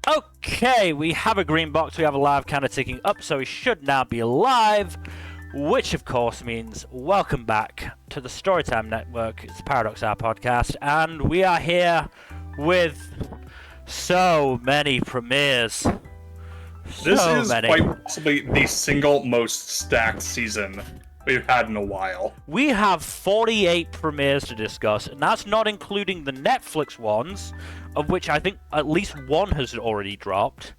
Okay, we have a green box, we have a live counter ticking up, so we should now be live, which of course means welcome back to the Storytime Network. It's Paradox Our podcast, and we are here with so many premieres. This is quite possibly the single most stacked season we've had in a while. We have 48 premieres to discuss, and that's not including the Netflix ones, of which I think at least one has already dropped.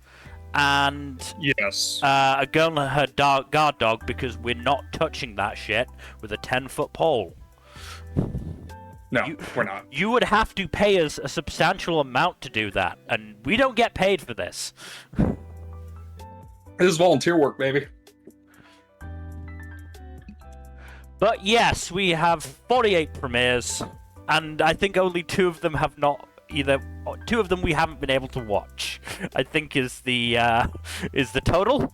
And yes, a girl and her guard dog, because we're not touching that shit with a 10-foot pole. No, we're not. You would have to pay us a substantial amount to do that, and we don't get paid for this. This is volunteer work, baby. But yes, we have 48 premieres, and I think only two of them have not two of them we haven't been able to watch. I think is the total.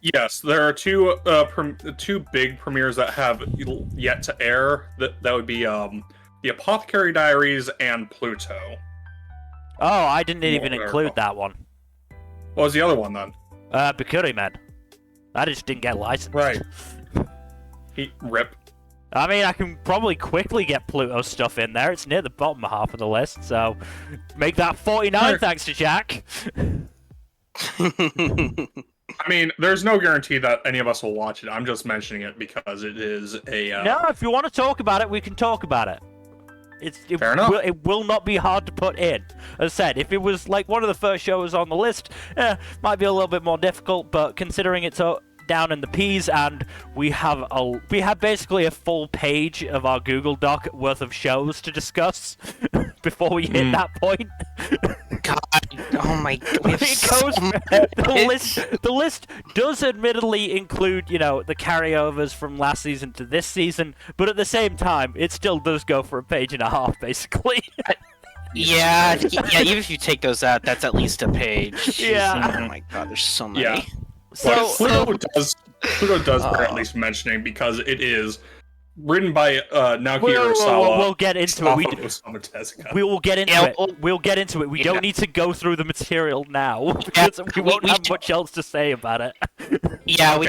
Yes, there are two big premieres that have yet to air. That would be the Apothecary Diaries and Pluto. Oh, I didn't even include that one. What was the other one then? Bikkurimen. I just didn't get licensed. Right. Rip. I mean, I can probably quickly get Pluto stuff in there. It's near the bottom half of the list, so make that 49 thanks to Jack. I mean, there's no guarantee that any of us will watch it. I'm just mentioning it because it is a... No, if you want to talk about it, we can talk about it. Fair enough. It will not be hard to put in. As I said, if it was like one of the first shows on the list, might be a little bit more difficult, but considering it's down in the P's, and we have basically a full page of our Google Doc worth of shows to discuss before we hit that point. God, oh my God. The list does admittedly include, the carryovers from last season to this season, but at the same time, it still does go for a page and a half, basically. Yeah, even if you take those out, that's at least a page. Yeah. Oh my God, there's so many. Yeah. So Pluto does bear at least mentioning because it is written by Naoki Urasawa. We'll get into it. We will get into it. We'll get into it. We don't need to go through the material now because we won't have much else to say about it. Yeah, we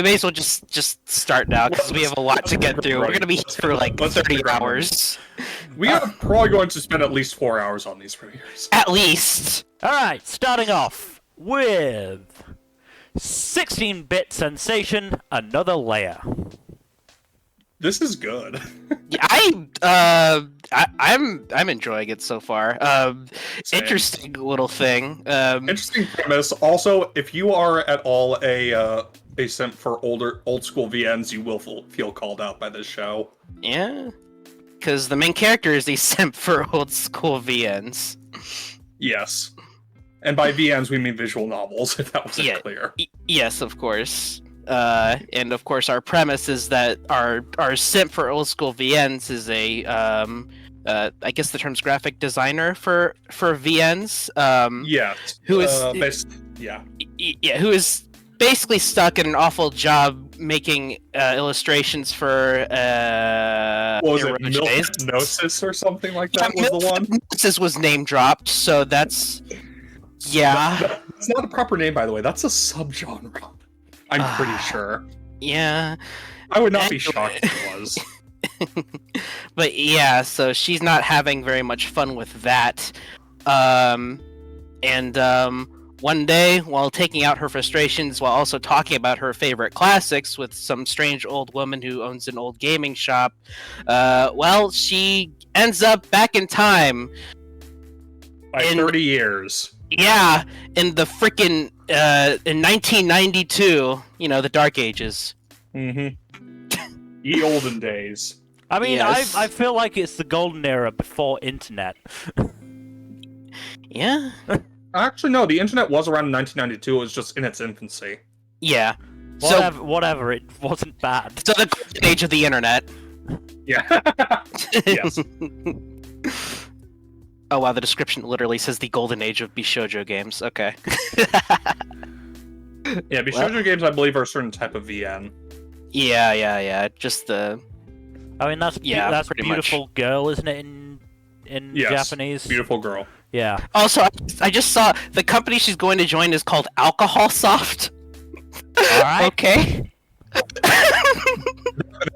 may as well just start now because we have a lot to get through. We're gonna be here for like 30 hours. We are probably going to spend at least 4 hours on these premieres. At least. All right, starting off with 16-bit sensation, Another Layer. This is good. I'm enjoying it so far. Interesting little thing. Interesting premise. Also, if you are at all a simp for old school VNs, you will feel called out by this show. Yeah, because the main character is a simp for old school VNs. Yes. And by VNs, we mean visual novels, if that wasn't clear. Yes, of course. And of course, our premise is that our simp for old school VNs is a, I guess the term's graphic designer for VNs. Who is who is basically stuck in an awful job making illustrations for what was it, Milk-Gnosis or something like that was the one? Milk-Gnosis was name dropped, so that's... Yeah. It's not a proper name, by the way. That's a subgenre. I'm pretty sure. Yeah. I would not be shocked if it was. But yeah, so she's not having very much fun with that. One day, while taking out her frustrations while also talking about her favorite classics with some strange old woman who owns an old gaming shop, she ends up back in time. By 30 years. Yeah, in the frickin' in 1992, the Dark Ages. Mm-hmm. Ye olden days. I mean, yes. I feel like it's the golden era before internet. Yeah. Actually, no. The internet was around in 1992. It was just in its infancy. Yeah. Whatever. It wasn't bad. So the golden age of the internet. Yeah. Yes. Oh wow, the description literally says the golden age of Bishoujo games. Okay. Yeah, Bishoujo games, I believe, are a certain type of VN. Yeah. Just the... I mean, that's pretty Beautiful much. Girl, isn't it, in Yes, Japanese. beautiful girl. Yeah. Also, I just saw the company she's going to join is called Alcohol Soft. All right. Okay.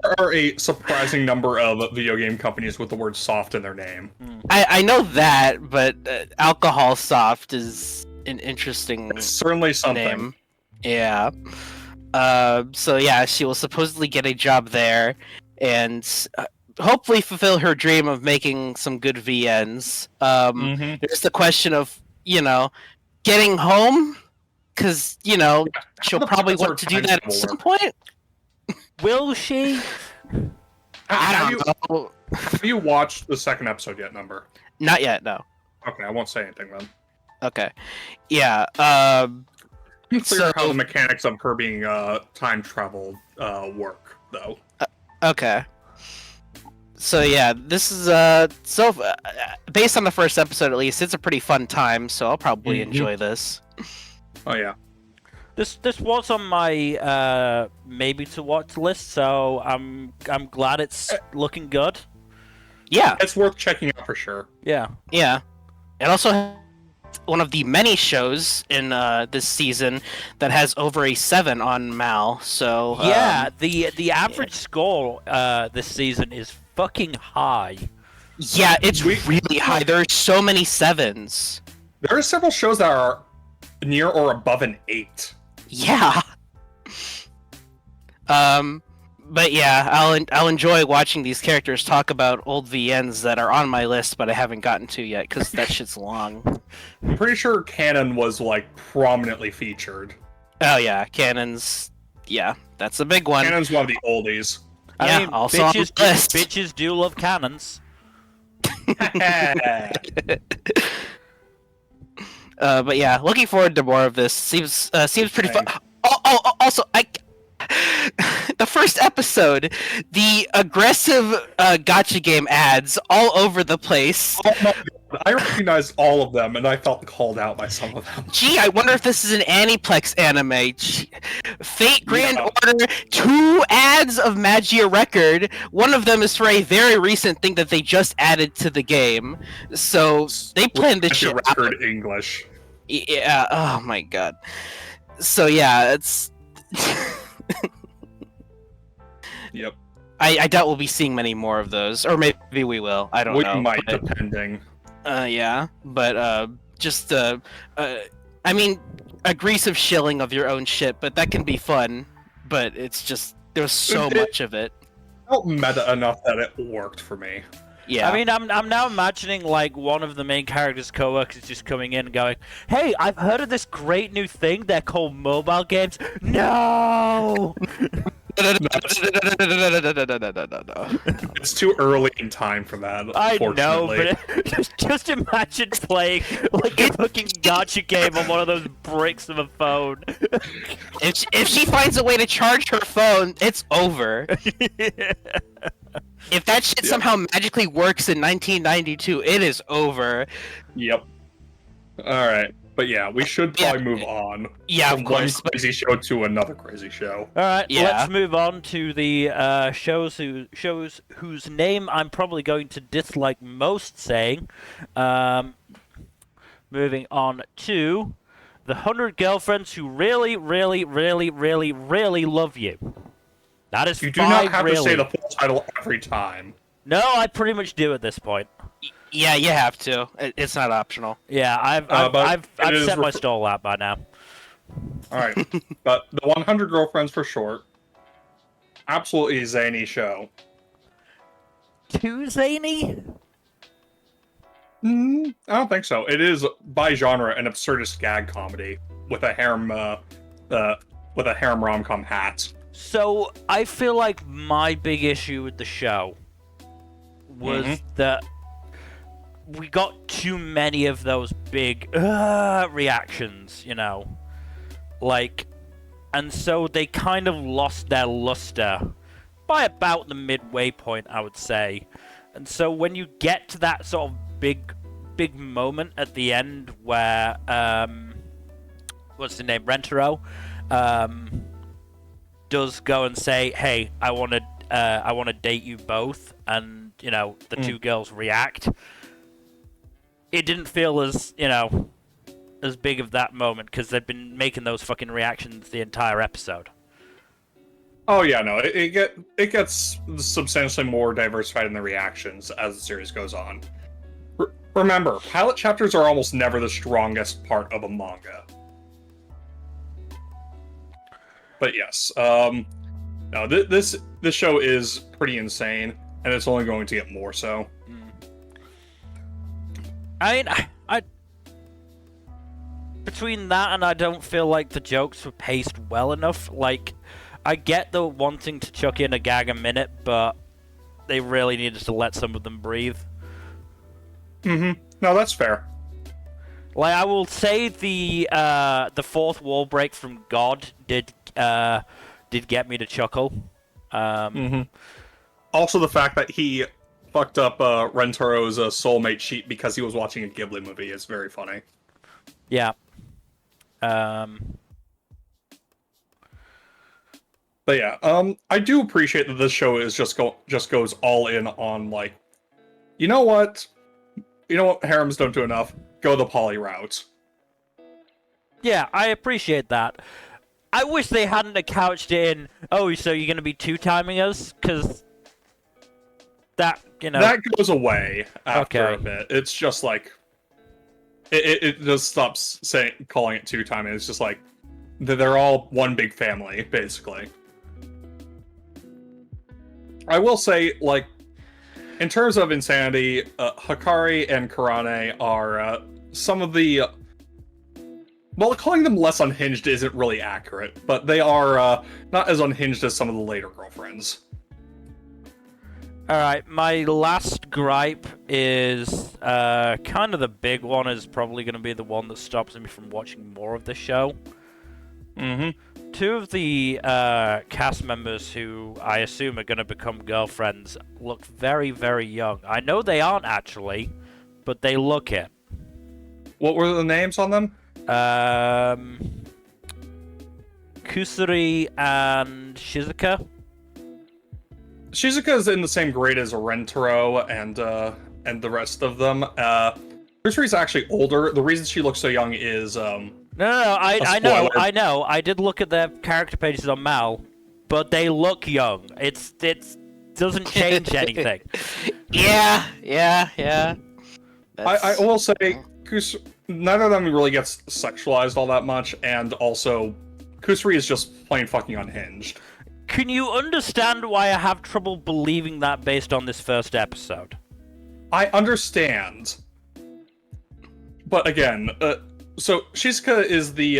There are a surprising number of video game companies with the word soft in their name. I know that, but Alcohol Soft is an interesting It's certainly something. name. Yeah. So yeah, she will supposedly get a job there, and hopefully fulfill her dream of making some good VNs. There's the question of getting home, because she'll probably want to do that at some point. Will she? I don't know. Have you watched the second episode yet, Nmbr? Not yet, no. Okay, I won't say anything then. Okay. Yeah. Clear how the mechanics of her being time travel work, though. Okay. So yeah, this is based on the first episode at least, it's a pretty fun time, so I'll probably enjoy this. Oh yeah. This was on my maybe to watch list, so I'm glad it's looking good. Yeah. It's worth checking out for sure. Yeah. Yeah. And also one of the many shows in this season that has over a 7 on Mal. So yeah, the average score this season is fucking high. Yeah, it's really high. There are so many 7s. There are several shows that are near or above an 8. Yeah. But yeah, I'll enjoy watching these characters talk about old VNs that are on my list, but I haven't gotten to yet because that shit's long. I'm pretty sure Canon was like prominently featured. Oh yeah, Cannon's. Yeah, that's a big one. Canon's one of the oldies. Yeah, also on the list. Bitches do love cannons. But yeah, looking forward to more of this. Seems pretty fun. Also, the first episode, the aggressive gacha game ads all over the place. Oh my God. I recognized all of them, and I felt called out by some of them. Gee, I wonder if this is an Aniplex anime. Fate Grand Order, 2 ads of Magia Record. One of them is for a very recent thing that they just added to the game. So they planned this shit out. Record English. Yeah. Oh my God. So yeah, it's. Yep. I doubt we'll be seeing many more of those, or maybe we will. I don't know. We might, but, depending. Yeah, but just I mean, aggressive shilling of your own shit, but that can be fun. But it's just there's so much of it. Felt meta enough that it worked for me. Yeah. I mean, I'm now imagining like one of the main characters' co-workers just coming in and going, "Hey, I've heard of this great new thing. They're called mobile games." No. It's too early in time for that. I know, unfortunately. but just imagine playing like a fucking gacha game on one of those bricks of a phone. If she finds a way to charge her phone, it's over. If that shit somehow magically works in 1992, it is over. Yep. All right, but yeah, we should probably move on. Yeah, from of course. one crazy show to another crazy show. All right, Yeah. let's move on to the shows whose name I'm probably going to dislike most saying. Moving on to the 100 Girlfriends Who Really, Really, Really, Really, Really Love You. That is You do 5 not have really. to say the full title every time. No, I pretty much do at this point. Yeah, you have to. It's not optional. Yeah, I've set my stall out by now. All right, but the 100 Girlfriends for short. Absolutely zany show. Too zany? I don't think so. It is by genre an absurdist gag comedy with a harem rom-com hat. So I feel like my big issue with the show was that we got too many of those big reactions, you know, like, and so they kind of lost their luster by about the midway point, I would say. And so when you get to that sort of big moment at the end where what's the name, Rentaro does go and say, "Hey, I want to date you both," and you know the two girls react. it didn't feel as, as big of that moment because they've been making those fucking reactions the entire episode. Oh yeah, no, it gets substantially more diversified in the reactions as the series goes on. Remember, pilot chapters are almost never the strongest part of a manga. But yes, no, this show is pretty insane, and it's only going to get more so. I mean, I between that and I don't feel like the jokes were paced well enough. Like, I get the wanting to chuck in a gag a minute, but they really needed to let some of them breathe. Mm-hmm. No, that's fair. Like, I will say the fourth wall break from God did get me to chuckle. Also, the fact that he fucked up Rentaro's soulmate sheet because he was watching a Ghibli movie is very funny. Yeah. But yeah, I do appreciate that this show is just goes all in on, like, you know what harems don't do enough? Go the poly route. Yeah, I appreciate that. I wish they hadn't couched it in, oh, so you're gonna be two-timing us? Because that, That goes away after Okay. a bit. It's just like... It just stops calling it two-timing. It's just like, they're all one big family, basically. I will say, like, in terms of insanity, Hikari and Kurane are some of the... well, calling them less unhinged isn't really accurate, but they are not as unhinged as some of the later girlfriends. Alright, my last gripe is kind of the big one, is probably going to be the one that stops me from watching more of the show. Mm-hmm. Two of the cast members who I assume are going to become girlfriends look very, very young. I know they aren't actually, but they look it. What were the names on them? Kusuri and Shizuka. Shizuka is in the same grade as Rentaro and the rest of them. Kusuri's actually older. The reason she looks so young is No, I spoiler. know. I did look at their character pages on Mal, but they look young. It doesn't change anything. Yeah. I will say, neither of them really gets sexualized all that much, and also, Kusuri is just plain fucking unhinged. Can you understand why I have trouble believing that based on this first episode? I understand, but again, so Shizuka is the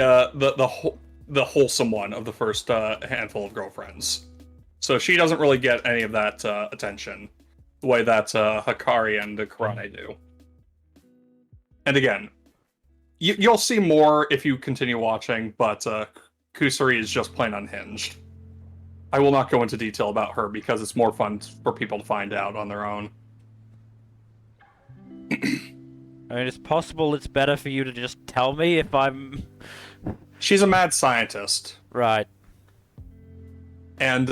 wholesome one of the first handful of girlfriends, so she doesn't really get any of that attention the way that Hikari and Kurane do. And again, you'll see more if you continue watching, but Kusuri is just plain unhinged. I will not go into detail about her because it's more fun for people to find out on their own. I mean, it's possible it's better for you to just tell me if I'm... She's a mad scientist. Right. And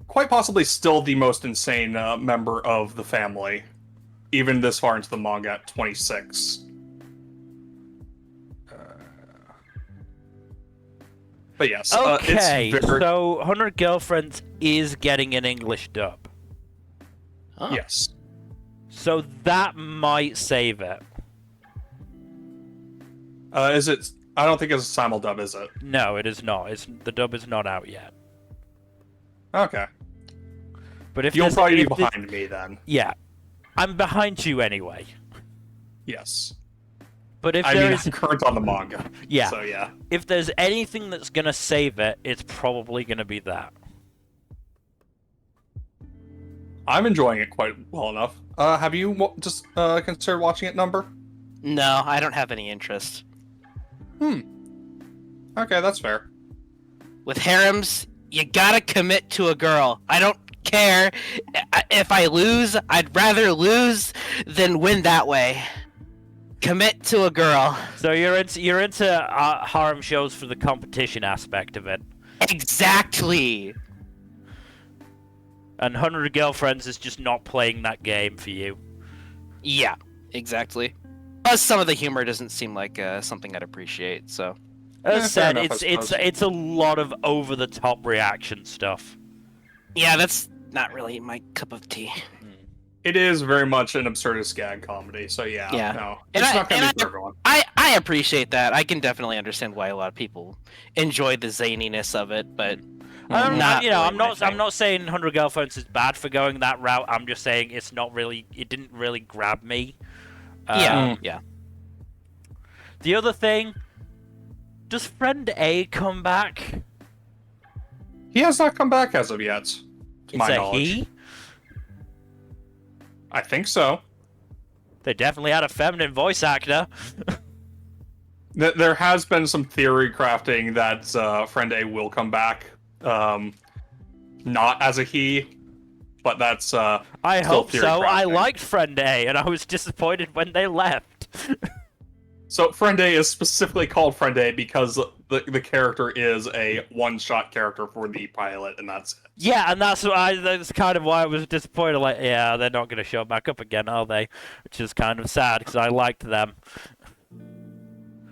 quite possibly still the most insane member of the family, even this far into the manga at 26. But yes, Okay, it's very... so 100 Girlfriends is getting an English dub. Oh. Yes. So that might save it. Is it... I don't think it's a simuldub, is it? No, it is not. The dub is not out yet. Okay. But if You'll there's- probably be if the- behind me then. Yeah. I'm behind you anyway. Yes. But if I there mean, is... I'm current on the manga. Yeah. So yeah. If there's anything that's gonna save it, it's probably gonna be that. I'm enjoying it quite well enough. Have you just considered watching it, Number? No, I don't have any interest. Okay, that's fair. With harems, you gotta commit to a girl. I don't care. If I lose, I'd rather lose than win that way. Commit to a girl. So you're into harem shows for the competition aspect of it. Exactly. And 100 Girlfriends is just not playing that game for you. Yeah, exactly. Plus, some of the humor doesn't seem like something I'd appreciate. So, As I said, fair enough, I suppose. it's a lot of over the top reaction stuff. yeah, that's not really my cup of tea. It is very much an absurdist gag comedy, so yeah. No, And it's I- not going to and be for everyone. I appreciate that. I can definitely understand why a lot of people enjoy the zaniness of it, but I'm not really I'm my not. thing. I'm not saying 100 Girlfriends is bad for going that route. I'm just saying it's not really. It didn't really grab me. Yeah. The other thing, does Friend A come back? He has not come back as of yet, to It's my a knowledge. he. I think so. They definitely had a feminine voice actor. There has been some theory crafting that Friend A will come back, not as a he, but that's I still hope theory so. I crafting. liked Friend A, and I was disappointed when they left. So Friend A is specifically called Friend A because the character is a one-shot character for the pilot, and that's it. Yeah, and that's kind of why I was disappointed. Like, yeah, they're not going to show back up again, are they? Which is kind of sad because I liked them.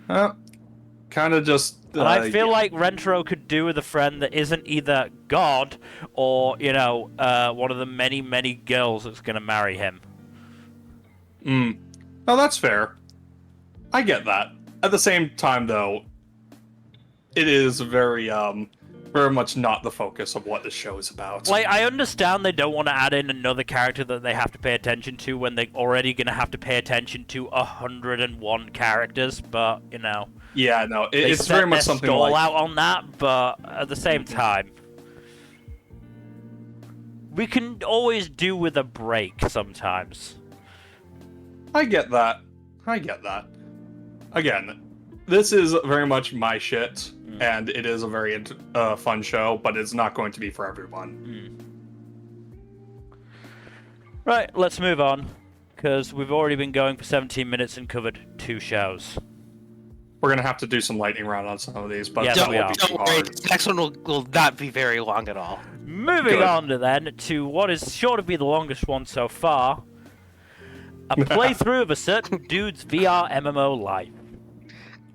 Kind of just. And I feel like Rentaro could do with a friend that isn't either God or, one of the many, many girls that's going to marry him. No, that's fair. I get that. At the same time, though, it is very much not the focus of what the show is about. Like, I understand they don't want to add in another character that they have to pay attention to when they're already going to have to pay attention to 101 characters, but, Yeah, no, they it's set very much their something stall like. out on that, but at the same time, we can always do with a break sometimes. I get that. Again, this is very much my shit, and it is a very fun show, but it's not going to be for everyone. Right, let's move on, because we've already been going for 17 minutes and covered 2 shows. We're gonna have to do some lightning round on some of these, but Yes, that we won't are. be too Don't worry, hard. this next one will not be very long at all. Moving Good. on to what is sure to be the longest one so far. A playthrough of a certain dude's VR MMO life.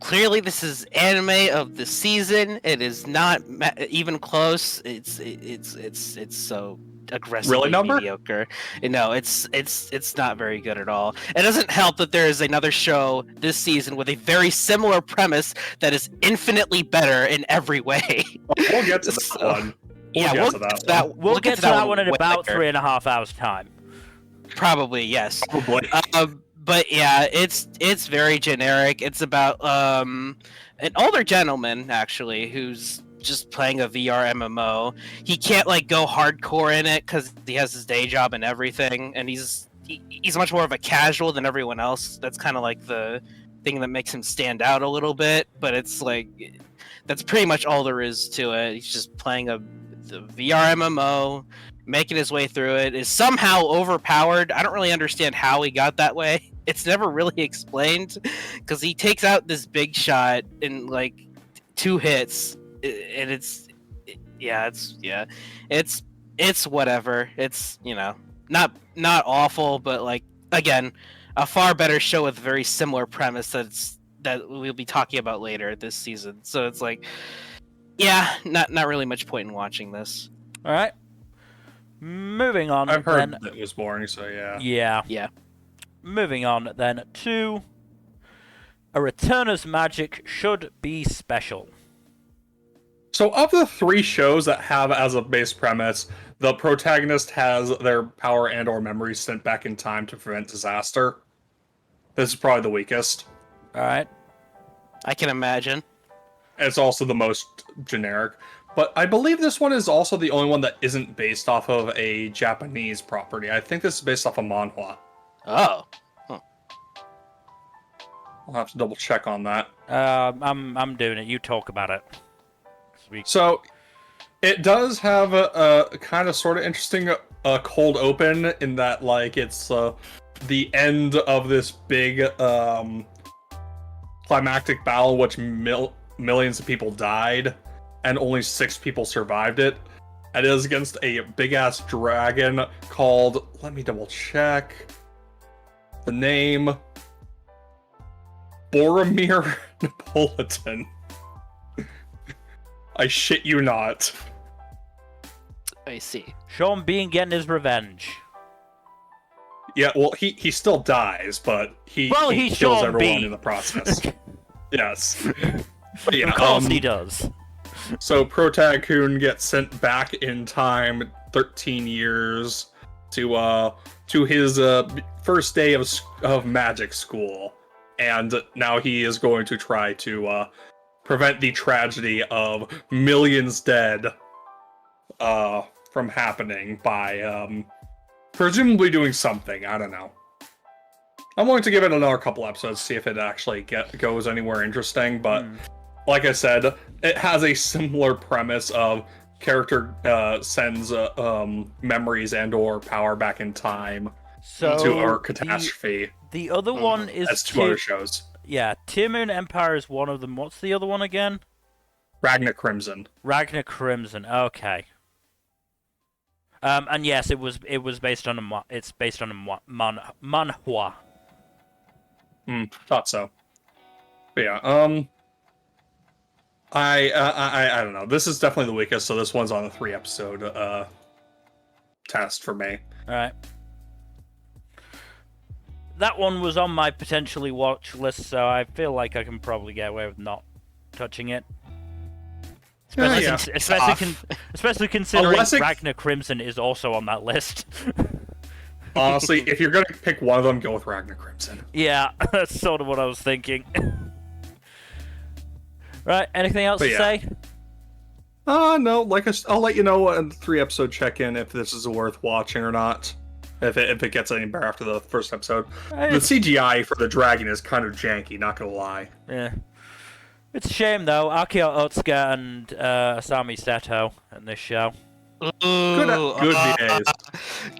Clearly, this is anime of the season. It is not even close. It's so aggressively Really, number? mediocre. No, it's not very good at all. It doesn't help that there is another show this season with a very similar premise that is infinitely better in every way. We'll get to that So- one. Yeah, get we'll to get that to that. We'll get to that one in way about later. 3.5 hours time. Probably, yes. Probably. But yeah, it's very generic. It's about an older gentleman actually who's just playing a VR MMO. He can't go hardcore in it because he has his day job and everything, and he's much more of a casual than everyone else. That's kind of like the thing that makes him stand out a little bit. But it's that's pretty much all there is to it. He's just playing the VR MMO. Making his way through it, is somehow overpowered. I don't really understand how he got that way. It's never really explained because he takes out this big shot in 2 hits, and it's whatever. It's not awful, but again, a far better show with a very similar premise that we'll be talking about later this season. So it's not really much point in watching this. All right. Moving on. I've heard then. that it was boring, so yeah. Yeah. Moving on then to A Returner's Magic Should Be Special. So of the 3 shows that have as a base premise, the protagonist has their power and or memories sent back in time to prevent disaster. This is probably the weakest. All right. I can imagine. It's also the most generic. But I believe this one is also the only one that isn't based off of a Japanese property. I think this is based off of manhwa. Oh. I'll have to double check on that. I'm doing it. You talk about it. So, it does have a kind of sort of interesting cold open in that it's the end of this big climactic battle, which millions of people died, and only 6 people survived it. It is against a big-ass dragon called... Let me double check the name. Boromir Napolitan. I shit you not. I see. Sean Bean getting his revenge. Yeah, well, he still dies, but he he's kills Sean everyone Bean. in the process. Yes. But yeah, Of course he does. So Protag-kun gets sent back in time 13 years to his first day of magic school, and now he is going to try to prevent the tragedy of millions dead from happening by presumably doing something. I don't know. I'm going to give it another couple episodes to see if it actually goes anywhere interesting, but like I said, it has a similar premise of character sends memories and or power back in time to our catastrophe. The other one is That's two other shows. Yeah, Tearmoon Empire is one of them. What's the other one again? Ragna Crimson. Ragna Crimson. Okay. And yes, it was based on a manhwa. Thought so. But yeah, I don't know. This is definitely the weakest, so this one's on a 3-episode test for me. All right. That one was on my potentially watch list, so I feel like I can probably get away with not touching it. Especially considering Ragna Crimson is also on that list. Honestly, if you're gonna pick one of them, go with Ragna Crimson. Yeah, that's sort of what I was thinking. Right, anything else to say? No, I'll let you know in the 3-episode check-in if this is worth watching or not. If it gets any better after the first episode. The CGI for the dragon is kind of janky, not gonna lie. Yeah. It's a shame, though. Akio Otsuka and Asami Seto in this show. Ooh, good VAs.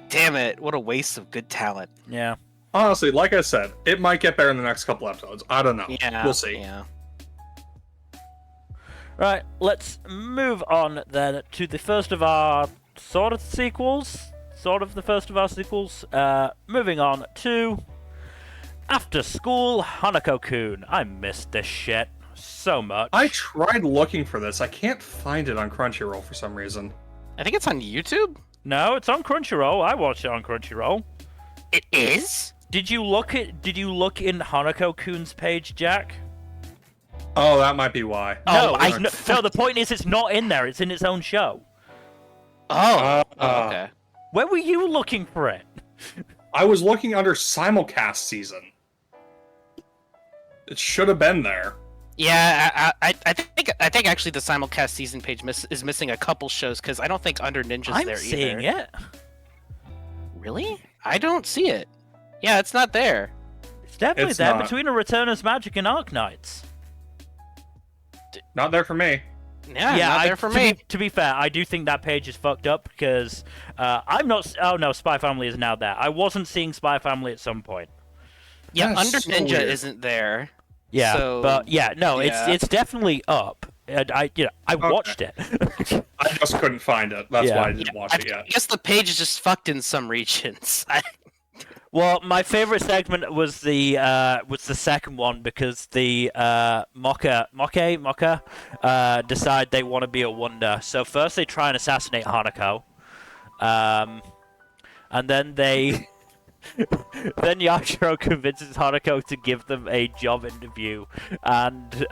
Damn it, what a waste of good talent. Yeah. Honestly, like I said, it might get better in the next couple episodes. I don't know. Yeah, we'll see. Yeah. Right, let's move on then to the first of our sequels. Moving on to After School Hanako-kun. I missed this shit so much. I tried looking for this. I can't find it on Crunchyroll for some reason. I think it's on YouTube. No, it's on Crunchyroll. I watched it on Crunchyroll. It is? Did you look in Hanako-kun's page, Jack? Oh, that might be why. No, no, the point is it's not in there. It's in its own show. Okay. Where were you looking for it? I was looking under simulcast season. It should have been there. Yeah, I think actually the simulcast season page is missing a couple shows because I don't think Under Ninja's there either. I'm seeing it. Really? I don't see it. Yeah, it's not there. It's definitely there between a Returners Magic and Arknights. Not there for me. Yeah, not there for me. To be fair, I do think that page is fucked up because I'm not. Oh no, Spy Family is now there. I wasn't seeing Spy Family at some point. Yeah, That's Under so Ninja weird. isn't there. Yeah, So, but no, yeah. it's definitely up. And I watched it. I just couldn't find it. That's why I didn't watch it I yet. guess the page is just fucked in some regions. Well, my favorite segment was the second one because the Mocha decide they want to be a wonder. So first they try and assassinate Hanako, and then then Yashiro convinces Hanako to give them a job interview, and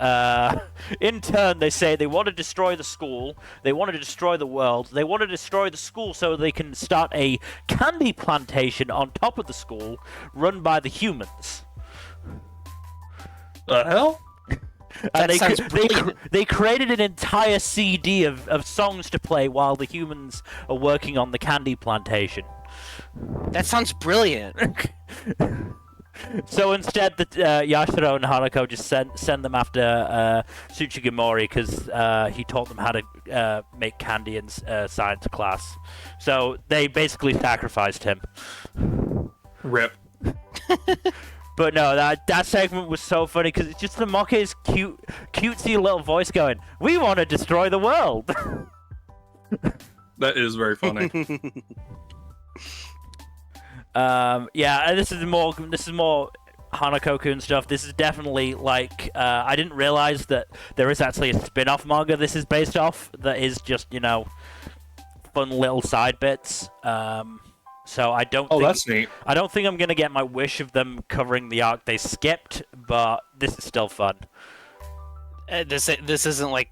in turn they say they want to destroy the school, they want to destroy the world, they want to destroy the school so they can start a candy plantation on top of the school run by the humans. The hell? And That they created an entire CD of songs to play while the humans are working on the candy plantation. That sounds brilliant. So instead, Yashiro and Hanako just send them after Tsuchigimori because he taught them how to make candy in science class. So they basically sacrificed him. Rip. But no, that segment was so funny because it's just the Moke's cutesy little voice going, "We want to destroy the world." That is very funny. Yeah, and this is more Hanako-kun stuff, this is definitely like I didn't realize that there is actually a spin-off manga this is based off that is just fun little side bits. So I don't. That's neat. I don't think I'm gonna get my wish of them covering the arc they skipped, but this is still fun. This isn't like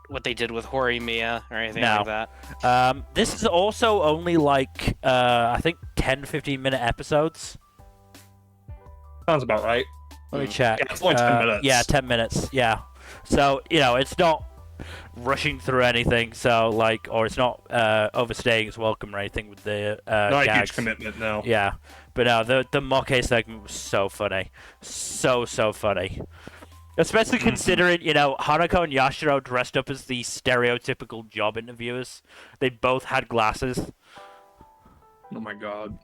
what they did with Horimiya or anything like that. This is also only like I think 10-15 minute episodes. Sounds about right. Let me check. Yeah, it's only 10 minutes. Yeah, 10 minutes. Yeah. So it's not rushing through anything. So or it's not overstaying its welcome or anything with the not gags. a huge commitment, no. Yeah, but no, the mock segment was so funny, so funny. Especially considering, Hanako and Yashiro dressed up as the stereotypical job interviewers. They both had glasses. Oh my god.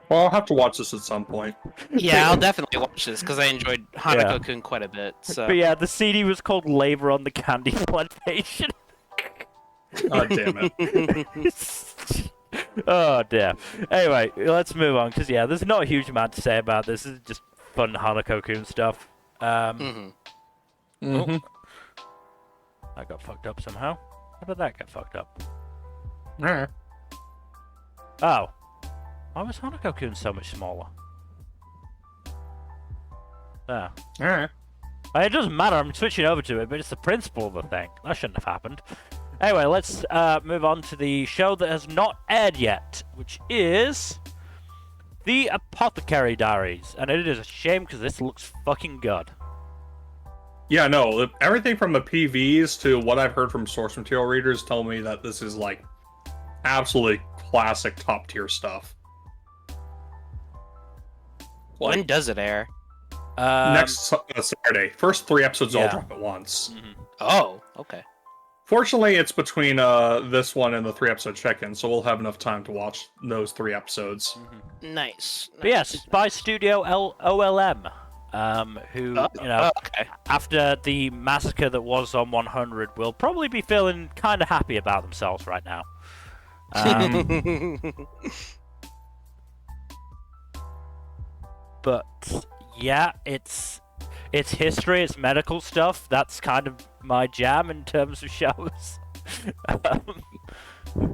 Well, I'll have to watch this at some point. Yeah, I'll definitely watch this because I enjoyed Hanako-kun quite a bit. So. But yeah, the CD was called Labor on the Candy Plantation. Oh, damn it. Oh, damn. Anyway, let's move on, because there's not a huge amount to say about this. This is just fun Hanako-kun stuff. I got fucked up somehow. How did that get fucked up? Oh. Why was Hanako-kun so much smaller? There. It doesn't matter, I'm switching over to it, but it's the principle of the thing. That shouldn't have happened. Anyway, let's move on to the show that has not aired yet, which is the Apothecary Diaries. And it is a shame because this looks fucking good. Yeah, no, everything from the PVs to what I've heard from source material readers tell me that this is like absolutely classic top tier stuff. When does it air? Next Saturday. First 3 episodes all drop at once. Oh, okay. Fortunately, it's between this one and the 3-episode check-in, so we'll have enough time to watch those 3 episodes. Nice. But yes, it's by Studio OLM, who, after the massacre that was on 100, will probably be feeling kind of happy about themselves right now. But yeah, it's history, it's medical stuff. That's kind of my jam in terms of shows.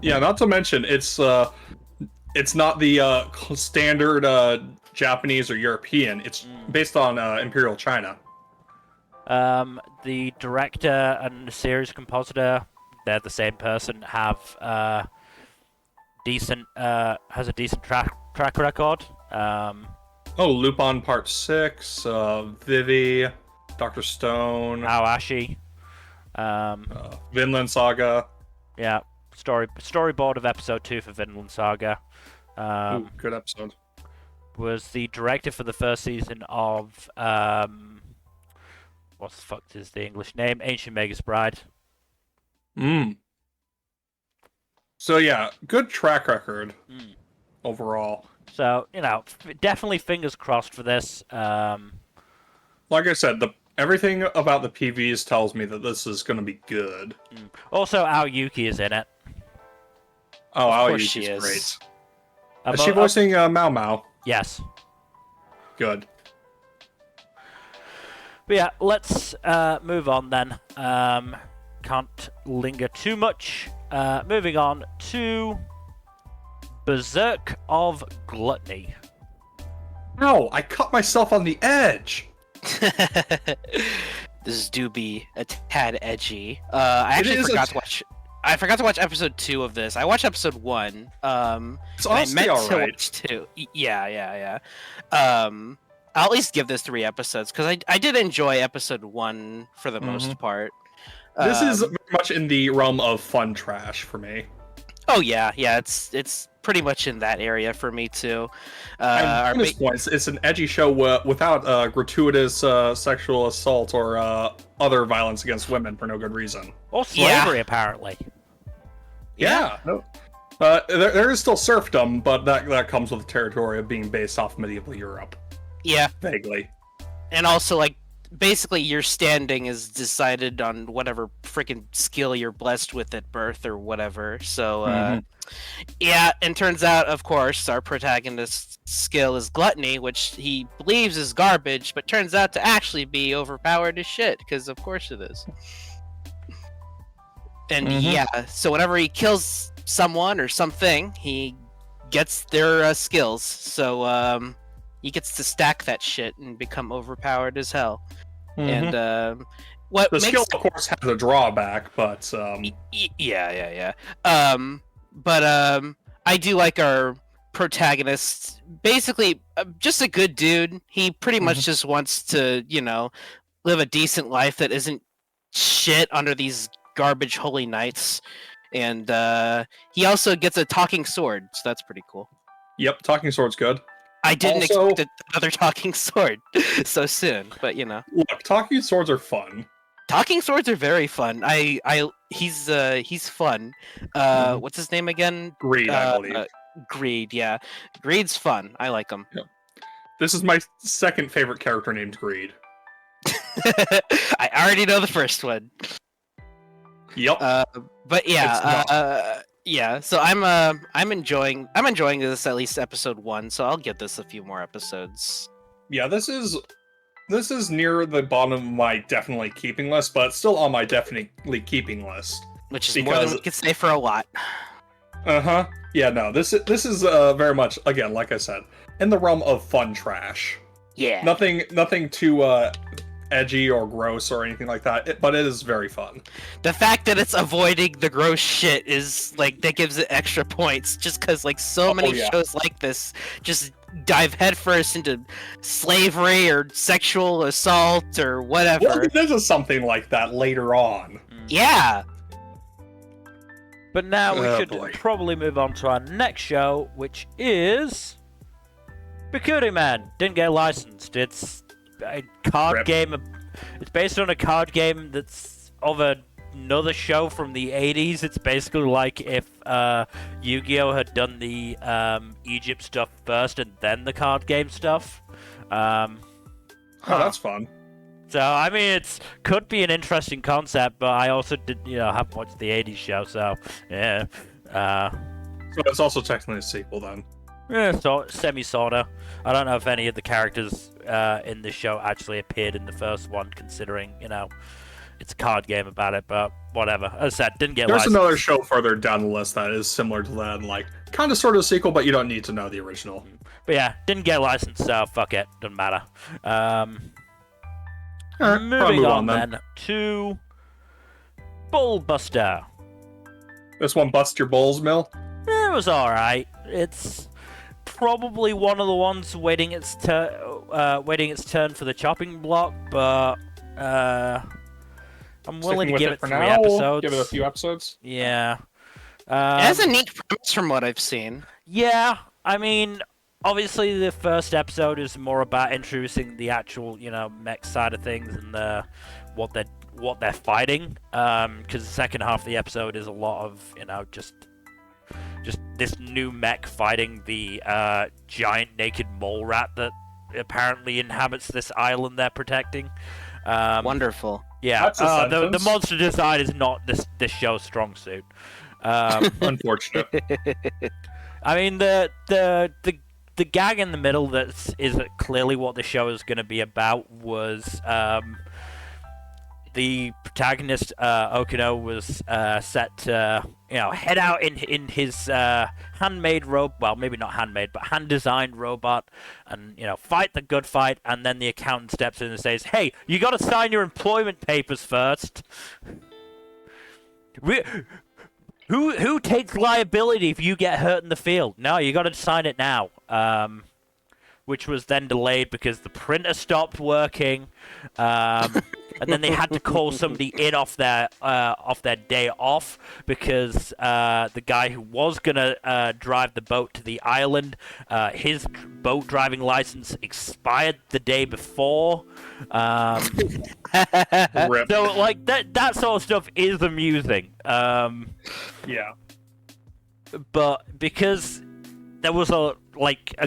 Yeah, not to mention it's not the standard Japanese or European. It's based on Imperial China. The director and the series compositor, they're the same person, has a decent track record. Lupin Part 6, Vivi, Dr. Stone, Aoashi, Vinland Saga. Yeah, storyboard of episode 2 for Vinland Saga. Good episode. Was the director for the first season of what the fuck is the English name? Ancient Magus Bride. So yeah, good track record overall. So, definitely fingers crossed for this. Like I said, everything about the PVs tells me that this is going to be good. Also, Aoyuki is in it. Oh, Aoyuki is great. Is she voicing Mao Mao? Yes. Good. But yeah, let's move on then. Can't linger too much. Moving on to Berserk of Gluttony. No, I cut myself on the edge. This do be a tad edgy. I actually forgot to watch. I forgot to watch episode 2 of this. I watched episode 1. It's honestly alright. Watch 2. Yeah. I'll at least give this 3 episodes because I did enjoy episode 1 for the most part. This is very much in the realm of fun trash for me. Oh yeah, it's pretty much in that area for me too. It's an edgy show without gratuitous sexual assault or other violence against women for no good reason. Or slavery, apparently. Yeah. There is still serfdom, but that comes with the territory of being based off medieval Europe. Yeah. Vaguely. And also, like, basically your standing is decided on whatever freaking skill you're blessed with at birth or whatever. So yeah, and turns out, of course, our protagonist's skill is gluttony, which he believes is garbage, but turns out to actually be overpowered as shit, because of course it is. And yeah, so whenever he kills someone or something, he gets their skills. So he gets to stack that shit and become overpowered as hell. And what the makes skill, of course, has a drawback, but yeah. I do like our protagonist. Basically, just a good dude. He pretty much just wants to, live a decent life that isn't shit under these garbage holy knights. And he also gets a talking sword, so that's pretty cool. Yep, talking sword's good. I didn't expect another talking sword so soon, but Look, talking swords are fun. Talking swords are very fun. He's fun. What's his name again? Greed, I believe. Greed, yeah. Greed's fun. I like him. Yep. This is my second favorite character named Greed. I already know the first one. Yep. But yeah, yeah. So I'm enjoying this, at least episode 1. So I'll give this a few more episodes. Yeah, this is near the bottom of my definitely keeping list, but still on my definitely keeping list. Which is more than we could say for a lot. Yeah, no, this is very much, again, like I said, in the realm of fun trash. Yeah. Nothing too edgy or gross or anything like that, but it is very fun. The fact that it's avoiding the gross shit is that gives it extra points, just because so many shows like this just dive headfirst into slavery or sexual assault or whatever. Well, there's a something like that later on. Yeah. But now we should probably move on to our next show, which is Bikkurimen. Didn't get licensed. It's a card game. It's based on a card game that's of another show from the 80s. It's basically like if Yu-Gi-Oh had done the Egypt stuff first and then the card game stuff. That's fun. So I mean, it could be an interesting concept, but I also did, have watched the 80s show, so yeah. So it's also technically a sequel then. Yeah, so semi-sorta. I don't know if any of the characters in the show actually appeared in the first one, considering, it's a card game about it, but whatever. As I said, didn't get licensed. There's another show further down the list that is similar to that, and kind of sort of a sequel, but you don't need to know the original. But yeah, didn't get licensed, so fuck it. Doesn't matter. Moving on then to Bullbuster. This one busts your bulls, Mill? It was alright. It's probably one of the ones waiting its turn for the chopping block, but I'm willing to give it 3 episodes. Give it a few episodes. Yeah. It has a neat premise from what I've seen. Yeah, I mean, obviously the first episode is more about introducing the actual, mech side of things and what they're fighting. Because the second half of the episode is a lot of, just this new mech fighting the giant naked mole rat that apparently inhabits this island they're protecting. Wonderful. Yeah, the monster design is not this show's strong suit. Unfortunate. I mean, the gag in the middle that is clearly what the show is going to be about was the protagonist Okuno was set to head out in his handmade robot, well, maybe not handmade, but hand-designed robot, and fight the good fight. And then the accountant steps in and says, "Hey, you got to sign your employment papers first." Who takes liability if you get hurt in the field? No, you got to sign it now. Which was then delayed because the printer stopped working, and then they had to call somebody in off their day off because the guy who was gonna drive the boat to the island, his boat driving license expired the day before. So that sort of stuff is amusing. Yeah. But because there was a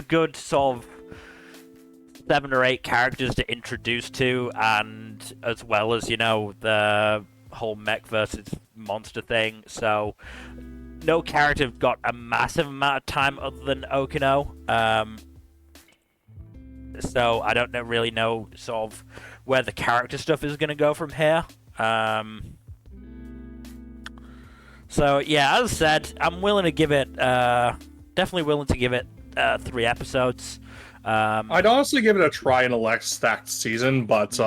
good sort of 7 or 8 characters to introduce to, and as well as, you know, the whole mech versus monster thing, so no character got a massive amount of time other than Okino. So I don't really know sort of where the character stuff is going to go from here. So yeah, as I said, I'm willing to give it, definitely willing to give it 3 episodes. I'd honestly give it a try in a less stacked season, but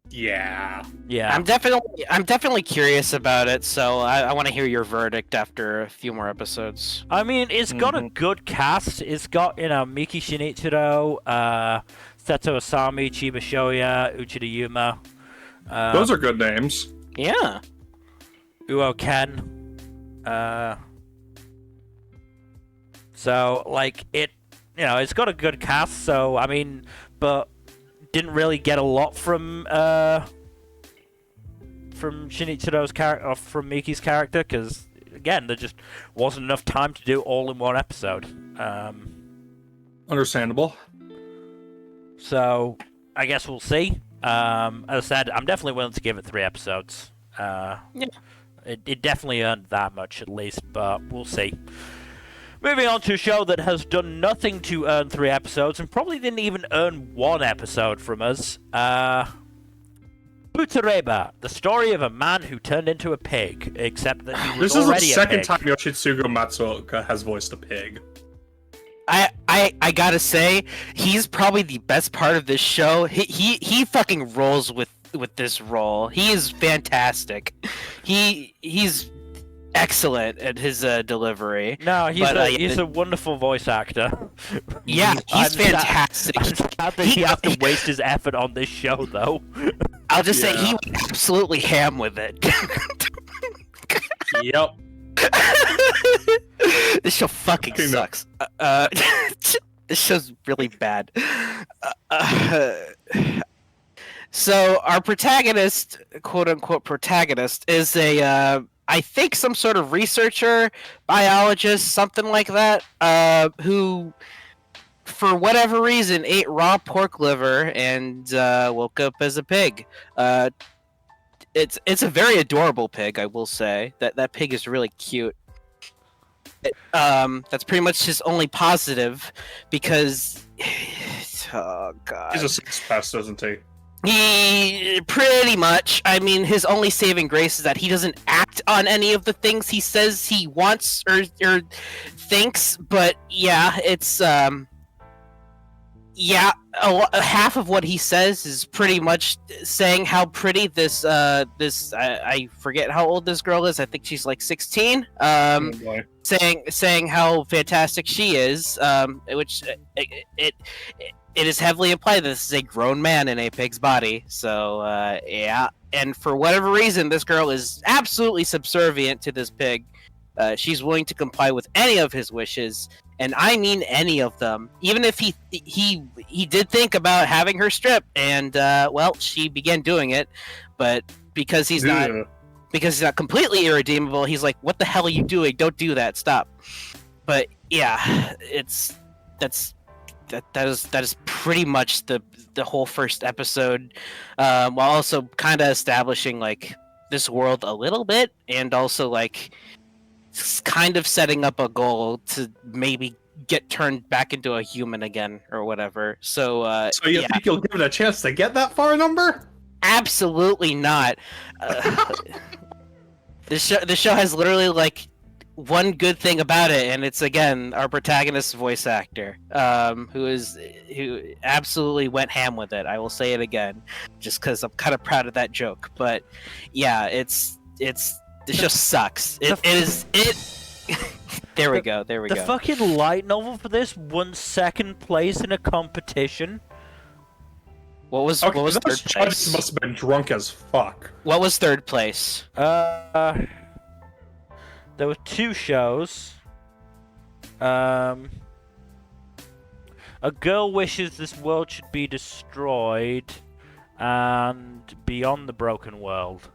yeah. I'm definitely curious about it, so I want to hear your verdict after a few more episodes. I mean, it's got a good cast. It's got, you know, Miki Shinichiro, Seto Asami, Chiba Shoya, Uchida Yuma. Those are good names. Yeah. Uo Ken. So, like, it, you know, it's got a good cast, so, I mean, but didn't really get a lot from Shinichiro's character, or from Miki's character, because, again, there just wasn't enough time to do all in one episode. Understandable. So, I guess we'll see. As I said, I'm definitely willing to give it 3 episodes. Yeah. It definitely earned that much, at least, but we'll see. Moving on to a show that has done nothing to earn 3 episodes, and probably didn't even earn 1 episode from us. Butareba, the story of a man who turned into a pig, except that he was already a pig. This is the second time Yoshitsugu Matsuoka has voiced a pig. I gotta say, he's probably the best part of this show. He fucking rolls with this role. He is fantastic. He's excellent at his delivery. No, he's a wonderful voice actor. Yeah, he's fantastic. I'm sad that he has to waste his effort on this show, though. I'll just say he went absolutely ham with it. Yep. This show fucking sucks. This show's really bad. So our protagonist, quote-unquote protagonist, is a, I think some sort of researcher, biologist, something like that, who, for whatever reason, ate raw pork liver and woke up as a pig. It's a very adorable pig, I will say. That pig is really cute. That's pretty much his only positive, because oh god, He's a sex pest, isn't he? He pretty much. I mean, his only saving grace is that he doesn't act on any of the things he says he wants or thinks. But yeah, it's half of what he says is pretty much saying how pretty this I forget how old this girl is. I think she's like 16. Saying how fantastic she is, which it is heavily implied that this is a grown man in a pig's body. So yeah, and for whatever reason, this girl is absolutely subservient to this pig. She's willing to comply with any of his wishes. And I mean any of them. Even if he did think about having her stripped, and well, she began doing it, but because he's not completely irredeemable, he's like, "What the hell are you doing? Don't do that. Stop." But yeah, that is pretty much the whole first episode, while also kind of establishing like this world a little bit, and also like kind of setting up a goal to maybe get turned back into a human again or whatever. So you think you'll give it a chance to get that far, Number? Absolutely not. The show has literally like one good thing about it, and it's again our protagonist's voice actor, who absolutely went ham with it. I will say it again, just because I'm kind of proud of that joke. But yeah, this just sucks. It is. There we go. The fucking light novel for this won 2nd place in a competition. What was third place? Must have been drunk as fuck. What was 3rd place? There were 2 shows. A Girl Wishes This World Should Be Destroyed, and Beyond the Broken World.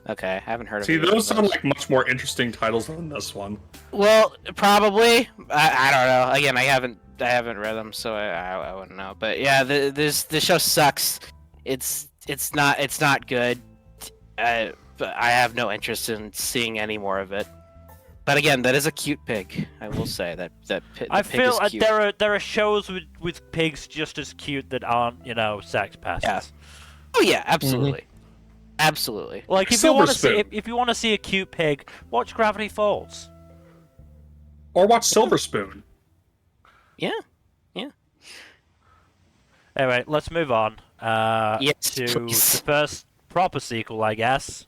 Okay, I haven't heard of See, either of those sound like much more interesting titles than this one. Well, probably. I don't know. Again, I haven't read them, so I wouldn't know. But yeah, this show sucks. It's not good. But I have no interest in seeing any more of it. But again, that is a cute pig. I will say that I pig feel is cute. there are shows with pigs just as cute that aren't, sex pests. Yeah. Oh yeah, absolutely, absolutely. Like if you want to see a cute pig, watch Gravity Falls. Or watch Silver Spoon. Yeah. Anyway, let's move on Yes, to please. the first proper sequel, I guess.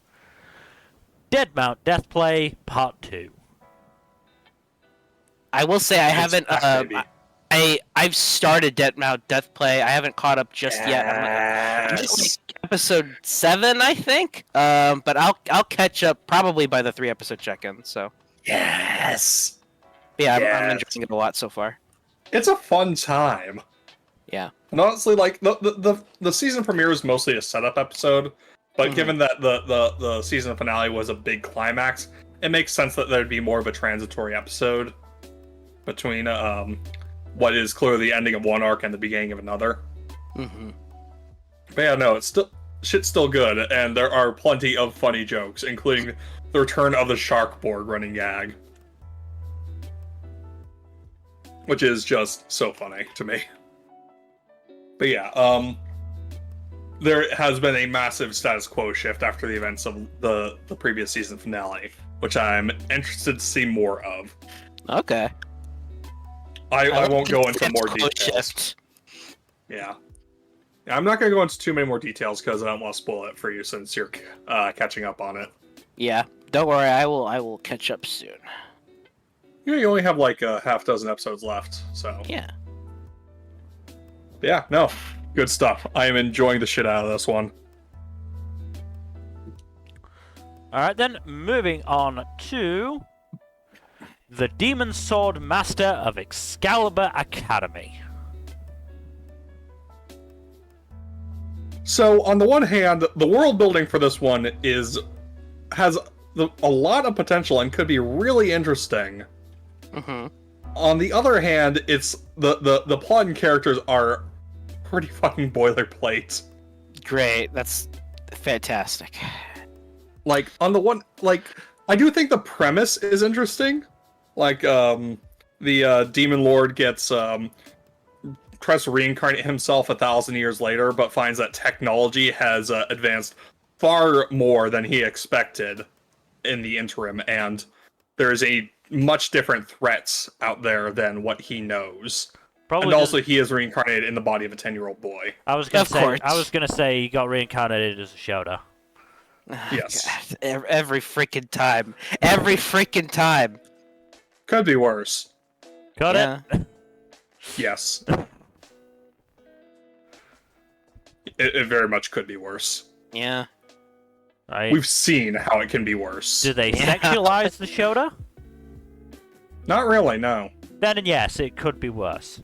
Dead Mount Deathplay Part 2. I will say I haven't. back, baby. I've started Dead Mount Deathplay. I haven't caught up just yet. I'm like episode 7, I think. But I'll catch up probably by the 3-episode check-in. So Yes. yeah, Yes. I'm enjoying it a lot so far. It's a fun time. Yeah. And honestly, like the season premiere is mostly a setup episode, but given that the season finale was a big climax, it makes sense that there'd be more of a transitory episode between what is clearly the ending of one arc and the beginning of another. Mm-hmm. But yeah, no, shit's still good, and there are plenty of funny jokes, including the return of the shark board running gag, which is just so funny to me. But yeah, there has been a massive status quo shift after the events of the previous season finale, which I'm interested to see more of. Okay. I won't go into more Status quo details. shift. Yeah. I'm not going to go into too many more details because I don't want to spoil it for you since you're catching up on it. Yeah. Don't worry. I will catch up soon. You only have like a half dozen episodes left, so. Yeah. Yeah, no. Good stuff. I am enjoying the shit out of this one. Alright then, moving on to the Demon Sword Master of Excalibur Academy. So, on the one hand, the world building for this one has a lot of potential and could be really interesting. Mm-hmm. On the other hand, it's the plot and characters are pretty fucking boilerplate. Great. That's fantastic. Like, on the one, like, I do think the premise is interesting. Like, the Demon Lord tries to reincarnate himself 1,000 years later, but finds that technology has advanced far more than he expected in the interim, and there's a much different threats out there than what he knows. Probably and also, he is reincarnated in the body of a 10-year-old boy. I was gonna say he got reincarnated as a Shota. Yes. God, every freaking time. Every freaking time. Could be worse. Got it? Yes. It very much could be worse. Yeah. We've seen how it can be worse. Do they sexualize the Shota? Not really, no. Then yes, it could be worse.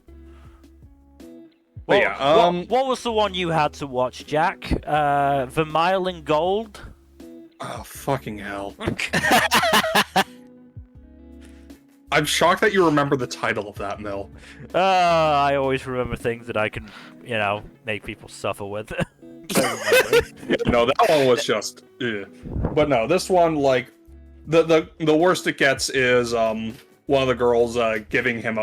But yeah, what was the one you had to watch, Jack? Vermilion Gold? Oh, fucking hell. I'm shocked that you remember the title of that, Mill. I always remember things that I can, make people suffer with. No, that one was just... But no, this one, like... The worst it gets is one of the girls giving him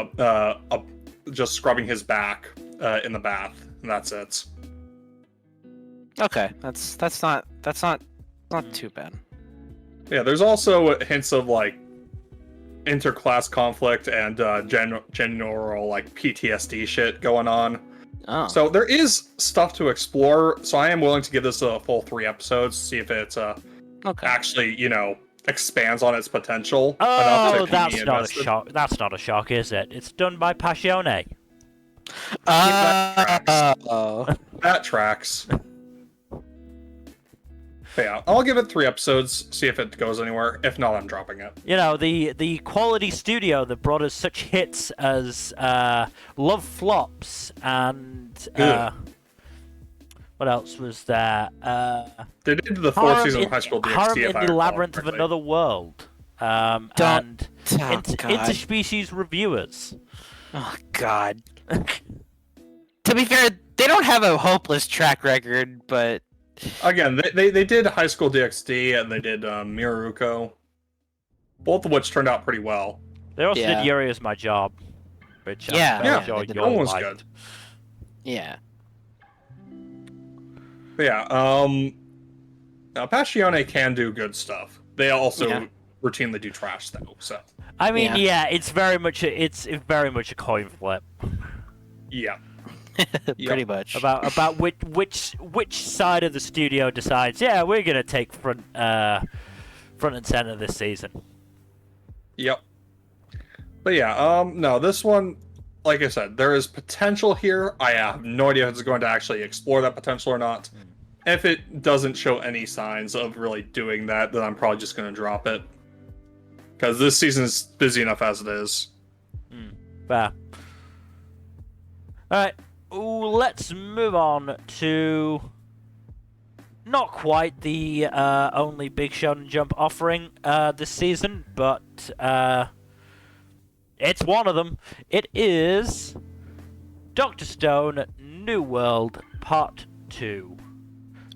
just scrubbing his back in the bath, and that's it. Okay, that's not too bad. Yeah, there's also hints of like interclass conflict and general like PTSD shit going on. Oh. So there is stuff to explore. So I am willing to give this a full 3 episodes, see if it actually expands on its potential. Oh, enough to that's keep me not a invested. shock. That's not a shock, is it? It's done by Passione. Oh. That tracks. But yeah, I'll give it 3 episodes, see if it goes anywhere. If not, I'm dropping it. The quality studio that brought us such hits as Love Flops and What else was there? They did the fourth season of High School DxD. Harem if I in the recall Labyrinth of correctly. Another World. And God. interspecies reviewers. Oh God. To be fair, they don't have a hopeless track record, but Again, they did High School DxD and they did Miruko, both of which turned out pretty well. They also Yeah. did Yuri Is My Job, which Yeah. I'm Yeah, very sure they did you'll that was like. good. yeah. But yeah, now Passione can do good stuff. They also Yeah. routinely do trash though. So I mean, Yeah. it's very much a coin flip yeah, Pretty much. about which side of the studio decides. Yeah, we're gonna take front and center this season. yep. But yeah, no, this one, like I said, there is potential here. I have no idea if it's going to actually explore that potential or not. If it doesn't show any signs of really doing that, then I'm probably just going to drop it. Because this season is busy enough as it is. Fair. Alright, let's move on to not quite the only Big Shonen Jump offering this season, but it's one of them. It is Dr. Stone New World Part 2.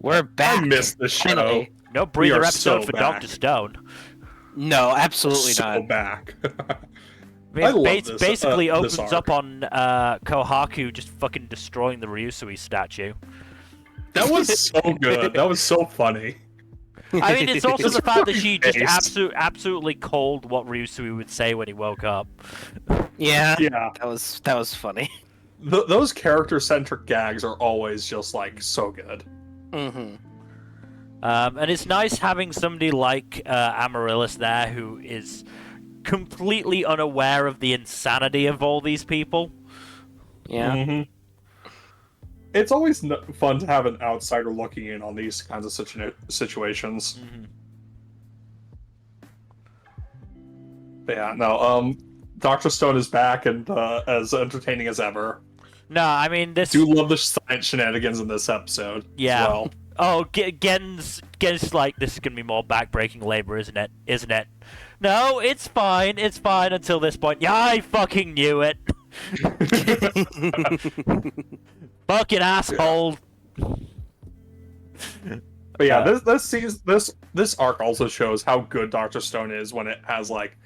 We're back. I missed the show. Finally. No We breather are episode so for back. Dr. Stone. No, absolutely So not. back. I I love mean, this, basically this opens arc. up on Kohaku just fucking destroying the Ryusui statue. That was so good. That was so funny. I mean, it's also It's the fact that really she just based. absolutely called what Ryusui would say when he woke up. Yeah. Yeah. That was funny. Those character-centric gags are always just, like, so good. Mm-hmm. And it's nice having somebody like Amaryllis there who is completely unaware of the insanity of all these people. Yeah. Mhm. It's always fun to have an outsider looking in on these kinds of situations. But yeah, no, Dr. Stone is back and as entertaining as ever. No, I mean this. Do love the science shenanigans in this episode Yeah. as well. Oh, Gen's like, this is gonna be more backbreaking labor, isn't it? Isn't it? No, it's fine. It's fine until this point. Yeah, I fucking knew it. Fucking asshole. But yeah, this arc also shows how good Dr. Stone is when it has like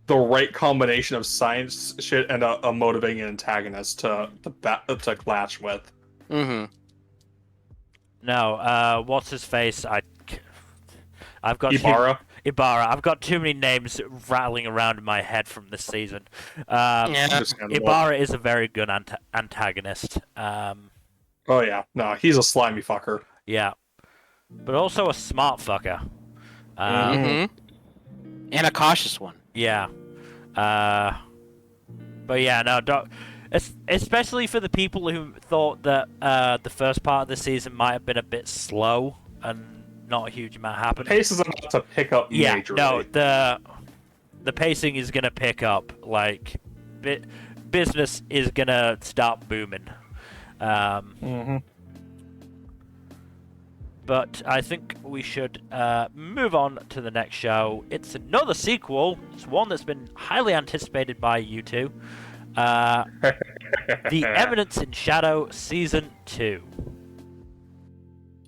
the right combination of science shit and a motivating antagonist to clash with. Mm-hmm. No, what's his face? I've got Ibarra. Ibarra. I've got too many names rattling around in my head from this season. Yeah. Understandable. Ibarra is a very good antagonist. Oh yeah, no, he's a slimy fucker. Yeah, but also a smart fucker. Mm-hmm. And a cautious one. Yeah. But yeah, no, especially for the people who thought that the first part of the season might have been a bit slow and not a huge amount happened. Pace is about to pick up Yeah, majorly. no, the pacing is gonna pick up. Like, business is gonna start booming. But I think we should move on to the next show. It's another sequel. It's one that's been highly anticipated by you two. The Eminence in Shadow Season 2.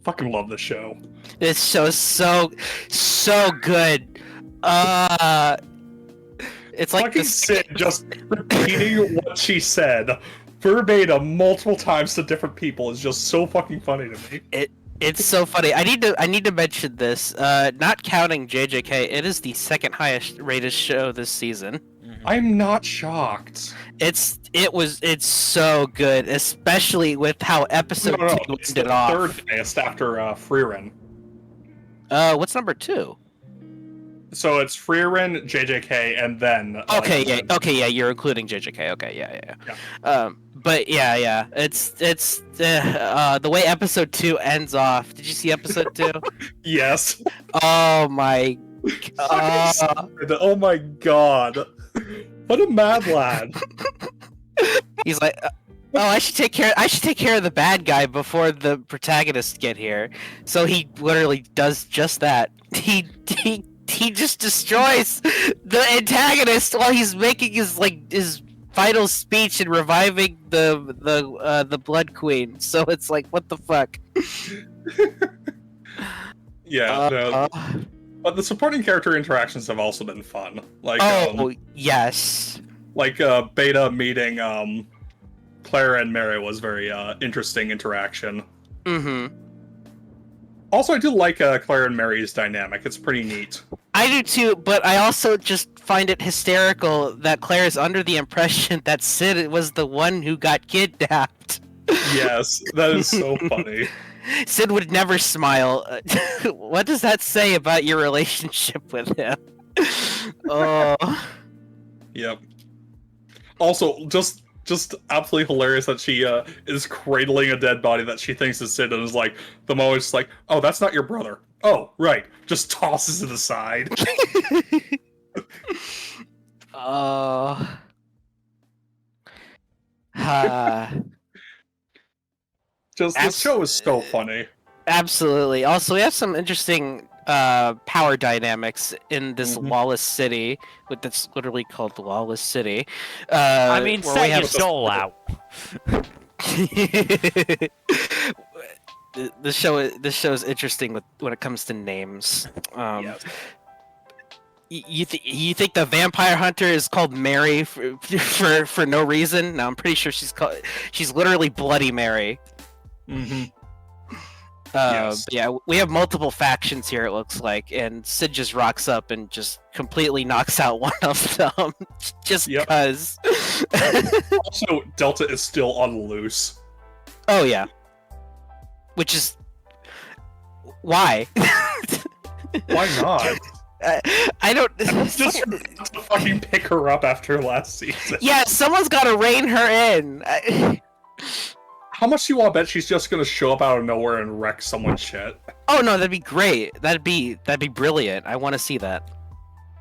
Fucking love this show. This show's so good. It's like Fucking this. Sid just repeating what she said verbatim multiple times to different people is just so fucking funny to me. It's so funny. I need to mention this. Not counting JJK, it is the second highest rated show this season. I'm not shocked. It's so good, especially with how episode 2 It's ended the off. third highest after Frieren. What's number 2? So it's Frieren, JJK, and then. Okay, yeah, you're including JJK. Okay, yeah. But yeah, it's the way episode 2 ends off. Did you see episode 2? Yes. Oh my. Oh my god. What a mad lad. He's like, I should take care. I should take care of the bad guy before the protagonists get here. So he literally does just that. He just destroys the antagonist while he's making his final speech and reviving the Blood Queen. So it's like, what the fuck? Yeah, no. But the supporting character interactions have also been fun. Like, yes. Like Beta meeting Claire and Mary was very interesting interaction. Mm-hmm. Also, I do like Claire and Mary's dynamic. It's pretty neat. I do too, but I also just find it hysterical that Claire is under the impression that Sid was the one who got kidnapped. Yes, that is so funny. Sid would never smile. What does that say about your relationship with him? Oh. Yep. Also, just absolutely hilarious that she is cradling a dead body that she thinks is Sid, and is like, the moment it's like, oh, that's not your brother. Oh, right. Just tosses it aside. This show is so funny. Absolutely. Also, we have some interesting power dynamics in this lawless city, that's literally called the Lawless City. I mean, set your soul out. This show is interesting when it comes to names. Yes. You think the vampire hunter is called Mary for no reason? No, I'm pretty sure she's literally Bloody Mary. Mm-hmm. Yes. Yeah, we have multiple factions here, it looks like, and Sid just rocks up and just completely knocks out one of them, just because. Also, Delta is still on loose. Oh yeah. Which is... Why? Why not? I don't... Just to fucking pick her up after last season. Yeah, someone's gotta rein her in. How much do you all bet she's just gonna show up out of nowhere and wreck someone's shit? Oh no, that'd be great. That'd be brilliant. I want to see that.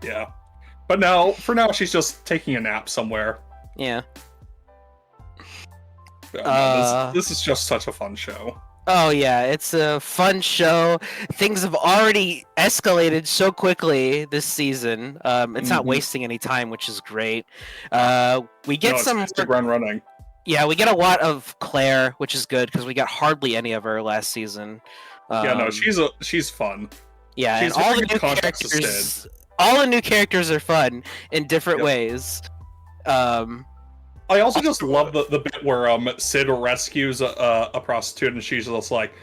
Yeah. But now, for now, she's just taking a nap somewhere. Yeah. This is just such a fun show. Oh yeah, it's a fun show. Things have already escalated so quickly this season. It's not wasting any time, which is great. We get some run running. Yeah, we get a lot of Claire, which is good because we got hardly any of her last season. Yeah, no, she's fun. Yeah, she's and all the new characters are fun in different ways. I also just love the bit where Sid rescues a prostitute, and she's just like,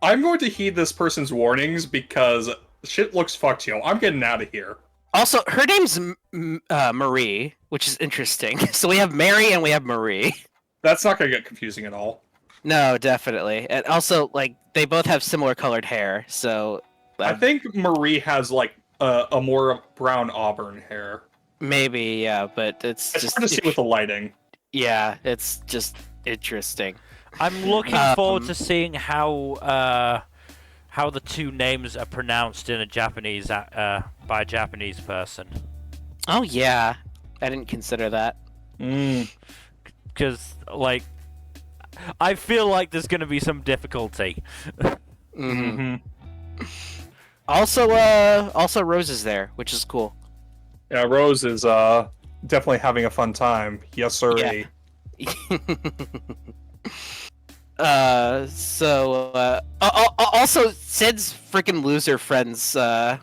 I'm going to heed this person's warnings because shit looks fucked, yo. I'm getting out of here. Also, her name's Marie, which is interesting. So we have Mary and we have Marie. That's not going to get confusing at all. No, definitely. And also, like, they both have similar colored hair, so... I think Marie has, like, a more brown auburn hair. Maybe, yeah, but it's just hard to see with the lighting. Yeah, it's just interesting. I'm looking forward to seeing how the two names are pronounced in a Japanese by a Japanese person. Oh yeah, I didn't consider that. Because like, I feel like there's gonna be some difficulty. Also, Rose is there, which is cool. Yeah, Rose is definitely having a fun time. Yes, sir. Yeah. Also, Sid's freaking loser friends, they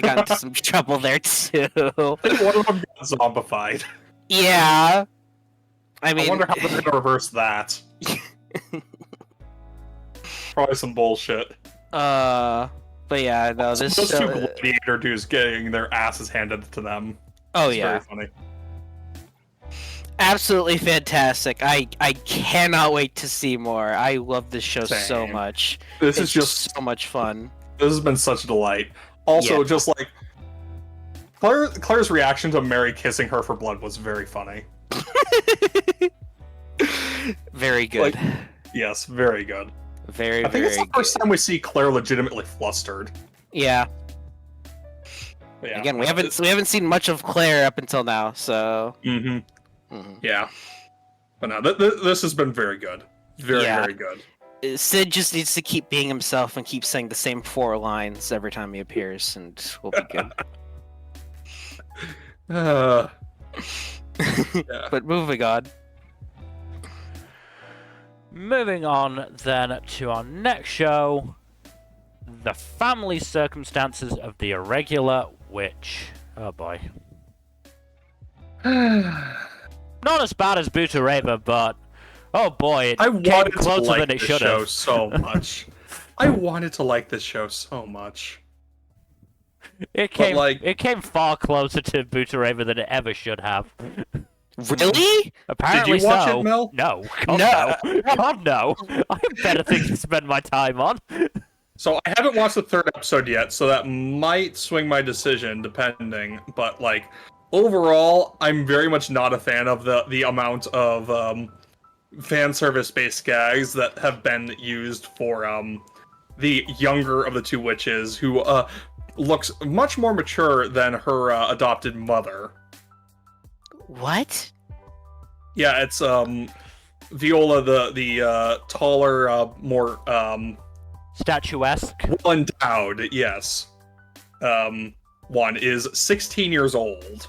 got into some trouble there too. One of them got zombified. Yeah. I mean, I wonder how they're gonna reverse that. Probably some bullshit. But yeah, no, this those two gladiator dudes getting their asses handed to them. Oh it's yeah. very funny. Absolutely fantastic. I cannot wait to see more. I love this show so much. This is just so much fun. This has been such a delight. Also, just like Claire's reaction to Mary kissing her for blood was very funny. Very good. Like, yes, very good. Very, I think it's the good. first time we see Claire legitimately flustered. Yeah. Yeah. Again, we haven't seen much of Claire up until now, so. Yeah. But no, this has been very good. Very good. Sid just needs to keep being himself and keep saying the same 4 lines every time he appears, and we'll be good. Yeah. But moving on. Moving on then to our next show, The Family Circumstances of the Irregular Witch. Oh boy. Not as bad as Butareba, but oh boy, I it came wanted to closer like than it this should show have. so much. I wanted to like this show so much. It came, like- it came far closer to Butareba than it ever should have. Really? Apparently Did you watch so. it, Mel? No. God, no. God, no. I have better things to spend my time on. So I haven't watched the 3rd episode yet, so that might swing my decision, depending. But like overall, I'm very much not a fan of the amount of fan service based gags that have been used for the younger of the 2 witches, who looks much more mature than her adopted mother. What? Yeah, it's Viola, the taller, more Statuesque. well endowed. Yes, one is 16 years old,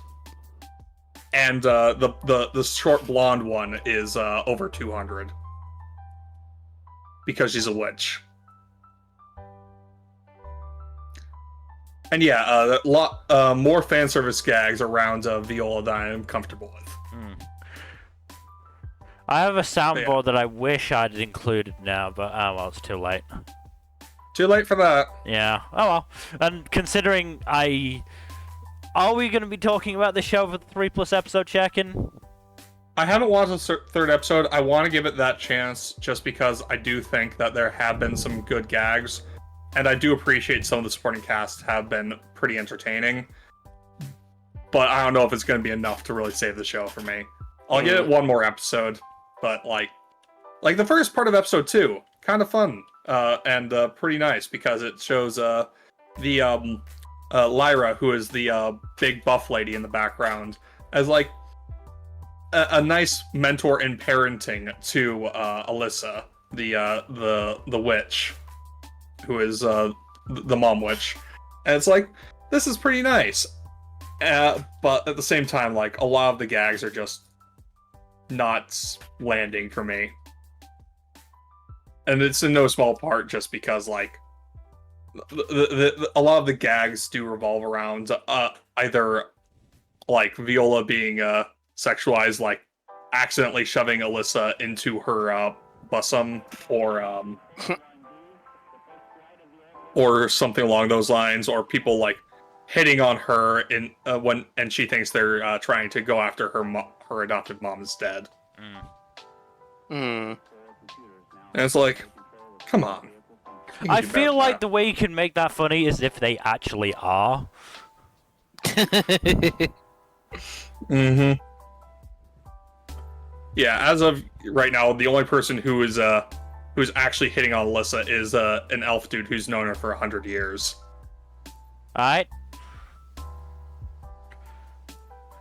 and the short blonde one is over 200 because she's a witch. And yeah, a lot more fan service gags around Viola that I'm comfortable with. I have a soundboard that I wish I'd included now, but oh well, it's too late. Too late for that. Yeah. Oh well. And considering are we going to be talking about this show for the 3+ episode check-in? I haven't watched the 3rd episode. I want to give it that chance just because I do think that there have been some good gags. And I do appreciate some of the supporting cast have been pretty entertaining. But I don't know if it's going to be enough to really save the show for me. I'll give it one more episode. But like the first part of episode 2, kind of fun. And pretty nice because it shows the Lyra, who is the big buff lady in the background, as like a nice mentor in parenting to Alyssa, the witch, who is the mom witch. And it's like, this is pretty nice. But at the same time, like, a lot of the gags are just not landing for me. And it's in no small part just because, like, a lot of the gags do revolve around either, like, Viola being sexualized, like, accidentally shoving Alyssa into her bosom, or something along those lines, or people, like, hitting on her when she thinks they're trying to go after her adopted mom instead. And it's like, come on. I feel like the way you can make that funny is if they actually are. Yeah, as of right now, the only person who's actually hitting on Alyssa is an elf dude who's known her for 100 years. Alright.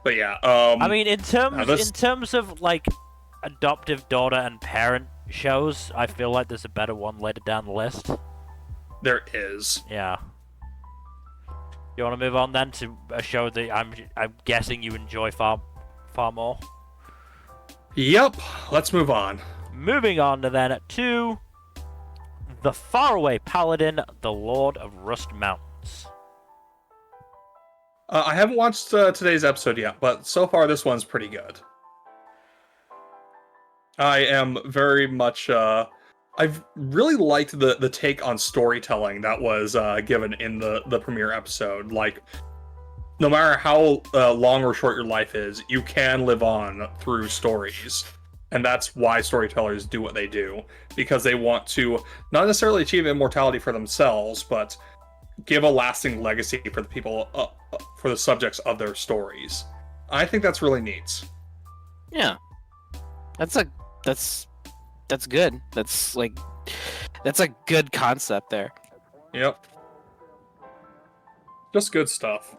But yeah, I mean, in terms of like adoptive daughter and parent shows, I feel like there's a better one later down the list. there is. Yeah. You want to move on then to a show that I'm guessing you enjoy far more? Yep, let's move on. Moving on then to the Faraway Paladin, the Lord of Rust Mountains. I haven't watched today's episode yet, but so far this one's pretty good. I am very much... I've really liked the take on storytelling that was given in the premiere episode. Like, no matter how long or short your life is, you can live on through stories. And that's why storytellers do what they do. Because they want to not necessarily achieve immortality for themselves, but give a lasting legacy for the people, for the subjects of their stories. I think that's really neat. Yeah. That's good. That's a good concept there. Yep. Just good stuff.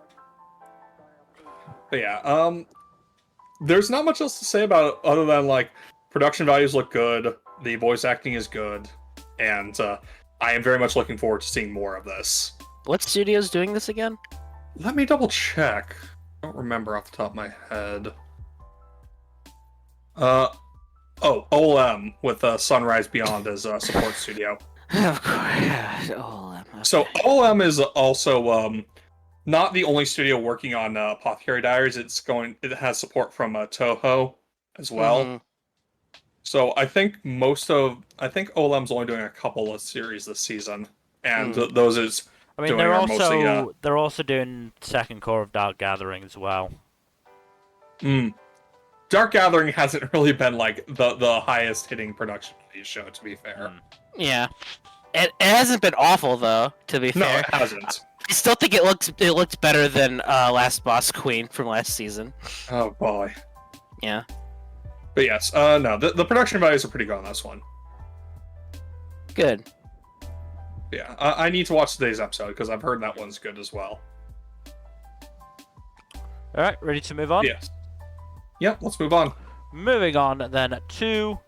But yeah, there's not much else to say about it other than, like, production values look good. The voice acting is good, and I am very much looking forward to seeing more of this. What studio's doing this again? Let me double check. I don't remember off the top of my head. OLM with Sunrise Beyond as a support studio. Of course, OLM. Okay. So OLM is also not the only studio working on Apothecary Diaries. It has support from Toho as well. Mhm. So I think OLM's only doing a couple of series this season, and those is. I mean, doing they're are also mostly, they're also doing second core of Dark Gathering as well. Dark Gathering hasn't really been like the highest hitting production value show, to be fair. Yeah, it hasn't been awful though. To be No, fair, it hasn't. I still think it looks better than Last Boss Queen from last season. Oh boy. Yeah. But yes, no, the production values are pretty good on this one. Good. Yeah, I need to watch today's episode because I've heard that one's good as well. All right, ready to move on? Yes. Yep, let's move on. Moving on then to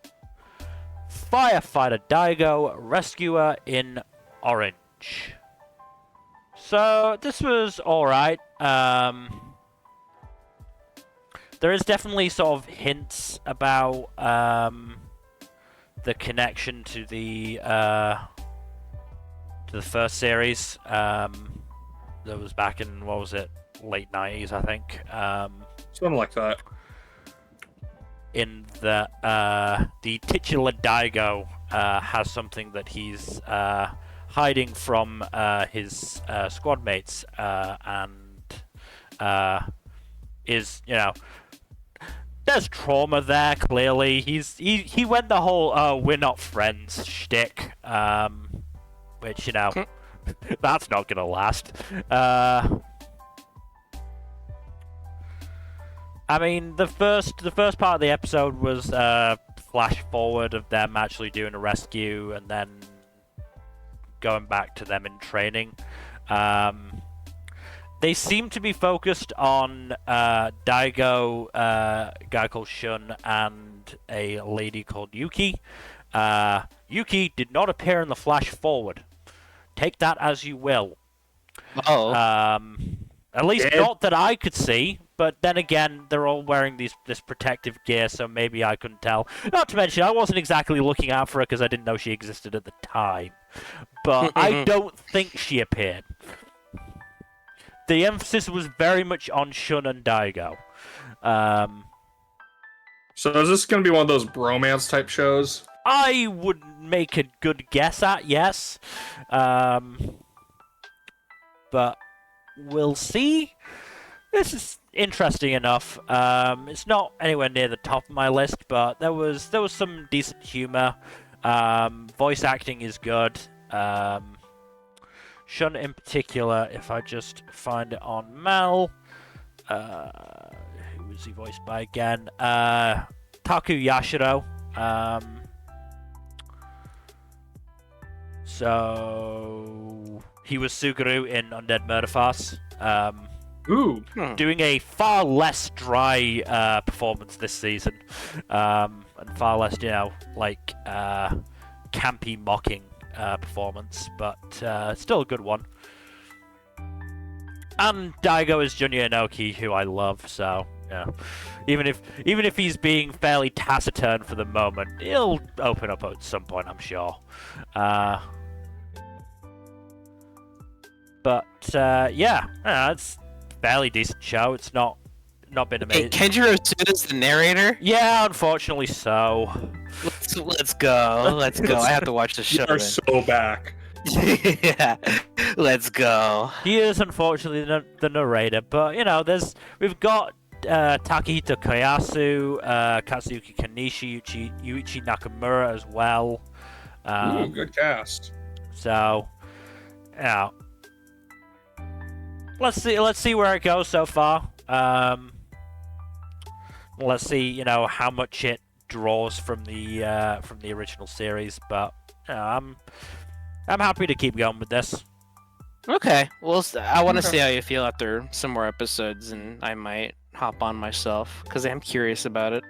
Firefighter Daigo, Rescuer in Orange. So this was alright. There is definitely sort of hints about the connection to the first series. That was back in, what was it, late 90s, I think. Something like that. In that the titular Daigo has something that he's hiding from his squad mates, and is, there's trauma there. Clearly, he went the whole "we're not friends" shtick, which that's not gonna last. I mean, the first part of the episode was flash forward of them actually doing a rescue and then going back to them in training. They seem to be focused on Daigo, a guy called Shun, and a lady called Yuki. Yuki did not appear in the flash forward. Take that as you will. Oh. At least not that I could see. But then again, they're all wearing this protective gear, so maybe I couldn't tell. Not to mention, I wasn't exactly looking out for her because I didn't know she existed at the time. But I don't think she appeared. The emphasis was very much on Shun and Daigo. So is this going to be one of those bromance type shows? I would make a good guess at, yes. But we'll see. This is interesting enough. It's not anywhere near the top of my list, but there was some decent humor. Voice acting is good. Shun in particular, if I just find it on Mel, who was he voiced by again? Taku Yashiro. So he was Suguru in Undead Murder Farce. Ooh. Doing a far less dry performance this season, and far less, campy mocking performance, but still a good one. And Daigo is Junya Inoki, who I love, so yeah. Even if he's being fairly taciturn for the moment, he'll open up at some point, I'm sure. But it's fairly decent show. It's not been amazing. Hey, Kenjiro Tsuda's the narrator? Yeah, unfortunately so. Let's go. Let's go. I have to watch the show. You're so back. Yeah, let's go. He is unfortunately the narrator, but we've got Takehito Koyasu, Katsuyuki Kanishi, Yuichi Nakamura as well. Ooh, good cast. So, let's see where it goes so far. Let's see, how much it draws from the original series. But I'm happy to keep going with this. Okay, well, I want to see how you feel after some more episodes, and I might hop on myself because I'm curious about it.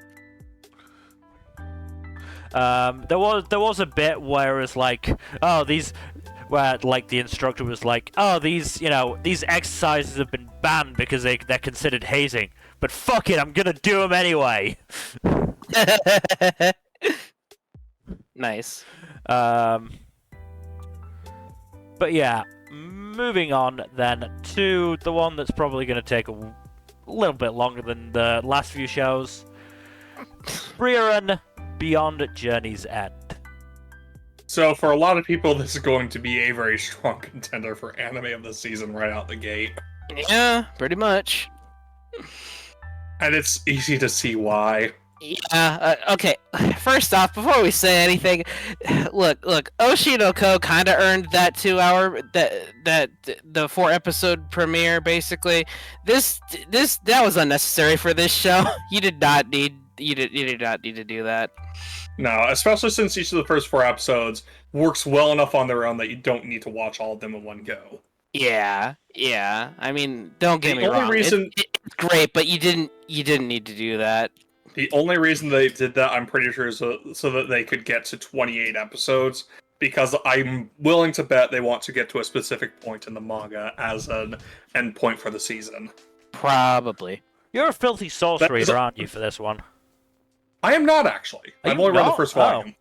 There was a bit where it's like, oh, where like the instructor was like, oh, these exercises have been banned because they're considered hazing, but fuck it, I'm gonna do them anyway. Nice. But yeah, moving on then to the one that's probably gonna take a little bit longer than the last few shows. Frieren Beyond Journey's End. So for a lot of people, this is going to be a very strong contender for anime of the season right out the gate. Yeah, pretty much. And it's easy to see why. Yeah, okay. First off, before we say anything, look, Oshinoko kind of earned that 2-hour, the 4-episode premiere, basically. That was unnecessary for this show. You did not need to do that. No, especially since each of the first 4 episodes works well enough on their own that you don't need to watch all of them in one go. Yeah. I mean, don't get me wrong. The only reason it's great, but you didn't need to do that. The only reason they did that, I'm pretty sure, is so that they could get to 28 episodes, because I'm willing to bet they want to get to a specific point in the manga as an end point for the season. Probably. You're a filthy source reader, aren't you, for this one? I am not, actually. I've only read the first volume.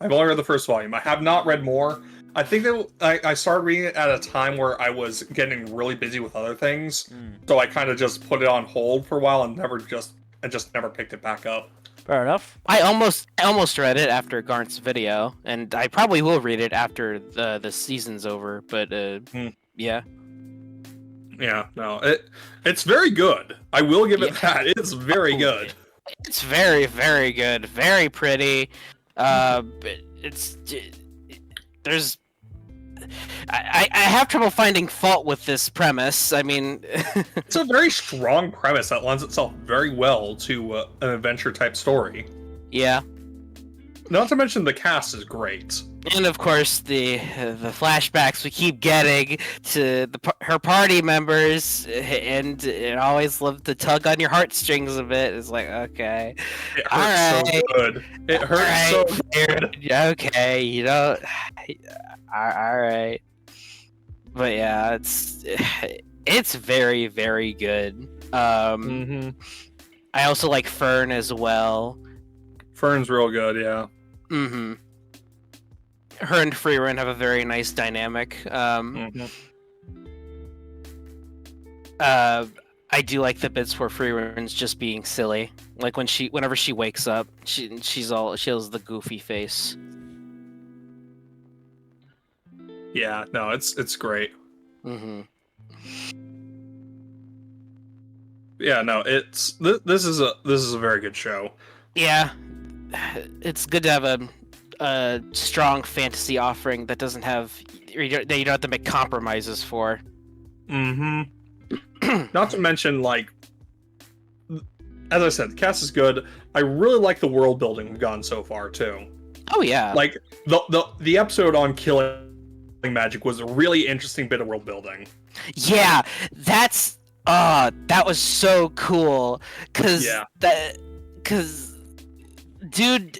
I've only read the first volume. I have not read more. I think that I started reading it at a time where I was getting really busy with other things, so I kind of just put it on hold for a while and just never picked it back up. Fair enough. I almost read it after Garnt's video, and I probably will read it after the season's over. But yeah. Yeah, no, it's very good. I will give it that. It's very good. It's very, very good. Very pretty. I have trouble finding fault with this premise. I mean, it's a very strong premise that lends itself very well to an adventure-type story. Yeah. Not to mention the cast is great. And of course, the flashbacks we keep getting to her party members, and it always loved to tug on your heartstrings a bit. It's like, okay, it hurts so good. It hurts so good. Okay, you know, all right. But yeah, it's very, very good. I also like Fern as well. Fern's real good, yeah. Her and Frieren have a very nice dynamic. I do like the bits where Frieren's just being silly. Like whenever she wakes up, she has the goofy face. Yeah, no, it's great. Yeah, no, this is a very good show. Yeah, it's good to have a strong fantasy offering that doesn't have that you don't have to make compromises for. Not to mention, like, as I said, the cast is good. I really like the world building we've gotten so far too. Oh yeah, like the episode on killing magic was a really interesting bit of world building. Yeah, that was so cool. Cause dude,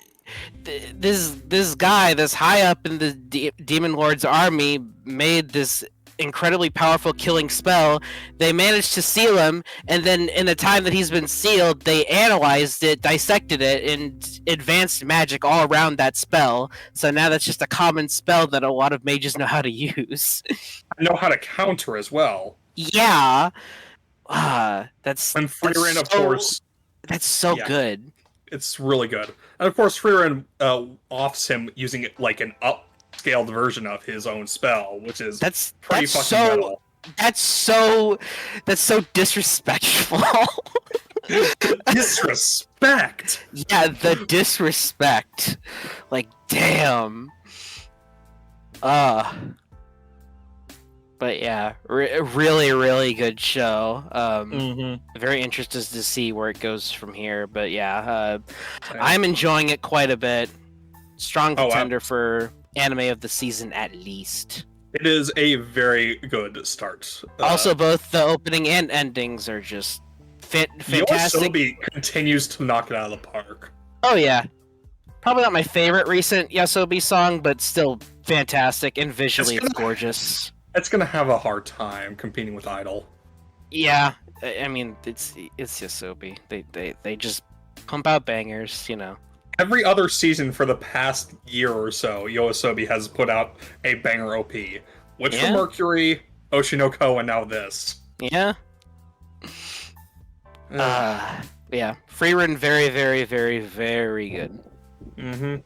this guy, this high up in the Demon Lord's army, made this incredibly powerful killing spell. They managed to seal him, and then in the time that he's been sealed, they analyzed it, dissected it, and advanced magic all around that spell. So now that's just a common spell that a lot of mages know how to use. I know how to counter as well. Yeah. That's Frieren, of course. That's so good. It's really good. And of course, Frieren offs him using it like an upscaled version of his own spell, which is pretty fucking metal. That's so disrespectful. Disrespect. Yeah, the disrespect. Like, damn. But yeah, really, really good show. Very interested to see where it goes from here. But yeah, I'm enjoying it quite a bit. Strong contender for anime of the season, at least. It is a very good start. Also, both the opening and endings are just fantastic. Yoasobi continues to knock it out of the park. Oh yeah. Probably not my favorite recent Yasobi song, but still fantastic and visually it's gorgeous. It's gonna have a hard time competing with Idol. Yeah, I mean it's Yasobi. They just pump out bangers, you know. Every other season for the past year or so, YOASOBI has put out a banger OP. Witch from Mercury, Oshinoko, and now this. Yeah. Yeah. Frieren, very, very, very, very good. Mm-hmm.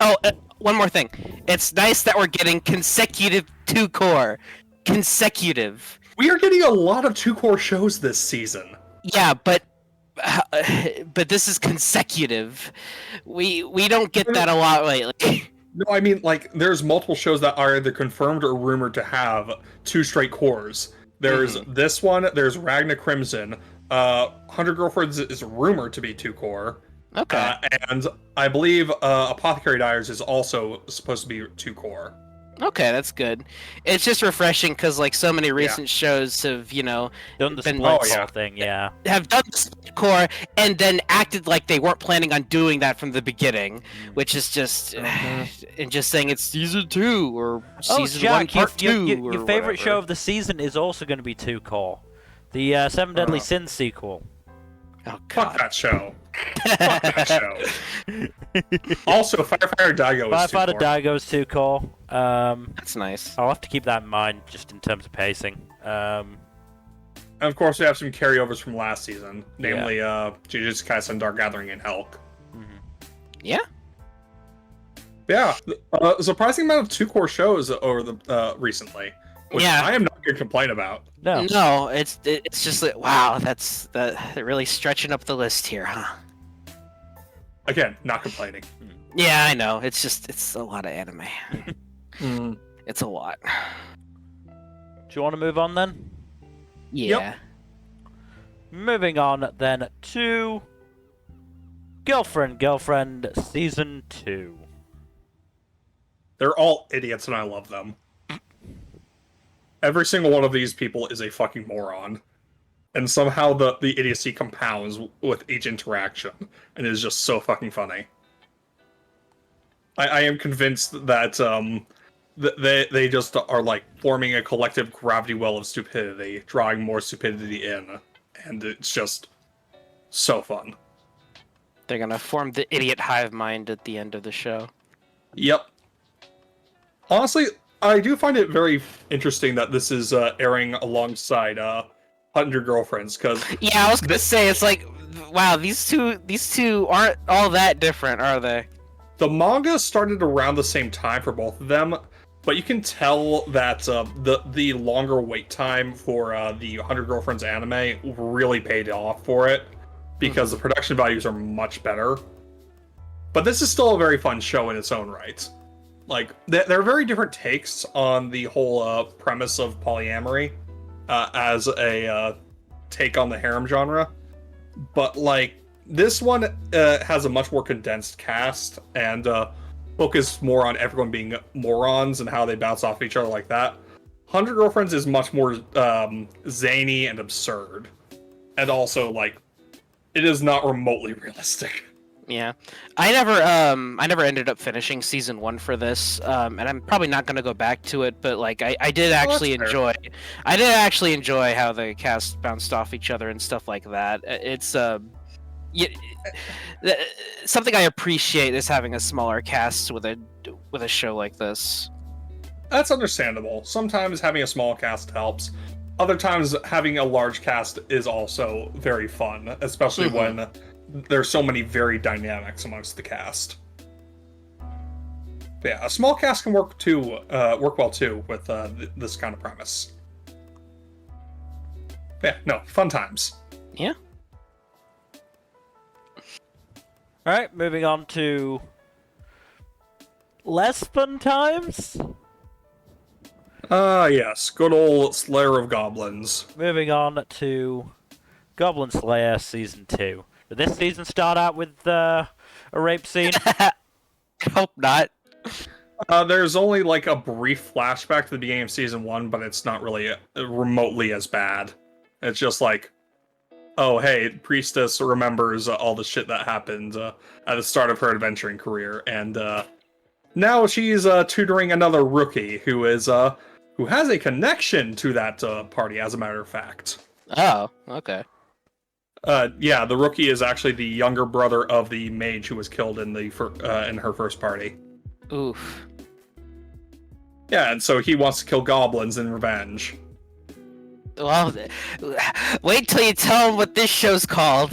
Oh, one more thing. It's nice that we're getting consecutive 2-core. Consecutive. We are getting a lot of 2-core shows this season. Yeah, but this is consecutive. We don't get that a lot lately. No, I mean, like, there's multiple shows that are either confirmed or rumored to have 2 straight cores. There's this one, there's Ragna Crimson. 100 Girlfriends is rumored to be 2-core. Okay. And I believe Apothecary Diaries is also supposed to be 2-core. Okay, that's good. It's just refreshing because, like, so many recent shows have, you know, done the been split thing, yeah. Have done the split core and then acted like they weren't planning on doing that from the beginning, which is just and just saying it's season 2 or season Jack, 1 part 2. Your favorite show of the season is also going to be 2-core, the Seven Deadly Sins sequel. Oh God! Fuck that show. Fuck that show. Also, Firefighter Daigo is 2-core. Firefighter Daigo is 2-core. That's nice. I'll have to keep that in mind just in terms of pacing. And of course, we have some carryovers from last season, namely Jujutsu Kaisen Dark Gathering and Helk. Yeah. Yeah, a surprising amount of 2-core shows over the recently, which I am not going to complain about. No, it's just like, wow, they're really stretching up the list here, huh? Again, not complaining. Yeah, I know. It's a lot of anime. It's a lot. Do you want to move on then? Yeah. Yep. Moving on then to Girlfriend Season 2. They're all idiots and I love them. Every single one of these people is a fucking moron. And somehow the idiocy compounds with each interaction, and it is just so fucking funny. I am convinced that they just are like forming a collective gravity well of stupidity, drawing more stupidity in, and it's just so fun. They're gonna form the idiot hive mind at the end of the show. Yep. Honestly, I do find it very interesting that this is airing alongside 100 Girlfriends, because I was gonna say it's like, wow, these two aren't all that different, are they? The manga started around the same time for both of them, but you can tell that the longer wait time for the 100 Girlfriends anime really paid off for it, because the production values are much better. But this is still a very fun show in its own right. Like, there are very different takes on the whole premise of polyamory as a take on the harem genre. But, like, this one has a much more condensed cast and focus more on everyone being morons and how they bounce off each other like that. 100 Girlfriends is much more zany and absurd. And also, like, it is not remotely realistic. Yeah, I never ended up finishing season 1 for this, and I'm probably not gonna go back to it. But like, I did actually enjoy how the cast bounced off each other and stuff like that. It's something I appreciate is having a smaller cast with a show like this. That's understandable. Sometimes having a small cast helps. Other times having a large cast is also very fun, especially when there's so many varied dynamics amongst the cast. But yeah, a small cast can work well too with this kind of premise. But yeah, no, fun times. Yeah. All right, moving on to less fun times. Yes, good old Slayer of Goblins. Moving on to Goblin Slayer Season 2. Did this season start out with a rape scene? Hope not. There's only like a brief flashback to the beginning of Season 1, but it's not really remotely as bad. It's just like oh hey, Priestess remembers all the shit that happened at the start of her adventuring career, and now she's tutoring another rookie who has a connection to that party, as a matter of fact. Oh, okay. Yeah, the rookie is actually the younger brother of the mage who was killed in in her first party. Oof. Yeah, and so he wants to kill goblins in revenge. Well, wait till you tell him what this show's called.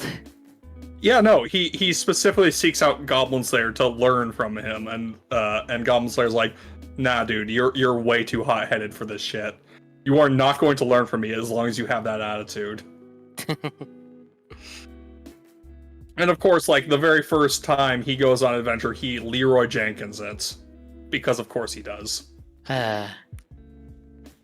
Yeah, no, he specifically seeks out Goblin Slayer to learn from him, and Goblin Slayer's like, nah, dude, you're way too hot-headed for this shit. You are not going to learn from me as long as you have that attitude. And of course, like, the very first time he goes on an adventure, he Leroy Jenkins it. Because of course he does.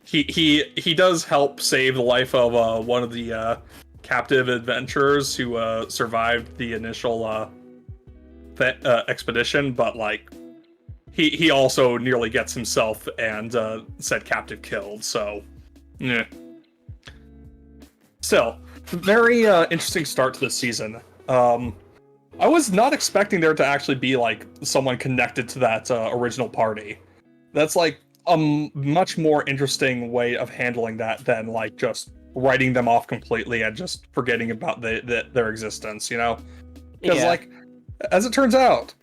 He does help save the life of one of the captive adventurers who survived the initial expedition, but like he also nearly gets himself and said captive killed. So, yeah. Still, very interesting start to this season. I was not expecting there to actually be like someone connected to that original party. That's like a much more interesting way of handling that than like just writing them off completely and just forgetting about their existence, you know? Because like, as it turns out,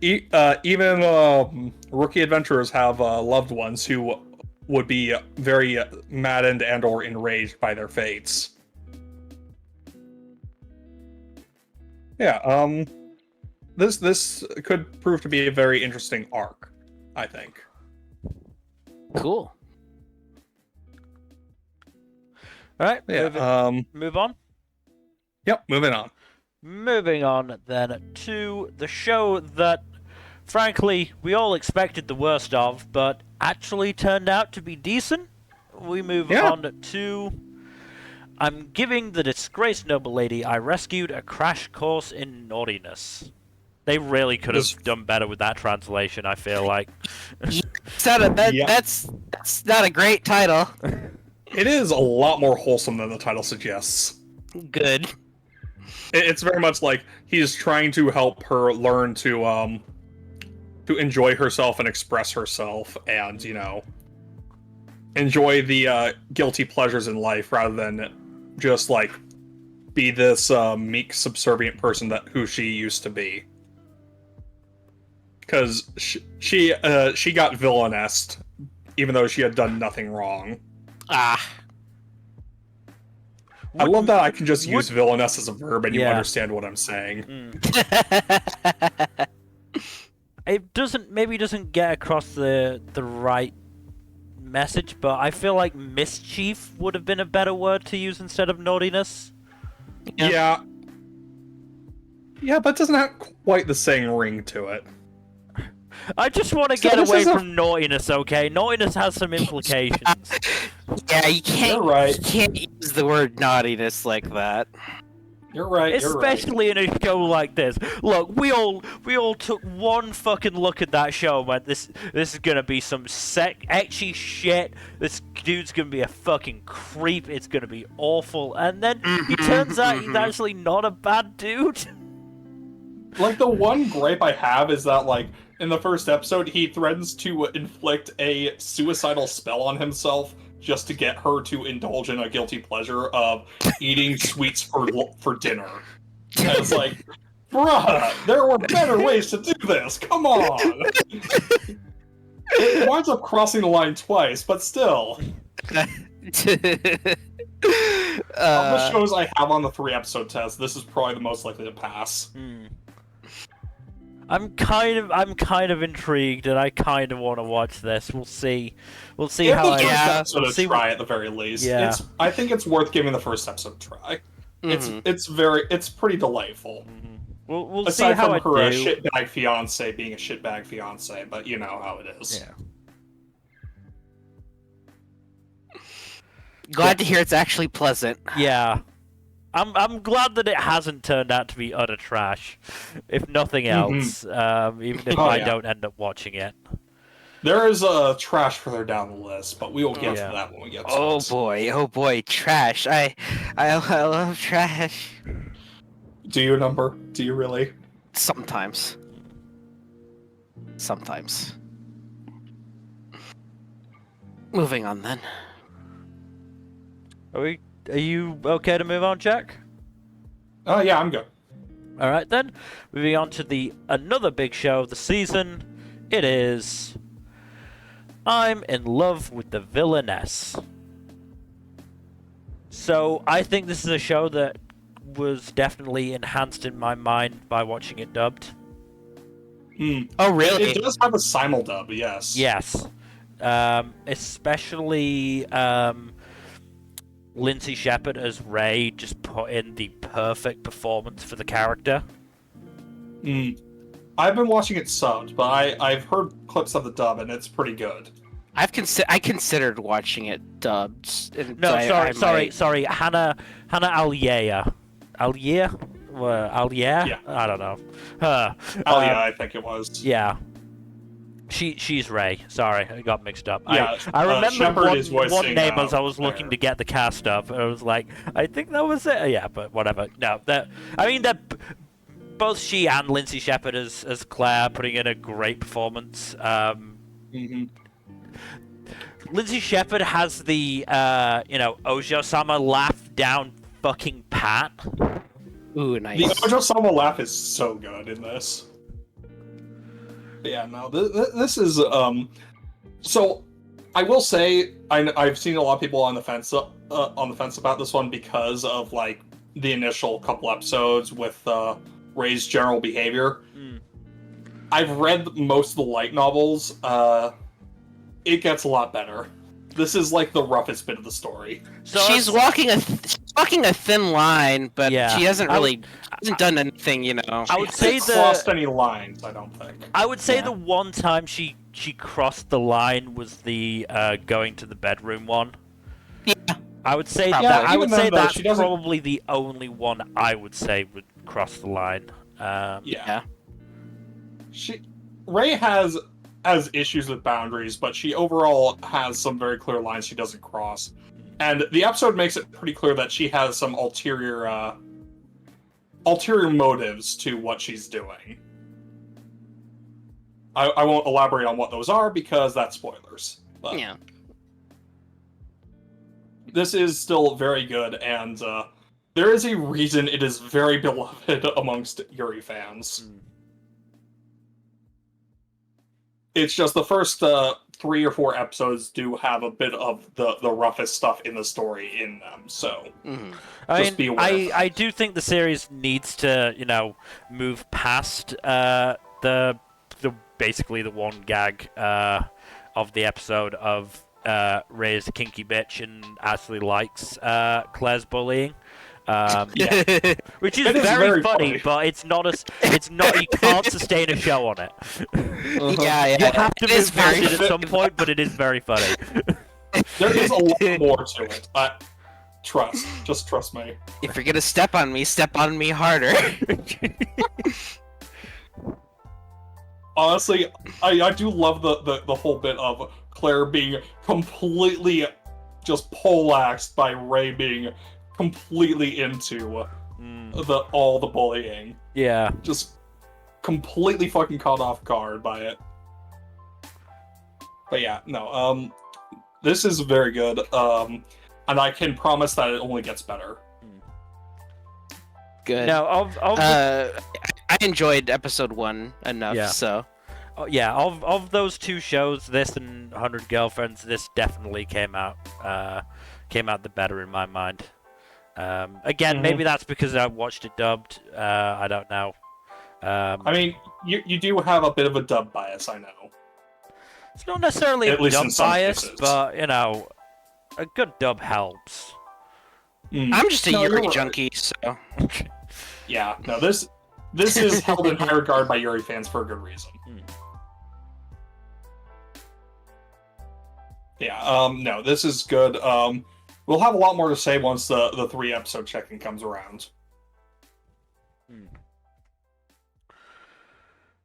even rookie adventurers have loved ones who would be very maddened and or enraged by their fates. Yeah, this could prove to be a very interesting arc, I think. Cool. All right. Yeah. Move on. Yep. Moving on. Moving on then to the show that, frankly, we all expected the worst of, but actually turned out to be decent. We move on to I'm giving the disgraced noble lady I rescued a crash course in naughtiness. They really could have done better with that translation, I feel like. That's not a great title. It is a lot more wholesome than the title suggests. Good. It's very much like he's trying to help her learn to enjoy herself and express herself, and you know, enjoy the guilty pleasures in life rather than just like be this meek, subservient person who she used to be. Because she got villainessed, even though she had done nothing wrong. Ah. I love that I can just use villainess as a verb and you understand what I'm saying. It doesn't get across the right message, but I feel like mischief would have been a better word to use instead of naughtiness. Yeah, but it doesn't have quite the same ring to it. I just want to get away from naughtiness, okay? Naughtiness has some implications. Yeah, you can't. You're right. You can't use the word naughtiness like that. You're right. Especially in a show like this. Look, we all took one fucking look at that show and went, this is gonna be some ecchi shit. This dude's gonna be a fucking creep. It's gonna be awful. And then he turns out he's actually not a bad dude. Like, the one gripe I have is that, like, in the first episode, he threatens to inflict a suicidal spell on himself just to get her to indulge in a guilty pleasure of eating sweets for dinner. And it's like, bruh, there were better ways to do this, come on! It winds up crossing the line twice, but still. Of the shows I have on the 3-episode test, this is probably the most likely to pass. I'm kind of intrigued, and I kind of want to watch this. We'll see. We'll see Give how the first I episode a try at the very least. Yeah. I think it's worth giving the first episode a try. It's pretty delightful. We'll Aside see how from I her do. shitbag fiance being a shitbag fiance, but you know how it is. Yeah. Glad to hear it's actually pleasant. Yeah. I'm glad that it hasn't turned out to be utter trash, if nothing else. Even if I don't end up watching it. There is trash further down the list, but we will get to that when we get to it. Oh boy, trash. I love trash. Do you, Nmbr? Do you really? Sometimes. Moving on then. Are you okay to move on, Jack? Oh yeah, I'm good. All right then. Moving on to another big show of the season. It is I'm in love with the Villainess. So I think this is a show that was definitely enhanced in my mind by watching it dubbed. Oh really? It does have a simuldub, yes. Yes. Especially Lindsay Shepard as Ray just put in the perfect performance for the character. I've been watching it subbed, but I've heard clips of the dub and it's pretty good. I considered watching it dubbed. No, sorry. Hannah Allier. Allier? Allier? Yeah. I don't know. Alia, I think it was. Yeah. She's Ray. Sorry, I got mixed up. Yeah, I remember Shepard is one voicing, name as I was Claire. looking to get the cast up. I was like, I think that was it. Yeah, but whatever. No, both she and Lindsay Shepard as Claire putting in a great performance. Lindsay Shepard has the Ojo-sama laugh down fucking pat. Ooh, nice. The Ojo-sama laugh is so good in this. Yeah, no, this is So, I will say I've seen a lot of people on the fence about this one because of like the initial couple episodes with Ray's general behavior. I've read most of the light novels. It gets a lot better. This is like the roughest bit of the story. So she's walking a thin line, but Yeah. she hasn't done anything, you know. I would say crossed any lines, I don't think. I would say the one time she crossed the line was the going to the bedroom one. Yeah. I would say Probably. that. I Even would then, say though, that's she doesn't- probably the only one I would say would cross the line. Yeah. Ray has issues with boundaries, but she overall has some very clear lines she doesn't cross. And the episode makes it pretty clear that she has some ulterior motives to what she's doing. I won't elaborate on what those are because that's spoilers. But Yeah. this is still very good, and there is a reason it is very beloved amongst Yuri fans. It's just the first 3 or 4 episodes do have a bit of the roughest stuff in the story in them, so just be aware of that. I do think the series needs to, move past the basically the one gag of the episode of Ray's a kinky bitch and Ashley likes Claire's bullying. Which is very funny, but it's not. You can't sustain a show on it. Yeah. You have to It is move past very it at some point, but it is very funny. There is a lot more to it. Just trust me. If you're gonna step on me harder. Honestly, I do love the whole bit of Claire being completely just poleaxed by Ray being completely into all the bullying. Yeah. Just completely fucking caught off guard by it. But yeah, no, this is very good, and I can promise that it only gets better. Good. Now, I enjoyed episode 1 enough, so. Of those two shows, this and 100 Girlfriends, this definitely came out the better in my mind. Again, maybe that's because I watched it dubbed. I don't know. I mean, you do have a bit of a dub bias, I know. It's not necessarily At a least in dub some bias, cases. but a good dub helps. I'm just a No, Yuri you're right. junkie, so. Yeah, no, this is held in high regard by Yuri fans for a good reason. Yeah, no, this is good. We'll have a lot more to say once the 3-episode check-in comes around.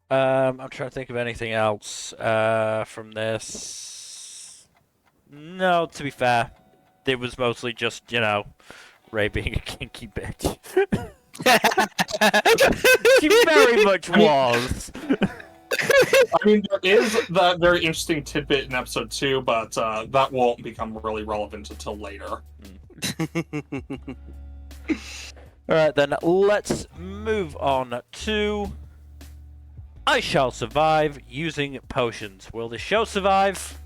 I'm trying to think of anything else from this. No, to be fair, it was mostly just, Ray being a kinky bitch. She very much was. I mean, there is that very interesting tidbit in episode 2, but that won't become really relevant until later. Alright then, let's move on to I Shall Survive using potions. Will this show survive?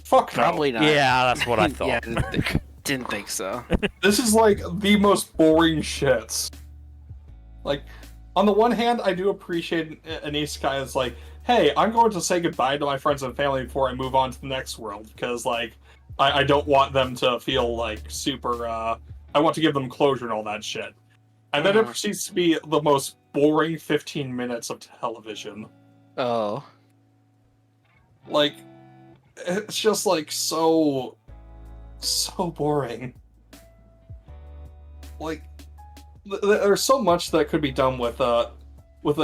Fuck no. Probably not. Yeah, that's what I thought. Yeah, didn't think so. This is like the most boring shit. Like, on the one hand, I do appreciate an isekai is like, hey, I'm going to say goodbye to my friends and family before I move on to the next world, because, like, I don't want them to feel, like, super, I want to give them closure and all that shit. And then it proceeds to be the most boring 15 minutes of television. Oh. Like, it's just, like, so boring. Like, there's so much that could be done with the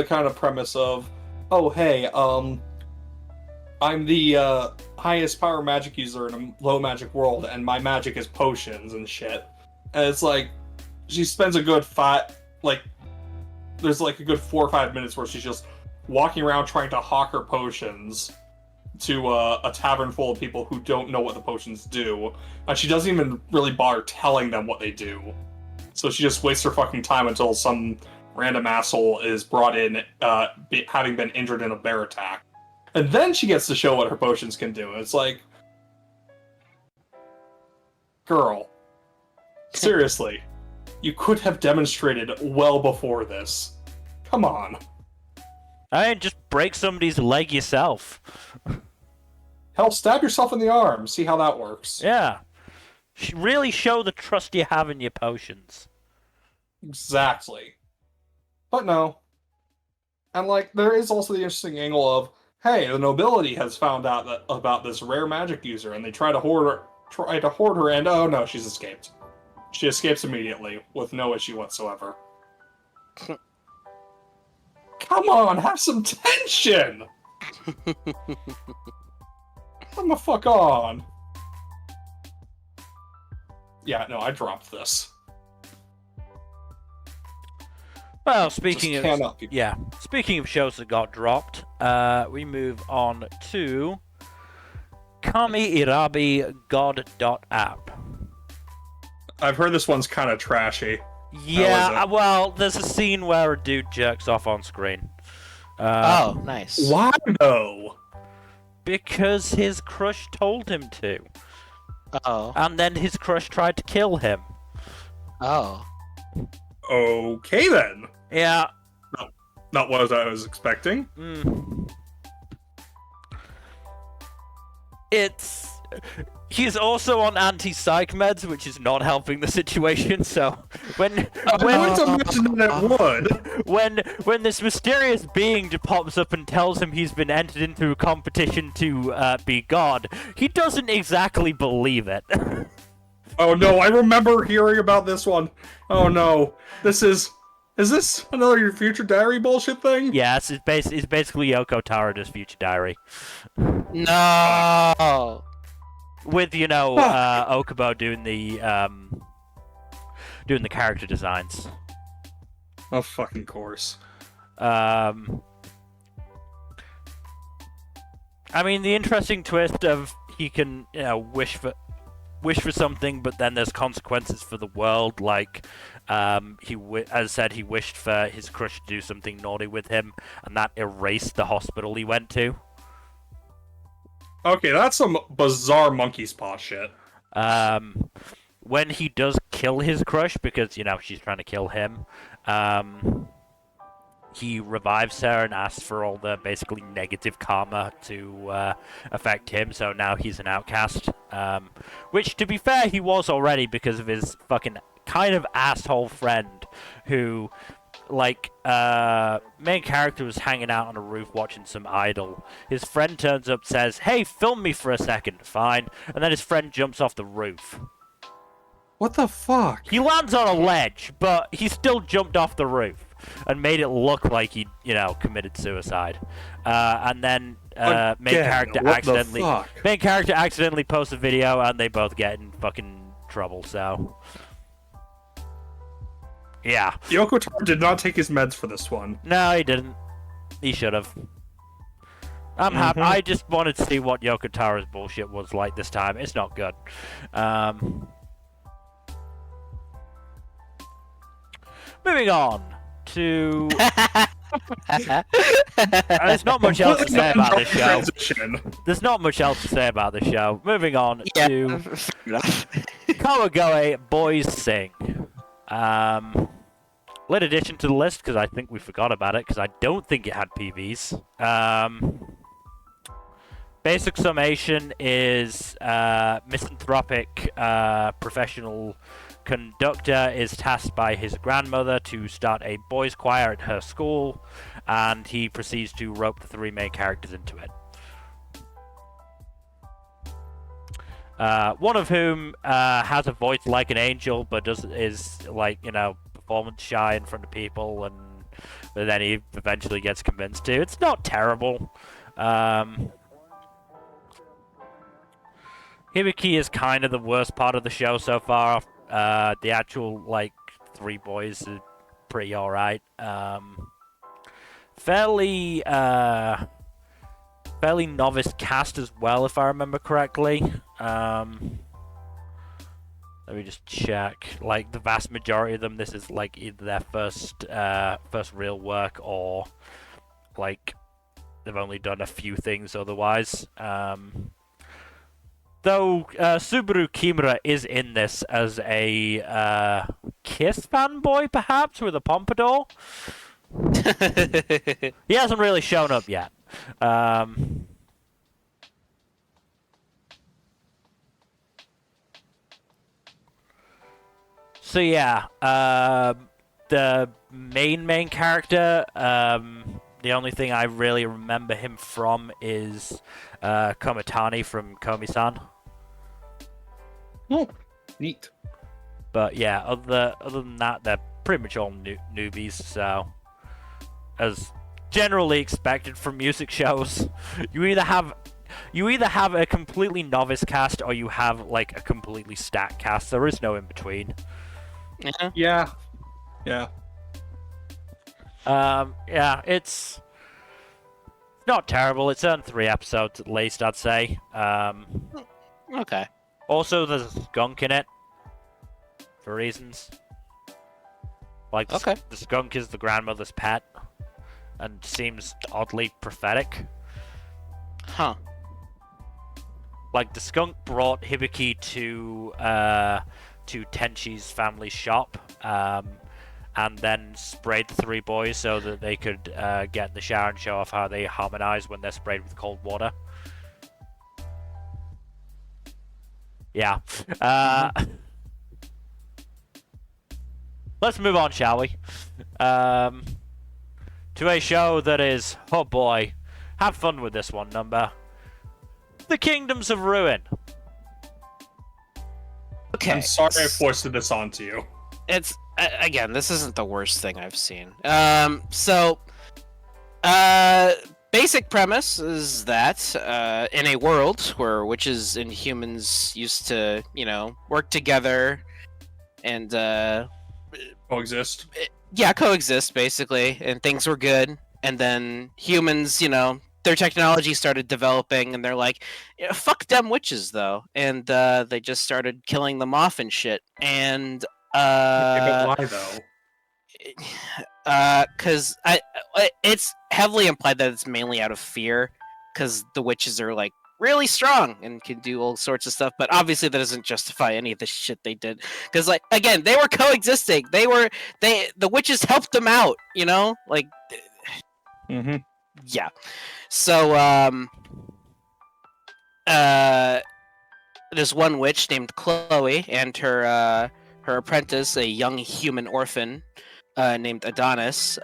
kind of premise of, oh hey, I'm the highest power magic user in a low magic world, and my magic is potions and shit. And it's like, she spends a good there's like a good 4 or 5 minutes where she's just walking around trying to hawk her potions to a tavern full of people who don't know what the potions do, and she doesn't even really bother telling them what they do. So she just wastes her fucking time until some random asshole is brought in, having been injured in a bear attack. And then she gets to show what her potions can do. It's like, girl, seriously, you could have demonstrated well before this. Come on. I mean, just break somebody's leg yourself. Hell, stab yourself in the arm. See how that works. Yeah. Really show the trust you have in your potions. Exactly. But no. And, like, there is also the interesting angle of, hey, the nobility has found out about this rare magic user, and they try to hoard her, and oh no, she's escaped. She escapes immediately, with no issue whatsoever. Come on, have some tension! Come the fuck on. Yeah, no, I dropped this. Well, speaking of speaking of shows that got dropped, we move on to KamiErabi God.app. I've heard this one's kind of trashy. Yeah, well, there's a scene where a dude jerks off on screen. Oh, nice. Why though? Because his crush told him to. Oh. And then his crush tried to kill him. Oh. Okay then. Yeah. Not what I was expecting. He's also on anti-psych meds, which is not helping the situation. So when this mysterious being pops up and tells him he's been entered into a competition to be God, he doesn't exactly believe it. Oh no, I remember hearing about this one. Oh no, is this another Your Future Diary bullshit thing? Yes, it's basically Yoko Tara's Future Diary. No. With Okubo doing the character designs. Oh fucking course. I mean, the interesting twist of he can wish for something, but then there's consequences for the world. Like, as I said, he wished for his crush to do something naughty with him, and that erased the hospital he went to. Okay, that's some bizarre monkey's paw shit. When he does kill his crush, because, she's trying to kill him, he revives her and asks for all the basically negative karma to affect him, so now he's an outcast. Which, to be fair, he was already because of his fucking kind of asshole friend who... main character was hanging out on a roof watching some idol. His friend turns up, says, "Hey, film me for a second." Fine. And then his friend jumps off the roof. What the fuck? He lands on a ledge, but he still jumped off the roof. and made it look like he, committed suicide. And then main character accidentally posts a video, and they both get in fucking trouble. So, yeah. Yoko Taro did not take his meds for this one. No, he didn't. He should have. I'm happy. I just wanted to see what Yoko Taro's bullshit was like this time. It's not good. Moving on to... There's not much else to say about this show. There's not much else to say about the show. Moving on to Kawagoe Boys Sing. Late addition to the list because I think we forgot about it because I don't think it had PVs. Basic summation is misanthropic professional conductor is tasked by his grandmother to start a boys' choir at her school, and he proceeds to rope the three main characters into it. One of whom has a voice like an angel, but is performance shy in front of people, but then he eventually gets convinced to. It's not terrible. Hibiki is kind of the worst part of the show so far. The actual, three boys are pretty alright. Fairly novice cast as well, if I remember correctly. Let me just check. The vast majority of them, this is, either their first real work or, they've only done a few things otherwise. Though Subaru Kimura is in this as a Kiss fanboy, perhaps, with a pompadour. He hasn't really shown up yet. So yeah, the main character, the only thing I really remember him from is Komitani from Komi-san. Oh, neat. But yeah, other than that, they're pretty much all newbies. So, as generally expected from music shows, you either have a completely novice cast or you have a completely stacked cast. There is no in between. Yeah. Yeah, it's not terrible. It's on 3 episodes at least, I'd say. Okay. Also, there's a skunk in it for reasons. The skunk is the grandmother's pet and seems oddly prophetic. Huh. The skunk brought Hibiki to Tenchi's family shop, and then sprayed the 3 boys so that they could get in the shower and show off how they harmonize when they're sprayed with cold water. Yeah. Let's move on, shall we? To a show that is, oh boy, have fun with this one, Nmbr. The Kingdoms of Ruin. Okay. I'm sorry I foisted this onto you. It's again, this isn't the worst thing I've seen. Basic premise is that in a world where witches and humans used to, work together and coexist. Coexist basically, and things were good. And then humans, their technology started developing, and they're like, "Fuck them witches, though," and they just started killing them off and shit. And but why though? Because it's heavily implied that it's mainly out of fear, because the witches are really strong and can do all sorts of stuff. But obviously, that doesn't justify any of the shit they did. Because again, they were coexisting. The witches helped them out. Mm-hmm. Yeah. So there's one witch named Chloe and her apprentice, a young human orphan named Adonis.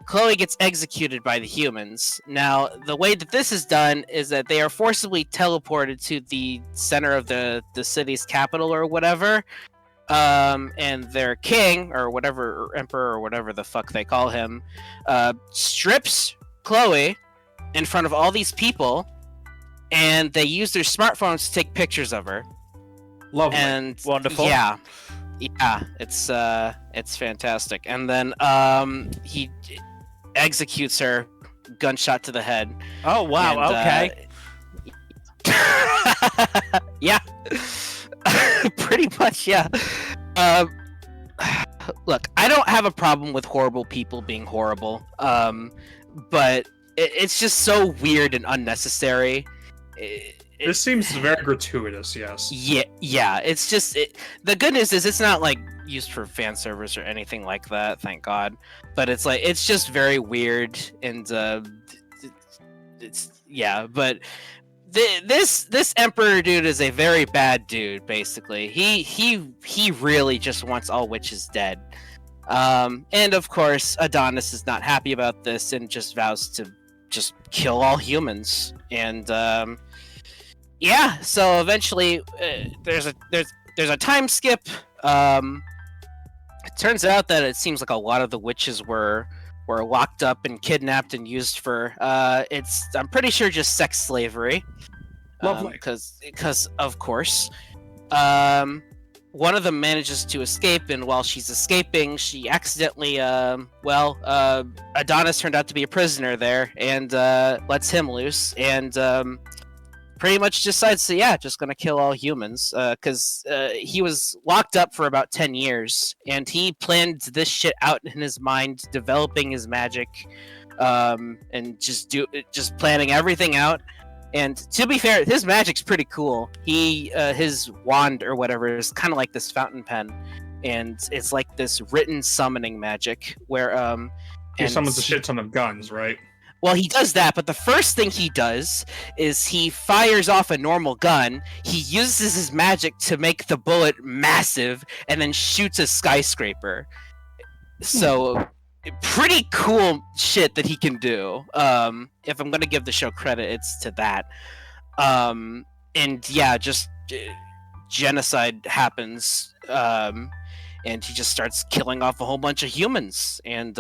Chloe gets executed by the humans. Now, the way that this is done is that they are forcibly teleported to the center of the city's capital or whatever, and their king or whatever, or emperor or whatever the fuck they call him, strips Chloe in front of all these people, and they use their smartphones to take pictures of her. Lovely. And Wonderful. Yeah, it's fantastic. And then he executes her, gunshot to the head. Oh wow. And, Okay. Yeah. Pretty much, yeah. Look, I don't have a problem with horrible people being horrible, but it's just so weird and unnecessary. This seems very gratuitous, yes. Yeah. It's just the good news is it's not like used for fan service or anything like that, thank God. But it's like it's just very weird and it's yeah. But this emperor dude is a very bad dude. Basically, he really just wants all witches dead. And of course, Adonis is not happy about this and just vows to just kill all humans. And yeah, so eventually there's a time skip. It turns out that it seems like a lot of the witches were locked up and kidnapped and used for I'm pretty sure just sex slavery. Lovely. Because of course. One of them manages to escape, and while she's escaping, she accidentally, Adonis turned out to be a prisoner there, and lets him loose, and pretty much decides to, just gonna kill all humans, because he was locked up for about 10 years, and he planned this shit out in his mind, developing his magic, and just planning everything out. And to be fair, his magic's pretty cool. His wand or whatever is kind of like this fountain pen, and it's like this written summoning magic where He summons a shit ton of guns, right? Well, he does that, but the first thing he does is he fires off a normal gun. He uses his magic to make the bullet massive, and then shoots a skyscraper. So. Pretty cool shit that he can do. If I'm gonna give the show credit, it's to that. And yeah, just genocide happens, and he just starts killing off a whole bunch of humans. And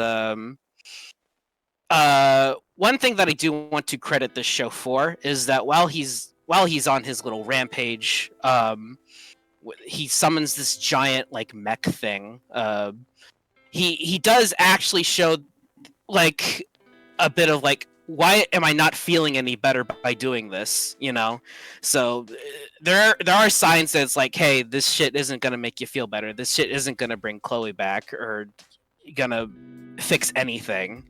one thing that I do want to credit this show for is that while he's on his little rampage, he summons this giant like mech thing. He does actually show like a bit of like, why am I not feeling any better by doing this? You know, so there are signs that it's like, hey, this shit isn't gonna make you feel better. This shit isn't gonna bring Chloe back or gonna fix anything.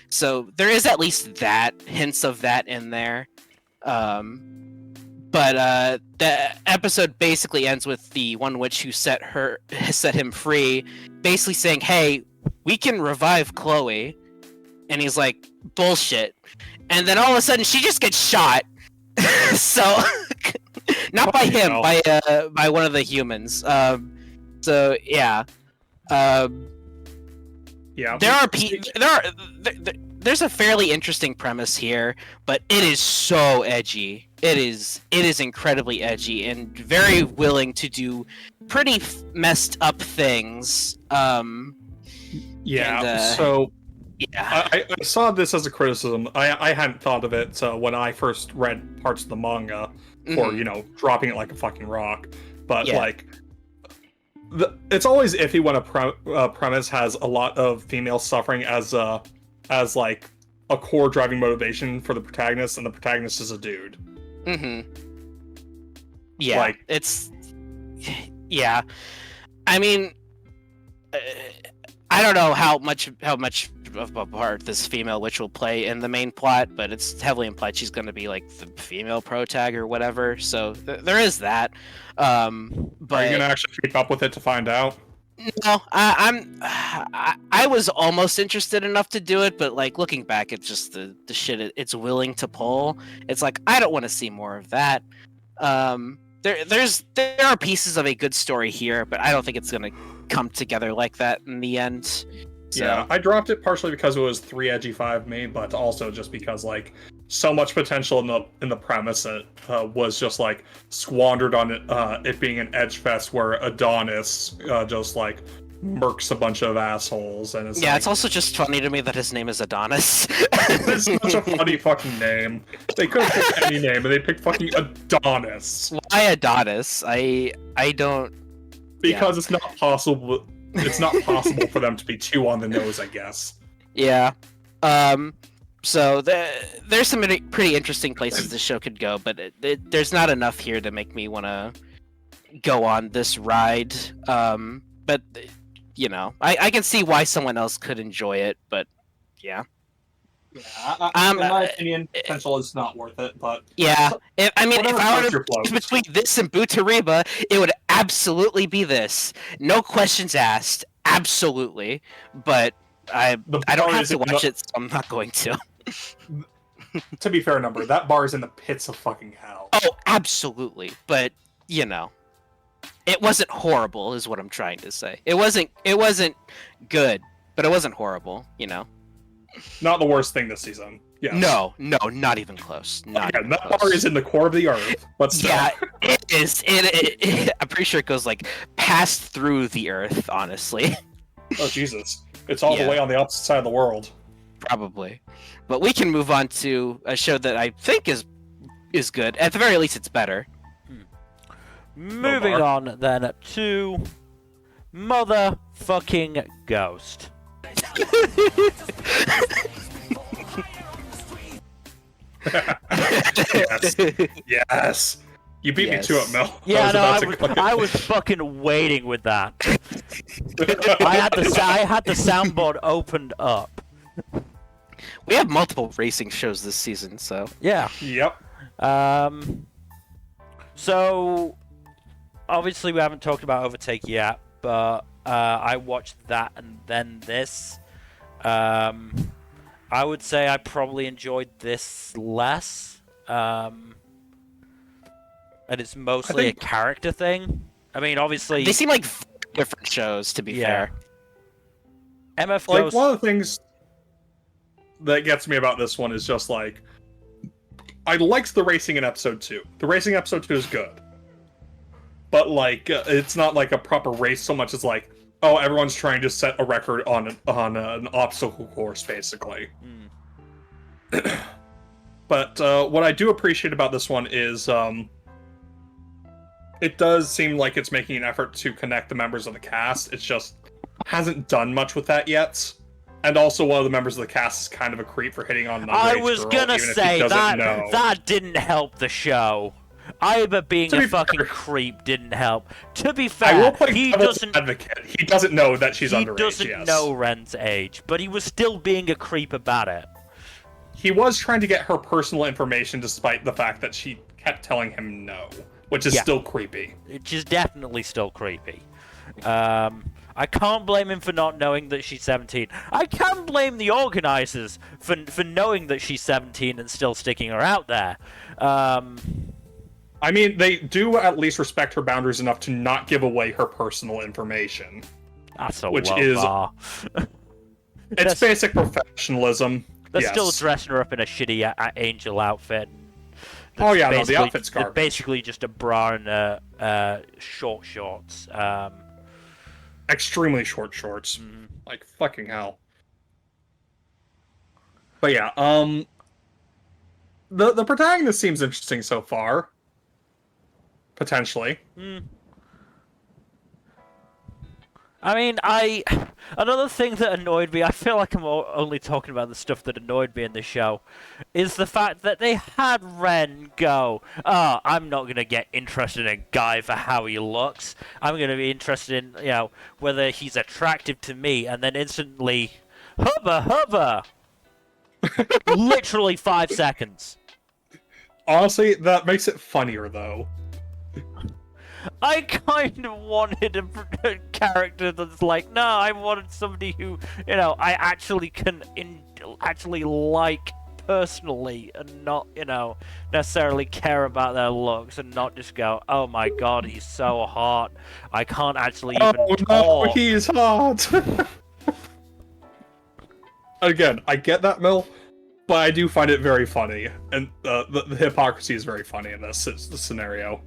So there is at least that hints of that in there. But the episode basically ends with the one witch who set him free, basically saying, "Hey, we can revive Chloe," and he's like, "Bullshit!" And then all of a sudden, she just gets shot. So, not by him, by one of the humans. So yeah, yeah. There's a fairly interesting premise here, but it is so edgy. It is incredibly edgy and very willing to do pretty messed up things. So I saw this as a criticism. I hadn't thought of it when I first read parts of the manga, or dropping it like a fucking rock. But like, it's always iffy when a premise has a lot of female suffering as like a core driving motivation for the protagonist, and the protagonist is a dude. Yeah, like, I mean, I don't know how much of a part this female witch will play in the main plot, but it's heavily implied she's going to be like the female protag or whatever. So there is that. But are you going to actually keep up with it to find out? No, I was almost interested enough to do it, but like looking back, it's just the shit it's willing to pull. It's like I don't want to see more of that. There are pieces of a good story here, but I don't think it's gonna come together like that in the end. So. Yeah, I dropped it partially because it was 3 edgy 5 me, but also just because like so much potential in the premise that was just like squandered on it being an edge fest where Adonis just like murks a bunch of assholes, and it's It's also just funny to me that his name is Adonis. it's such a funny fucking name. They could have picked any name, and they picked fucking Adonis. Why Adonis? I don't. Because it's not possible. It's not possible for them to be too on the nose, I guess. Yeah. So there's some pretty interesting places this show could go, but there's not enough here to make me want to go on this ride. But you know, I can see why someone else could enjoy it, but yeah. Yeah, in my opinion, potential is not worth it, but... Yeah, if I were to floats. choose between this and Butareba, it would absolutely be this. No questions asked, absolutely. But I don't have to watch it, so I'm not going to. To be fair, Nmbr, that bar is in the pits of fucking hell. Oh, absolutely. But, you know, it wasn't horrible, is what I'm trying to say. It wasn't good, but it wasn't horrible, you know? Not the worst thing this season. Yes. No, not even close. That bar is in the core of the earth. But still. Yeah, it is. I'm pretty sure it goes like past through the earth. Honestly. Oh Jesus! It's all the way on the opposite side of the world. Probably, but we can move on to a show that I think is good. At the very least, it's better. Moving on then to motherfucking Ghost. Yes. You beat me to it, Mel. Yeah, I was fucking waiting with that. I had the soundboard opened up. We have multiple racing shows this season, so yeah. Yep. So obviously we haven't talked about Overtake yet, but I watched that and then this. I would say I probably enjoyed this less. And it's mostly a character thing. I mean, obviously they seem like different shows, to be fair. MF like Ghost... one of the things that gets me about this one is just like I liked the racing in episode 2. The racing in episode 2 is good. But like it's not like a proper race so much as like, oh, everyone's trying to set a record on an obstacle course, basically. But what I do appreciate about this one is it does seem like it's making an effort to connect the members of the cast. It's just hasn't done much with that yet. And also, one of the members of the cast is kind of a creep for hitting on an underage I was girl, gonna even say if he doesn't know. that didn't help the show. Either being a fucking creep didn't help. To be fair, I will play he devil's doesn't. advocate. He doesn't know that she's underage. He doesn't know Ren's age, but he was still being a creep about it. He was trying to get her personal information, despite the fact that she kept telling him no, which is still creepy. Which is definitely still creepy. I can't blame him for not knowing that she's 17. I can blame the organizers for knowing that she's 17 and still sticking her out there. I mean, they do at least respect her boundaries enough to not give away her personal information. That's a which low is bar. It's basic professionalism. They're still dressing her up in a shitty angel outfit. Oh yeah, no, the outfit's garbage. Basically just a bra and short shorts. Extremely short shorts. Like, fucking hell. But yeah, the protagonist seems interesting so far. Potentially. I mean, another thing that annoyed me, I feel like I'm only talking about the stuff that annoyed me in the show, is the fact that they had Ren go, oh, I'm not going to get interested in a guy for how he looks. I'm going to be interested in, you know, whether he's attractive to me, and then instantly, hubba. Literally 5 seconds. Honestly, that makes it funnier, though. I kind of wanted a character that's like, no, I wanted somebody who, you know, I actually can actually like personally and not, you know, necessarily care about their looks and not just go, oh my god, he's so hot. I can't actually even talk. No, he's hot. Again, I get that, Mel, but I do find it very funny, and the hypocrisy is very funny in this scenario.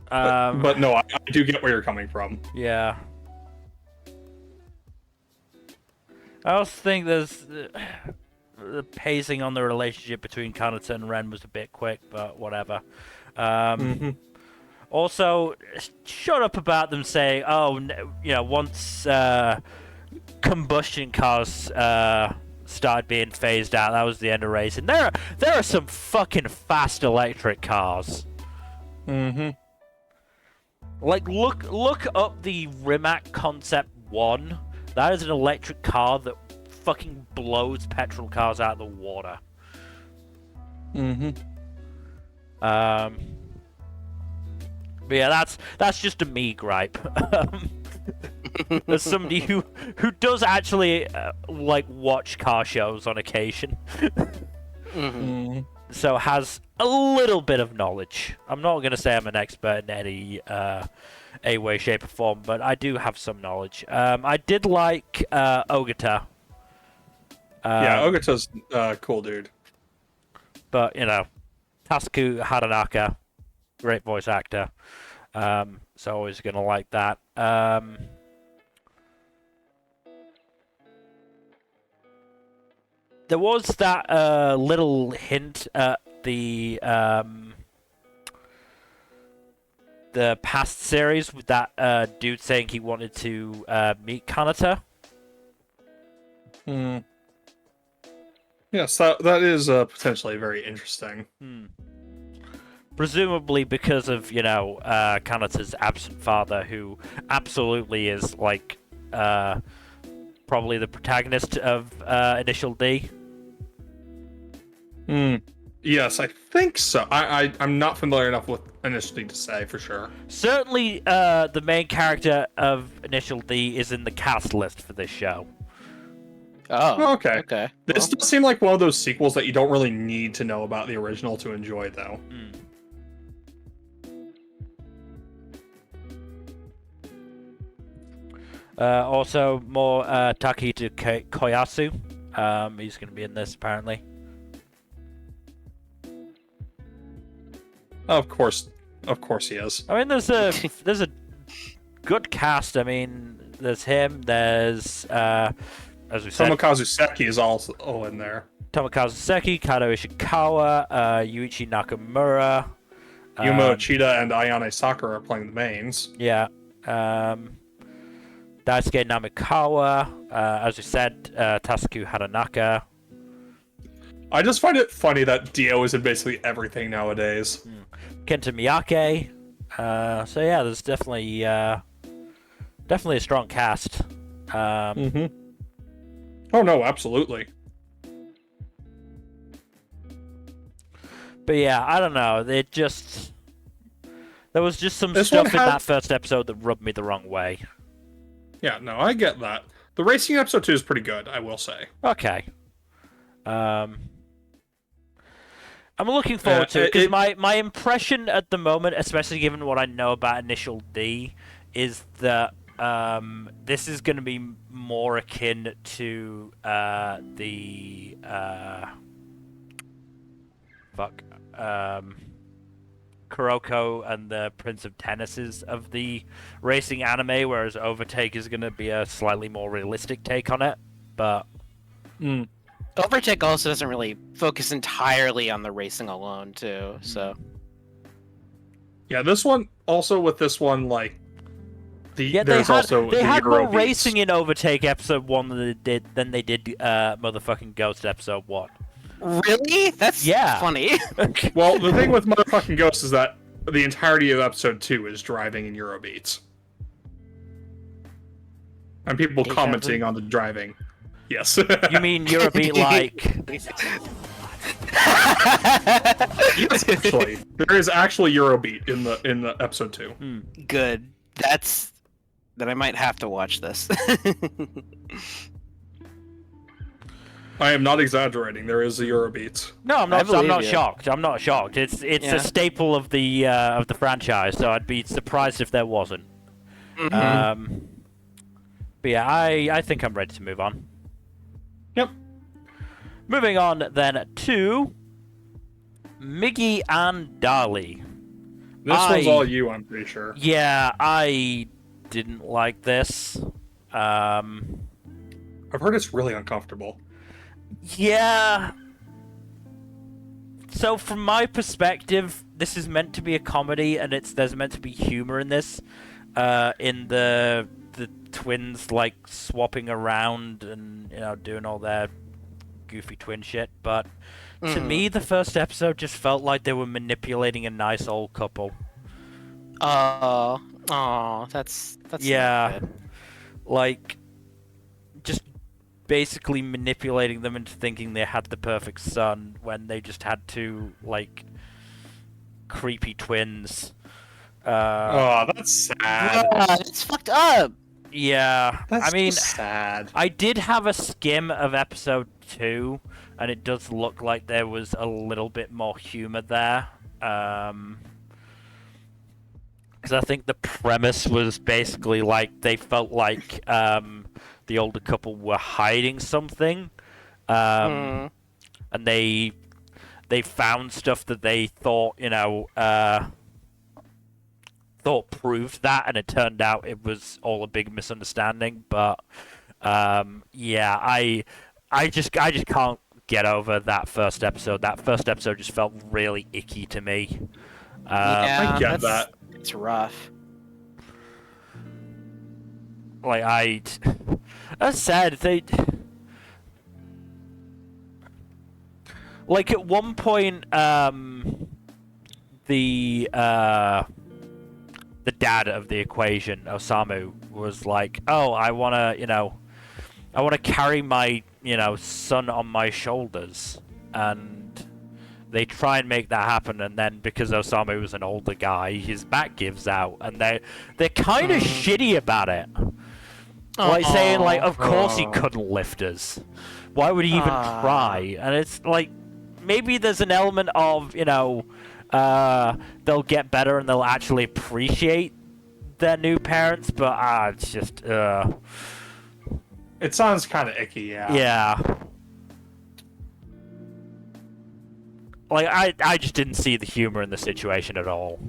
But no, I do get where you're coming from. Yeah. I also think there's the pacing on the relationship between Kanata and Ren was a bit quick, but whatever. Also, shut up about them saying, "Oh, once combustion cars started being phased out, that was the end of racing." There are some fucking fast electric cars. Like, look up the Rimac Concept 1. That is an electric car that fucking blows petrol cars out of the water. But yeah, that's just a me gripe. As somebody who does actually like watch car shows on occasion. So has a little bit of knowledge. I'm not going to say I'm an expert in any a way, shape, or form, but I do have some knowledge. I did like Ogata. Yeah, Ogata's cool dude. But, Tasuku Haranaka, great voice actor. So always going to like that. There was that little hint at the past series with that dude saying he wanted to meet Kanata. Yes, that is potentially very interesting. Presumably because of, Kanata's absent father, who absolutely is, like, probably the protagonist of Initial D. Yes, I think so. I'm not familiar enough with Initial D to say for sure. Certainly, the main character of Initial D is in the cast list for this show. Oh, okay. This does seem like one of those sequels that you don't really need to know about the original to enjoy, though. Also, more Takehito Koyasu. He's going to be in this, apparently. Of course he is. I mean, there's a good cast. I mean, there's him. There's as we said, Tomokazu Seki is also in there. Tomokazu Seki, Kato Ishikawa, Yuichi Nakamura, Yumo Uchida and Ayane Sakura are playing the mains. Yeah. Daisuke Namikawa, as we said, Tasuku Haranaka. I just find it funny that Dio is in basically everything nowadays. Kenta Miyake. So yeah, there's definitely a strong cast. Oh no, absolutely. But yeah, I don't know. There was just some This stuff one in had- that first episode that rubbed me the wrong way. Yeah, no, I get that. The racing episode 2 is pretty good, I will say. Okay. I'm looking forward to it because my impression at the moment, especially given what I know about Initial D, is that this is going to be more akin to the Kuroko and the Prince of Tennis's of the racing anime, whereas Overtake is going to be a slightly more realistic take on it. But Overtake also doesn't really focus entirely on the racing alone, too. So Yeah, this one also with this one like yeah, there's also they the had more Euro racing beats. in Overtake episode 1 than they did motherfucking Ghost episode 1. really, that's funny. Well, the thing with motherfucking Ghost is that the entirety of episode 2 is driving in Eurobeats. And people Deja commenting vu. on the driving. Yes. You mean Eurobeat like? Yes, actually. There is actually Eurobeat in the episode 2. Good. Then I might have to watch this. I am not exaggerating. There is a Eurobeat. No, I'm I not. I'm believe not you. shocked. I'm not shocked. It's Yeah. a staple of the franchise, so I'd be surprised if there wasn't. But yeah, I think I'm ready to move on. Yep. Moving on then to Migi and Dali. This one's all you, I'm pretty sure. Yeah, I didn't like this. I've heard it's really uncomfortable. Yeah. So from my perspective, this is meant to be a comedy, and there's meant to be humor in this. In the twins like swapping around and doing all their goofy twin shit, but to me the first episode just felt like they were manipulating a nice old couple. That's yeah, not good. like just basically manipulating them into thinking they had the perfect son when they just had two like creepy twins. That's sad. It's fucked up. Yeah, That's I mean, just sad. I did have a skim of episode 2, and it does look like there was a little bit more humor there. Because I think the premise was basically like they felt like the older couple were hiding something, and they found stuff that they thought thought proved that, and it turned out it was all a big misunderstanding. But yeah, I just can't get over that first episode. That first episode just felt really icky to me. Yeah, I get that. It's rough. Like as said, they like at one point the dad of the equation, Osamu, was like, "Oh, I wanna carry my, son on my shoulders," and they try and make that happen, and then because Osamu was an older guy, his back gives out, and they're kind of shitty about it, like saying like, "Of course he couldn't lift us. Why would he even try?" And it's like maybe there's an element of they'll get better and they'll actually appreciate their new parents, but it's just It sounds kind of icky, yeah. yeah. Like I just didn't see the humor in the situation at all.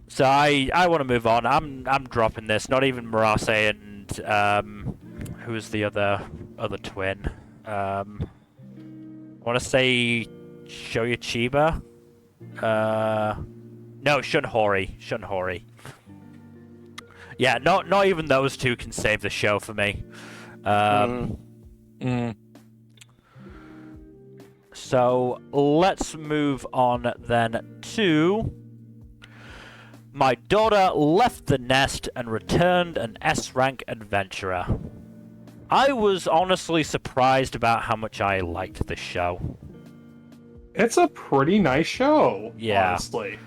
So I want to move on. I'm dropping this. Not even Murase and who's the other twin? I want to say Shoyachiba. No, Shunhori. Yeah, not even those two can save the show for me. So let's move on then to My Daughter Left the Nest and Returned an S-Rank Adventurer. I was honestly surprised about how much I liked this show. It's a pretty nice show, Yeah. honestly.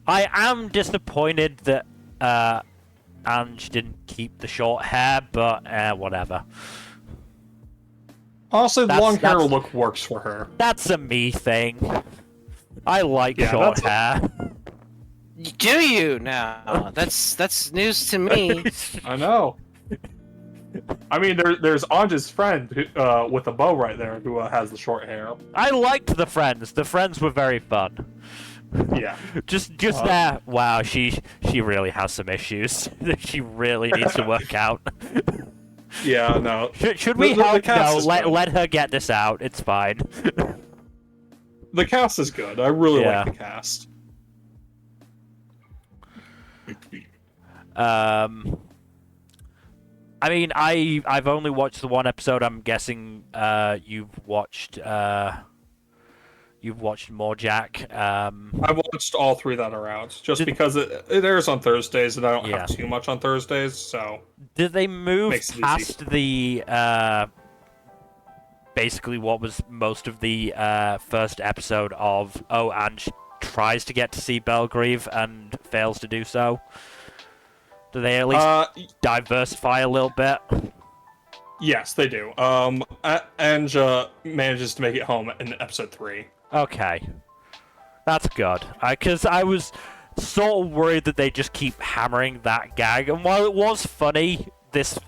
I am disappointed that Ange didn't keep the short hair, but whatever. Honestly, the long hair that's- look works for her. That's a me thing. I like Yeah, short that's hair. Do you now? That's news to me. I know. I mean, there's Anja's friend who, with a bow right there who has the short hair. I liked the friends. The friends were very fun. Yeah. Just there. Wow, she really has some issues. She really needs to work out. Yeah, no. Should we The help? cast No, is good. let her get this out. It's fine. The cast is good. I really Yeah. like the cast. I mean, I've only watched the one episode. I'm guessing you've watched more, Jack. I watched all three that are out, just because it airs on Thursdays, and I don't Yeah. have too much on Thursdays, so... Did they move Makes it easy. past the basically what was most of the first episode of Ange tries to get to see Belgrieve and fails to do so? Do they at least diversify a little bit? Yes, they do. Anja manages to make it home in episode 3. Okay. That's good. Because I was sort of worried that they just keep hammering that gag. And while it was funny, this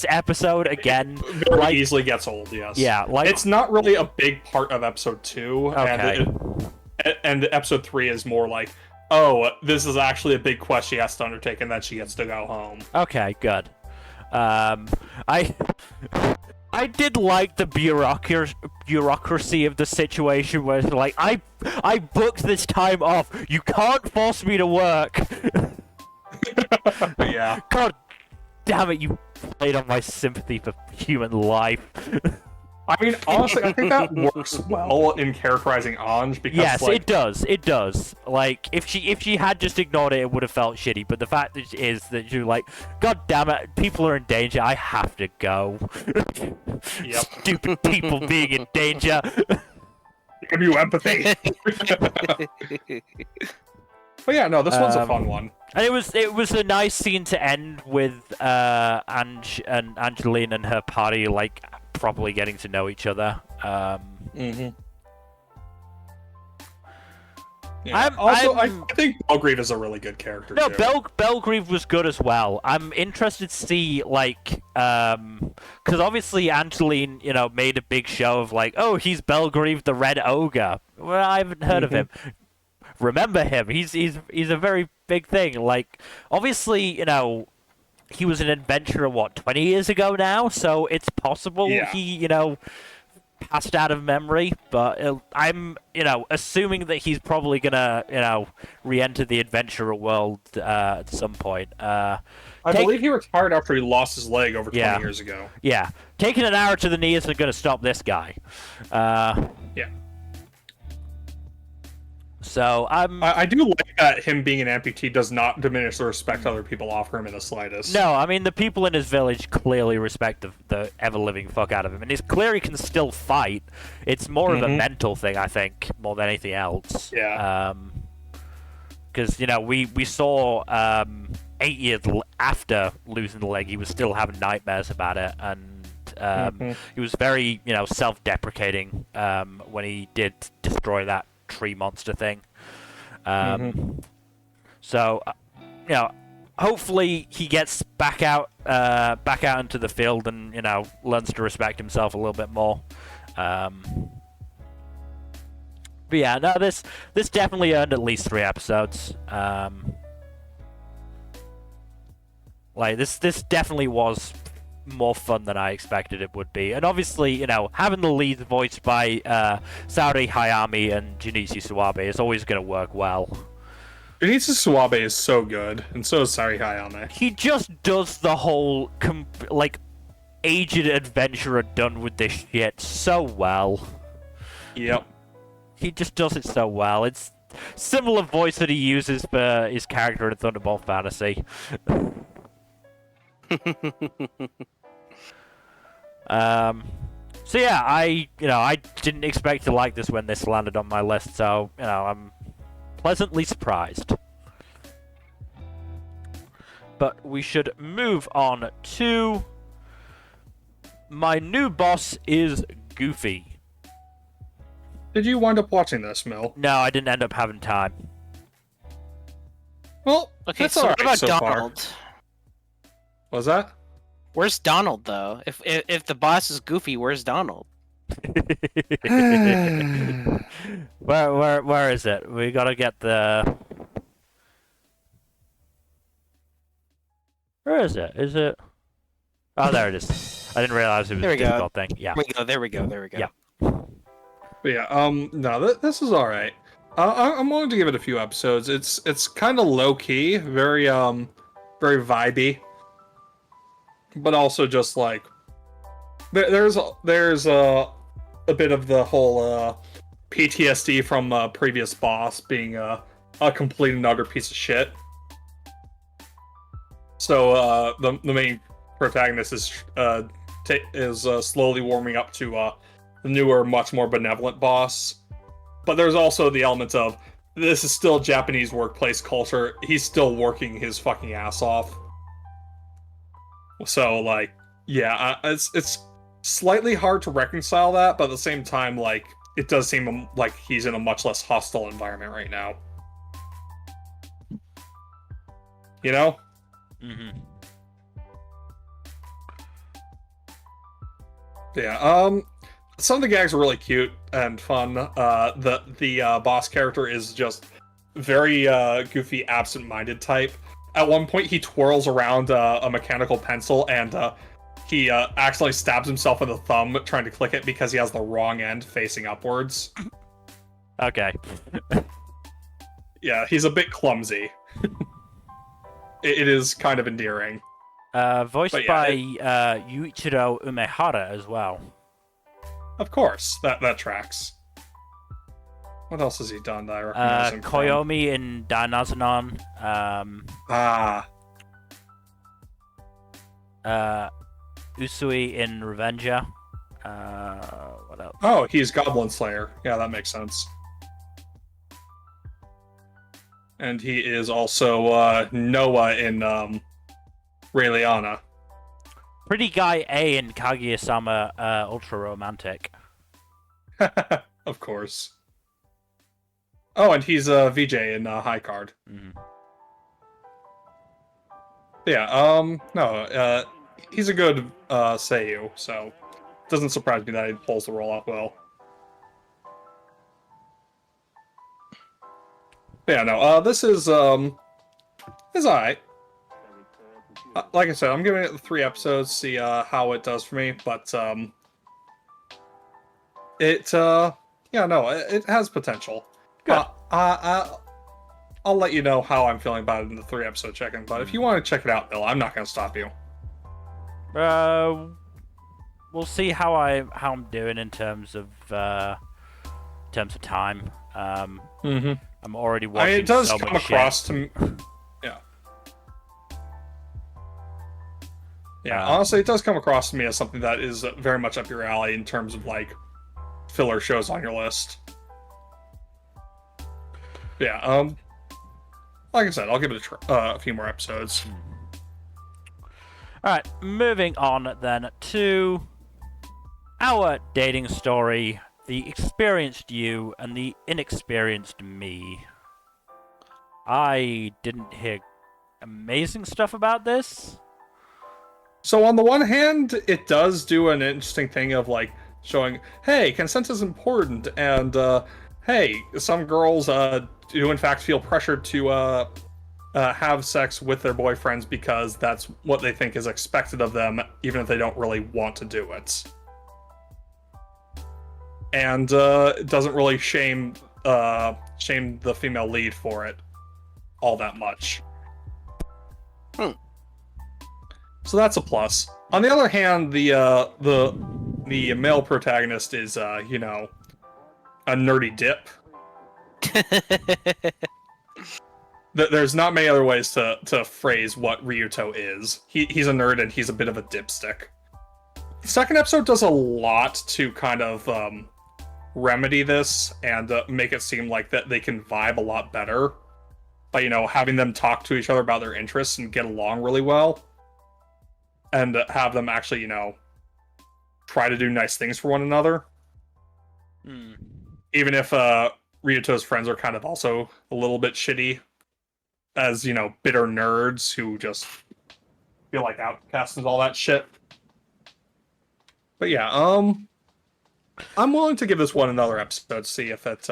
episode again very easily gets old. Yes. Yeah, like it's not really a big part of episode 2, Okay. and episode 3 is more like, oh, this is actually a big quest she has to undertake, and then she gets to go home. Okay, good. I did like the bureaucracy of the situation where it's like, I booked this time off. You can't force me to work. Yeah. God damn it, you played on my sympathy for human life. I mean, honestly, I think that works well in characterizing Ange because, Yes, like, it does. It does. Like, if she had just ignored it, it would have felt shitty. But the fact is that you're like, God damn it, people are in danger. I have to go. Yep. Stupid people being in danger. Give you empathy. But yeah, no, this one's a fun one. And it was a nice scene to end with Ange and Angeline and her party like properly getting to know each other. Yeah. I think Belgrave is a really good character. No, too. Belgrave was good as well. I'm interested to see, like, because obviously Angeline, made a big show of like, oh, he's Belgrave the Red Ogre. Well, I haven't heard of him. Remember him? He's a very big thing. Like, obviously, he was an adventurer 20 years ago now, so it's possible he, passed out of memory, but I'm, assuming that he's probably gonna, re-enter the adventurer world at some point. I believe he retired after he lost his leg over 20 years ago. Yeah, taking an arrow to the knee isn't gonna stop this guy. Yeah. So I do like that him being an amputee does not diminish the respect other people offer him in the slightest. No, I mean, the people in his village clearly respect the ever-living fuck out of him, and it's clear he can still fight. It's more of a mental thing, I think, more than anything else. Yeah. Because, we saw 8 years after losing the leg, he was still having nightmares about it, and he was very, self-deprecating when he did destroy that tree monster thing. So, hopefully he gets back out into the field and learns to respect himself a little bit more. But yeah, no, this definitely earned at least 3 episodes. Like this definitely was more fun than I expected it would be. And obviously, having the leads voiced by Saori Hayami and Junichi Suwabe is always going to work well. Junichi Suwabe is so good, and so is Saori Hayami. He just does the whole, aged adventurer done with this shit so well. Yep. He just does it so well. It's similar voice that he uses for his character in Thunderbolt Fantasy. So yeah, I didn't expect to like this when this landed on my list, so I'm pleasantly surprised. But we should move on to my new boss is Goofy. Did you wind up watching this, Mel? No, I didn't end up having time. Well, Okay, that's so all what right about so Donald? far. Was that? Where's Donald though? If the boss is Goofy, where's Donald? Where is it? We gotta get the. Where is it? Is it? Oh, there it is. I didn't realize it was There a we go. difficult thing. Yeah. There we go. Yeah. But yeah. No, this is all right. I'm willing to give it a few episodes. It's kind of low key, very vibey, but also just like there's a bit of the whole PTSD from previous boss being a complete and utter piece of shit. So the main protagonist is slowly warming up to the newer, much more benevolent boss. But there's also the elements of this is still Japanese workplace culture. He's still working his fucking ass off. So like, yeah, it's slightly hard to reconcile that, but at the same time, like, it does seem like he's in a much less hostile environment right now. You know? Mm-hmm. Yeah. Some of the gags are really cute and fun. The boss character is just very goofy, absent-minded type. At one point, he twirls around a mechanical pencil and he accidentally stabs himself in the thumb trying to click it because he has the wrong end facing upwards. Okay. Yeah, he's a bit clumsy. It is kind of endearing. Voiced But yeah, by Yuichiro Umehara as well. Of course, that tracks. What else has he done that I recognize him from? Koyomi in Dainazanon. Usui in Revenger. What else? Oh, he's Goblin Slayer. Yeah, that makes sense. And he is also Noah in Ray Liana. Pretty Guy A in Kaguya-sama Ultra Romantic. Of course. Oh, and he's VJ in High Card. Mm-hmm. Yeah, no, he's a good Seiyu, so it doesn't surprise me that he pulls the role off well. Yeah, no, this is alright. Like I said, I'm giving it the 3 episodes, see how it does for me, but it has potential. Good. I'll let you know how I'm feeling about it in the 3-episode check-in, but if you want to check it out, Bill, I'm not going to stop you. We'll see how I'm doing in terms of time. I'm already watching. It does so come much across shit. to me. Yeah. Yeah, honestly, it does come across to me as something that is very much up your alley in terms of, like, filler shows on your list. Yeah, like I said, I'll give it a few more episodes. Alright, moving on then to our dating story, the experienced you and the inexperienced me. I didn't hear amazing stuff about this. So on the one hand, it does do an interesting thing of, like, showing, hey, consent is important, and, hey, some girls do in fact feel pressured to have sex with their boyfriends because that's what they think is expected of them, even if they don't really want to do it. And it doesn't really shame the female lead for it all that much. So that's a plus. On the other hand, the male protagonist is you know, a nerdy dip. There's not many other ways to phrase what Ryuto is. He's a nerd and he's a bit of a dipstick. The second episode does a lot to kind of remedy this and make it seem like that they can vibe a lot better by, you know, having them talk to each other about their interests and get along really well. And have them actually, you know, try to do nice things for one another. Even if Ryuto's friends are kind of also a little bit shitty, as, you know, bitter nerds who just feel like outcasts and all that shit. But yeah, I'm willing to give this one another episode, see if it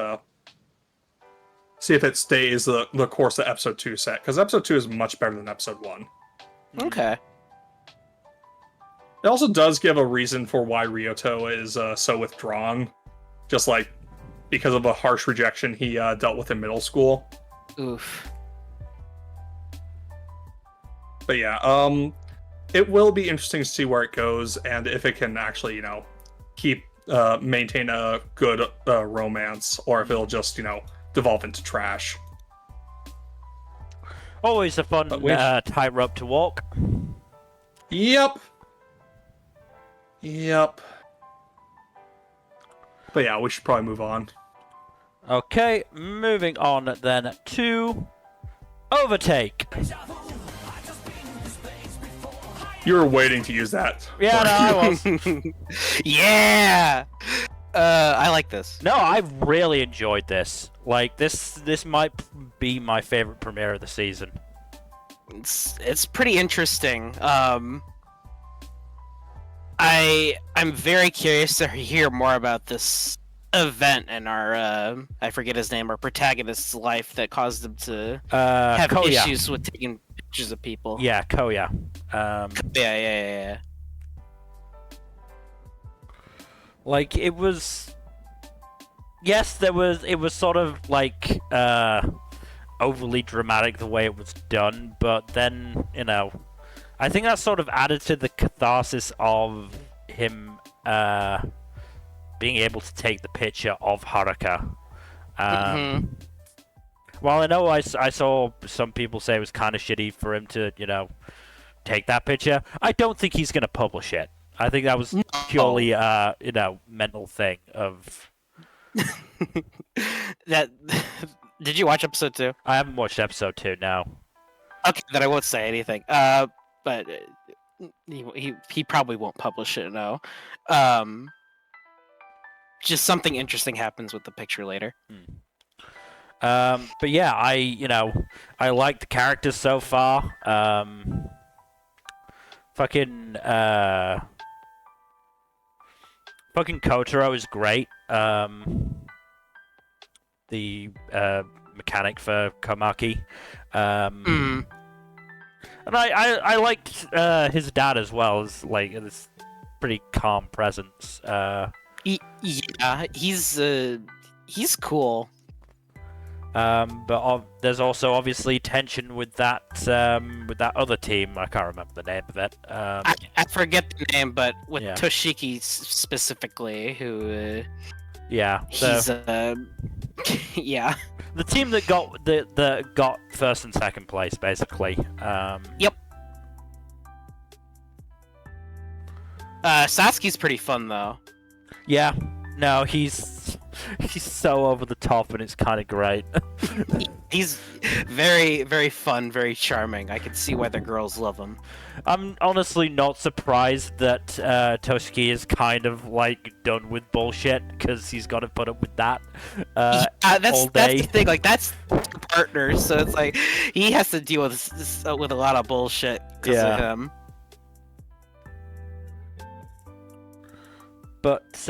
stays the course that episode 2 set, because episode 2 is much better than episode 1. Okay. It also does give a reason for why Ryuto is so withdrawn, just like because of a harsh rejection he dealt with in middle school. Oof. But yeah, it will be interesting to see where it goes and if it can actually, you know, maintain a good romance, or if it'll just, you know, devolve into trash. Always a fun tightrope to walk. Yep. But yeah, we should probably move on. Okay, moving on then to Overtake. You were waiting to use that. Yeah, no, I was. Yeah! I like this. No, I really enjoyed this. Like, this might be my favorite premiere of the season. It's pretty interesting. I I'm very curious to hear more about this event in our I forget his name, our protagonist's life that caused him to have Koya. issues with taking pictures of people. Yeah, Koya. Yeah. Like, it was... Yes, it was sort of, like, overly dramatic the way it was done, but then, you know... I think that sort of added to the catharsis of him, being able to take the picture of Haruka. While I know I saw some people say it was kind of shitty for him to, you know, take that picture, I don't think he's going to publish it. I think that was purely, you know, mental thing of... That Did you watch episode 2? I haven't watched episode 2, no. Okay, then I won't say anything. But he probably won't publish it, no. Just something interesting happens with the picture later. But yeah, I like the characters so far. Fucking Kotaro is great. The mechanic for Komaki. And I liked his dad as well, as like this pretty calm presence. Yeah, he's cool. But there's also obviously tension with that other team. I can't remember the name of it. I forget the name, but with Yeah. Toshiki specifically, who Yeah, he's yeah. the team that got first and second place, basically. Yep. Sasuke's pretty fun though. Yeah, no, he's so over the top, and it's kind of great. He's very, very fun, very charming. I can see why the girls love him. I'm honestly not surprised that Toshiki is kind of like done with bullshit, because he's got to put up with that all day. That's the thing. Like, that's partners, so it's like he has to deal with a lot of bullshit because of him. But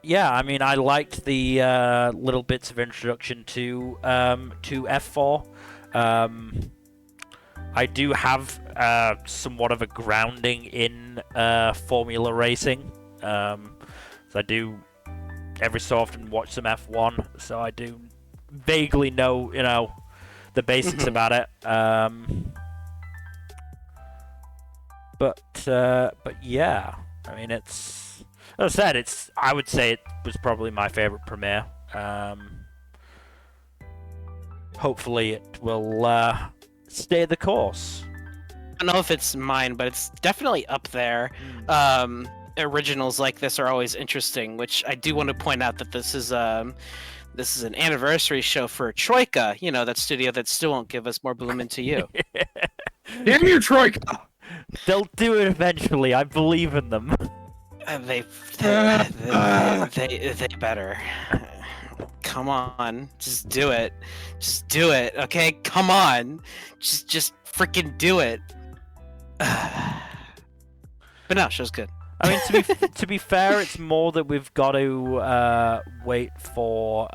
yeah, I mean, I liked the little bits of introduction to F4. I do have somewhat of a grounding in Formula racing, so I do every so often watch some F1, so I do vaguely know, the basics about it. But yeah, I mean, it's. As I said, I would say it was probably my favorite premiere. Hopefully it will stay the course. I don't know if it's mine, but it's definitely up there. Originals like this are always interesting, which I do want to point out that this is an anniversary show for Troika, that studio that still won't give us more Bloom Into You. Damn you, Troika! They'll do it eventually. I believe in them. They better. Come on, just do it. Just do it, okay? Come on, just freaking do it. But no, show's good. I mean, to be fair, it's more that we've got to wait for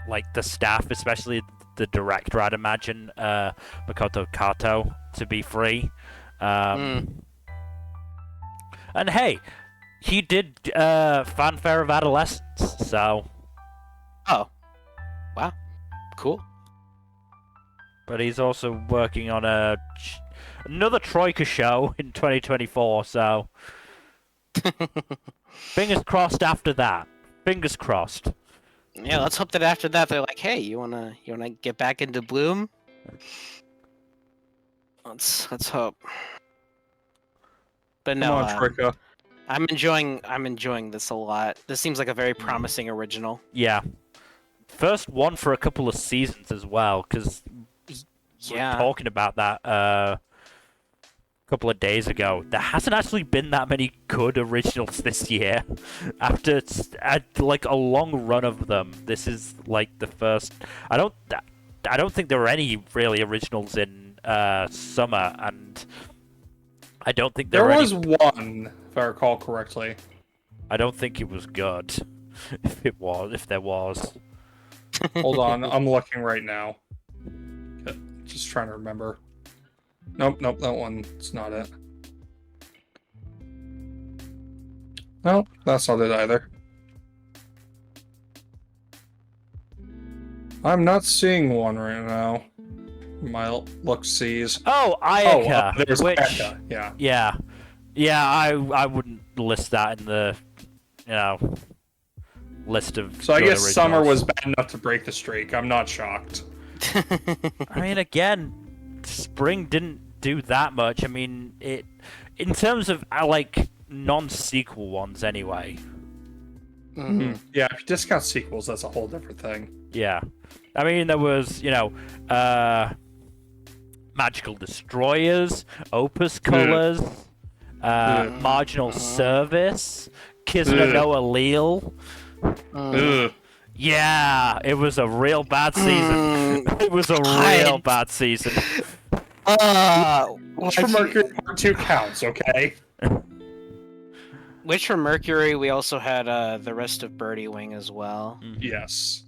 like the staff, especially the director. I'd imagine Makoto Kato to be free. And hey, he did Fanfare of Adolescence, so... Oh. Wow. Cool. But he's also working on another Troika show in 2024, so... Fingers crossed after that. Fingers crossed. Yeah, let's hope that after that they're like, hey, you wanna get back into Bloom? Let's hope. But no, I'm enjoying this a lot. This seems like a very promising original. Yeah. First one for a couple of seasons as well, because we were talking about that a couple of days ago. There hasn't actually been that many good originals this year. After like a long run of them, this is like the first. I don't think there were any really originals in summer, and I don't think there was one if I recall correctly. I don't think it was good. If there was. Hold on, I'm looking right now. Okay, just trying to remember. Nope, that one's not it. Nope, that's not it either. I'm not seeing one right now. My look-sees. Oh, Ayaka. There's which, Ayaka, yeah. Yeah, I wouldn't list that in the, list of. So I good guess originals. Summer was bad enough to break the streak. I'm not shocked. I mean, again, Spring didn't do that much. I mean, in terms of like non-sequel ones, anyway. Yeah, if you discount sequels, that's a whole different thing. Yeah, I mean, there was Magical Destroyers, Opus Colors, Marginal Service, Kizuna no Allele. Ugh. Yeah, it was a real bad season. It was a real bad season. Which for Mercury Part 2 counts, okay? Which for Mercury, we also had the rest of Birdie Wing as well. Yes.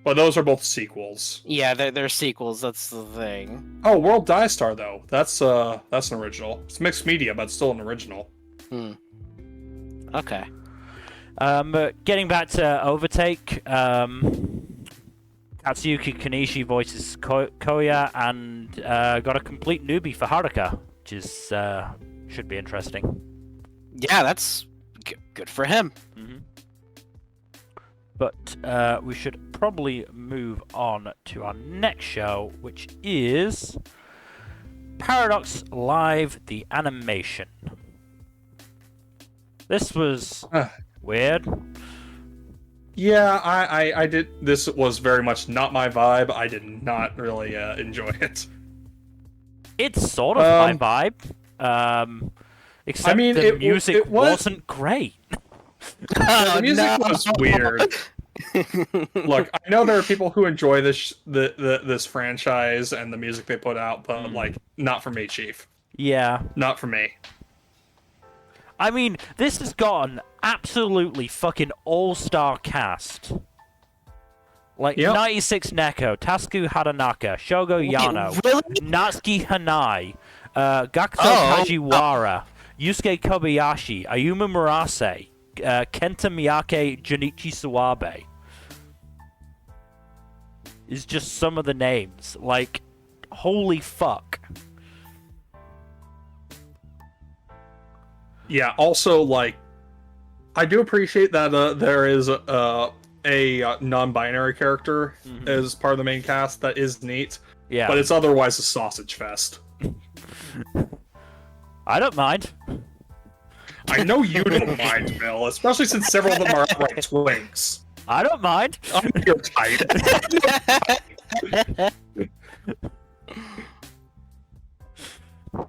But those are both sequels. Yeah, they're sequels, that's the thing. Oh, World Die Star, though. That's an original. It's mixed media, but still an original. Okay. Getting back to Overtake, Katsuyuki Kanishi voices Koya, and got a complete newbie for Haruka, which is should be interesting. Yeah, that's good for him. But we should probably move on to our next show, which is Paradox Live: The Animation. This was weird. Yeah, I did. This was very much not my vibe. I did not really enjoy it. It's sort of my vibe. Except the music wasn't great. The music was weird. Look, I know there are people who enjoy this franchise and the music they put out, but like, not for me, Chief. Yeah. Not for me. I mean, this has got an absolutely fucking all-star cast. Like, 96 Neko, Tasuku Hadanaka, Shogo Yano, really? Natsuki Hanai, Gakuto Kajiwara, Yusuke Kobayashi, Ayumu Murase, Kenta Miyake, Junichi Suwabe. Is just some of the names. Like, holy fuck. Yeah, also, like, I do appreciate that there is a non-binary character as part of the main cast. That is neat. Yeah. But it's otherwise a sausage fest. I don't mind. I know you don't mind, Bill, especially since several of them are outright twinks. I don't mind. You're tight.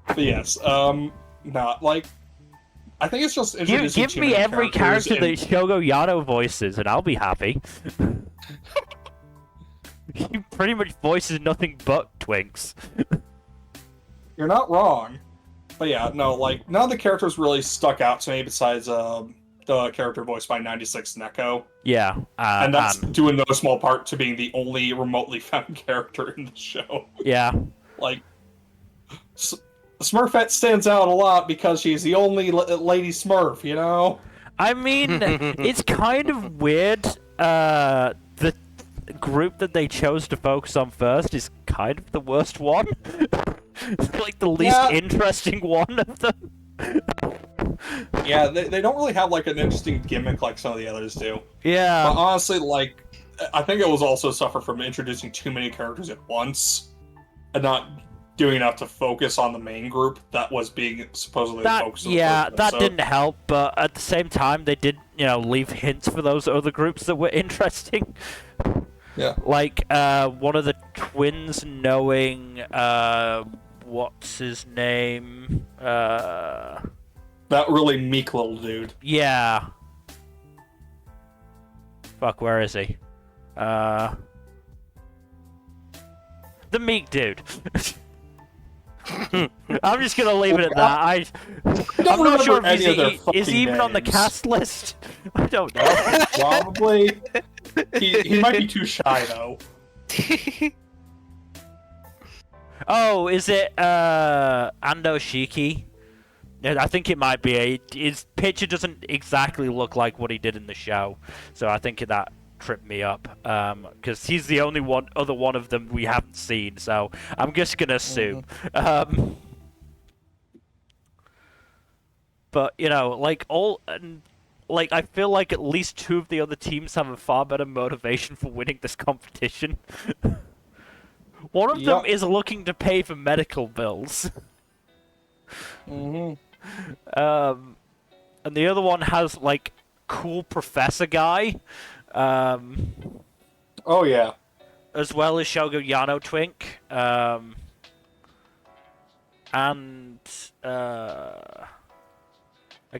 But yes, not like. I think it's just introducing Give me every character that Shogo Yano voices, and I'll be happy. He pretty much voices nothing but twinks. You're not wrong. But yeah, no, like, none of the characters really stuck out to me besides the character voiced by 96 Neko. Yeah. And that's due in no small part to being the only remotely found character in the show. Yeah. Like, Smurfette stands out a lot because she's the only lady Smurf, you know? I mean, it's kind of weird. The group that they chose to focus on first is kind of the worst one. Like, the least interesting one of them. Yeah, they don't really have, like, an interesting gimmick like some of the others do. Yeah. But honestly, like, I think it was also suffer from introducing too many characters at once and not doing enough to focus on the main group that was being supposedly focused on. Yeah, that didn't help, but at the same time, they did, leave hints for those other groups that were interesting. Yeah. Like, one of the twins knowing, what's his name? That really meek little dude. Yeah. Fuck, where is he? The meek dude. I'm just gonna leave it at that. I'm not sure if is he even on the cast list. I don't know. Probably. He might be too shy though. Oh, is it Ando Shiki? I think it might be. His picture doesn't exactly look like what he did in the show, so I think that tripped me up. Because he's the only other one of them we haven't seen, so I'm just gonna assume. But you know, like I feel like at least 2 of the other teams have a far better motivation for winning this competition. One of them is looking to pay for medical bills. And the other one has like cool professor guy. Oh yeah. As well as Shogo Yano Twink. And a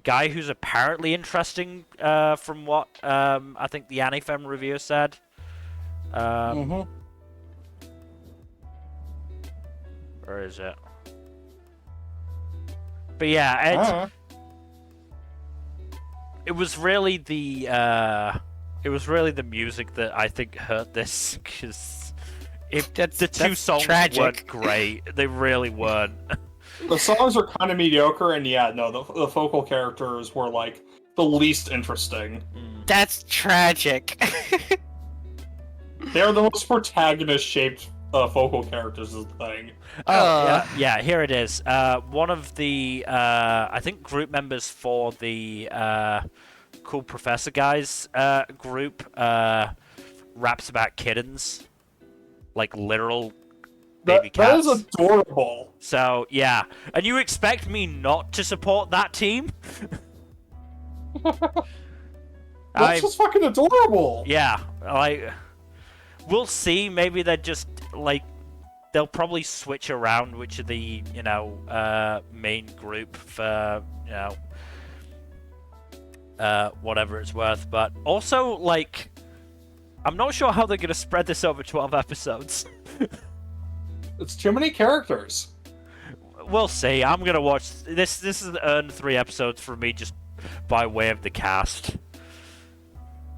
guy who's apparently interesting from what I think the Anifem reviewer said. Where is it? But yeah, it was really the music that I think hurt this, because the 2 songs weren't great. They really weren't. The songs are kind of mediocre, and yeah, no, the focal characters were like the least interesting. That's tragic. They're the most protagonist-shaped focal characters is the thing. Yeah, here it is. One of the, I think, group members for the Cool Professor Guys group raps about kittens. Like, literal baby cats. That is adorable. So, yeah. And you expect me not to support that team? That's just fucking adorable. Yeah, like, we'll see. Maybe they're just, like, they'll probably switch around which of the, main group for, whatever it's worth. But also, like, I'm not sure how they're going to spread this over 12 episodes. It's too many characters. We'll see. I'm going to watch... This has earned 3 episodes for me just by way of the cast.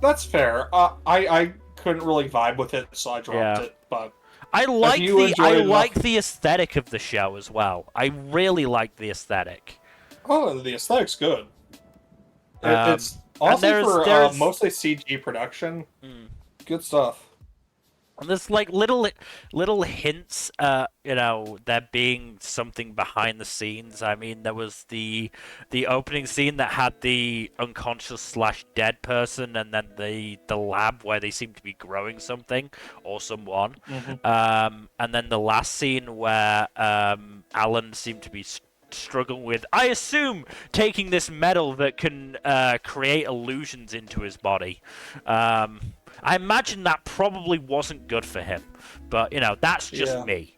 That's fair. I couldn't really vibe with it, so I dropped it, but... I like the aesthetic of the show as well. I really like the aesthetic. Oh, the aesthetic's good. It's also for mostly CG production. Good stuff. And there's like little hints, there being something behind the scenes. I mean, there was the opening scene that had the unconscious / dead person, and then the lab where they seem to be growing something or someone. And then the last scene where Alan seemed to be struggling with, I assume, taking this metal that can create illusions into his body. I imagine that probably wasn't good for him, but that's just me.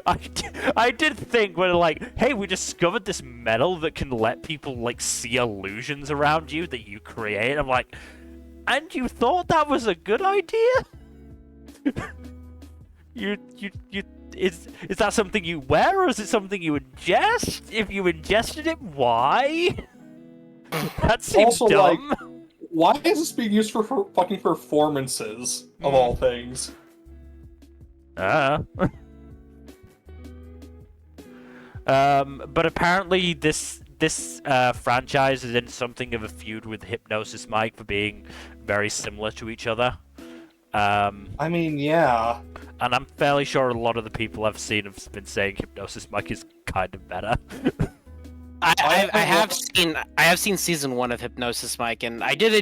I did think when hey, we discovered this metal that can let people see illusions around you that you create. I'm like, and you thought that was a good idea? Is that something you wear, or is it something you ingest? If you ingested it, why? That seems also, dumb. Why is this being used for fucking performances, of all things? But apparently this franchise is in something of a feud with Hypnosis Mike for being very similar to each other. I mean, yeah. And I'm fairly sure a lot of the people I've seen have been saying Hypnosis Mike is kind of better. I have seen season 1 of Hypnosis Mike, and I did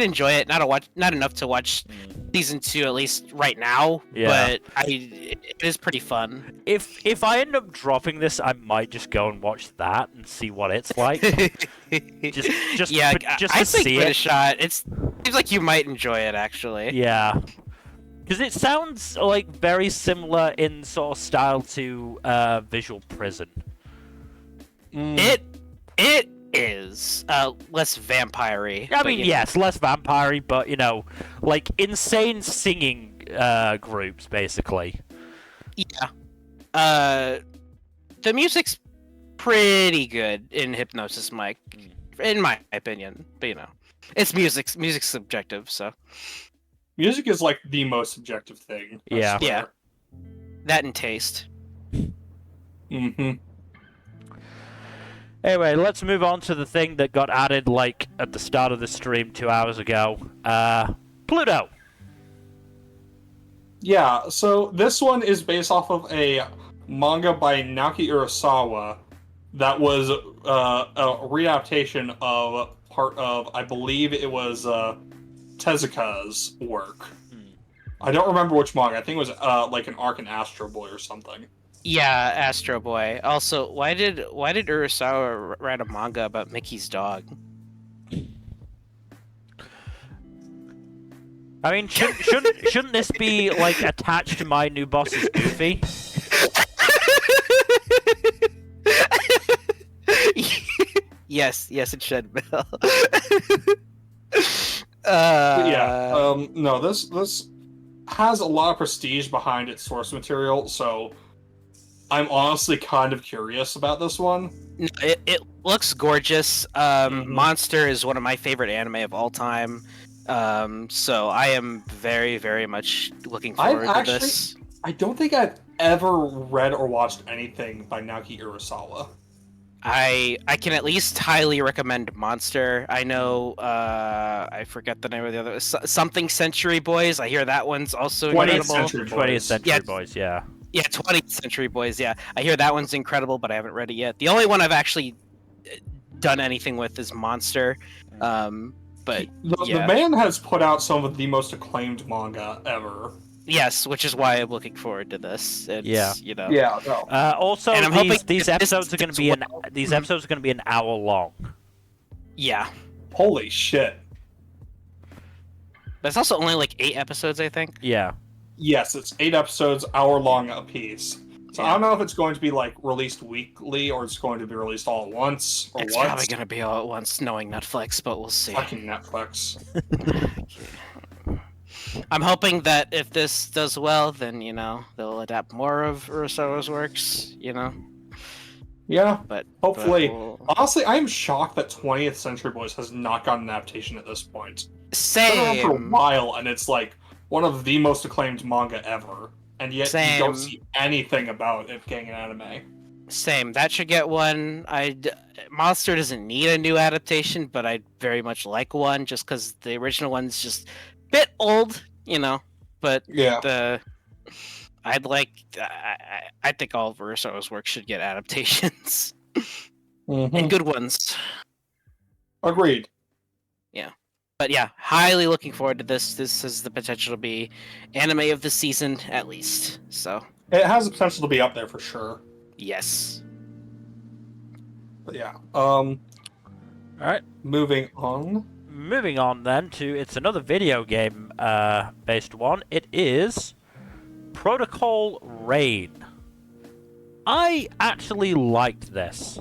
enjoy it. Not enough to watch season 2, at least right now. Yeah. But it is pretty fun. If I end up dropping this, I might just go and watch that and see what it's like. just I think give it a shot. It seems like you might enjoy it, actually. Yeah. Because it sounds very similar in sort of style to Visual Prison. It is less vampire-y. I mean, yes, less vampire-y, but insane singing groups, basically. Yeah. the music's pretty good in Hypnosis Mike, in my opinion. But you know, it's music's subjective, so. Music is like the most subjective thing. I Yeah. swear. Yeah. That and taste. Mm-hmm. Anyway, let's move on to the thing that got added like at the start of the stream 2 hours ago. Pluto. Yeah, so this one is based off of a manga by Naoki Urasawa that was a readaptation of part of, I believe it was Tezuka's work. I don't remember which manga. I think it was like an arc in Astro Boy or something. Yeah, Astro Boy. Also, why did Urasawa write a manga about Mickey's dog? I mean, shouldn't this be like attached to my new boss's Goofy? Yes, it should, Bill. No, this has a lot of prestige behind its source material, so I'm honestly kind of curious about this one. It looks gorgeous. Monster is one of my favorite anime of all time. So I am very, very much looking forward to this. I don't think I've ever read or watched anything by Naoki Urasawa. I can at least highly recommend Monster. I know I forget the name of the other something Century Boys. I hear that one's also 20th incredible. Century 20th Century Yeah. Boys, yeah. Yeah, 20th Century Boys. Yeah, I hear that one's incredible, but I haven't read it yet. The only one I've actually done anything with is Monster. But The man has put out some of the most acclaimed manga ever. yes, which is why I'm looking forward to this. It's, you know. Yeah, no. Also, And I'm hoping these this episodes are going to be does episodes are going to be an hour long. Yeah. Holy shit. But it's also only like 8 episodes, I think. Yeah. Yes, it's 8 episodes, hour long a piece. So Yeah. I don't know if it's going to be like released weekly or it's going to be released all at once or It's what. probably going to be all at once, knowing Netflix, but we'll see. Fucking Netflix. I'm hoping that if this does well, then, you know, they'll adapt more of Urasawa's works, you know? Yeah, But hopefully. we'll... Honestly, I am shocked that 20th Century Boys has not gotten an adaptation at this point. It's been around for a Same. while, and it's like one of the most acclaimed manga ever. And yet you don't Same. see anything about it getting an anime. Same. That should get one. Monster doesn't need a new adaptation, but I'd very much like one, just because the original one's just a bit old, you know? But Yeah. I'd like... I think all of Urasawa's work should get adaptations. Mhm. And good ones. Agreed. But yeah, highly looking forward to this. This has the potential to be anime of the season, at least. So, It has the potential to be up there for sure. yes. But yeah. Alright. Moving on. Moving on then to it's another video game based one. It is Protocol Rain. I actually liked this.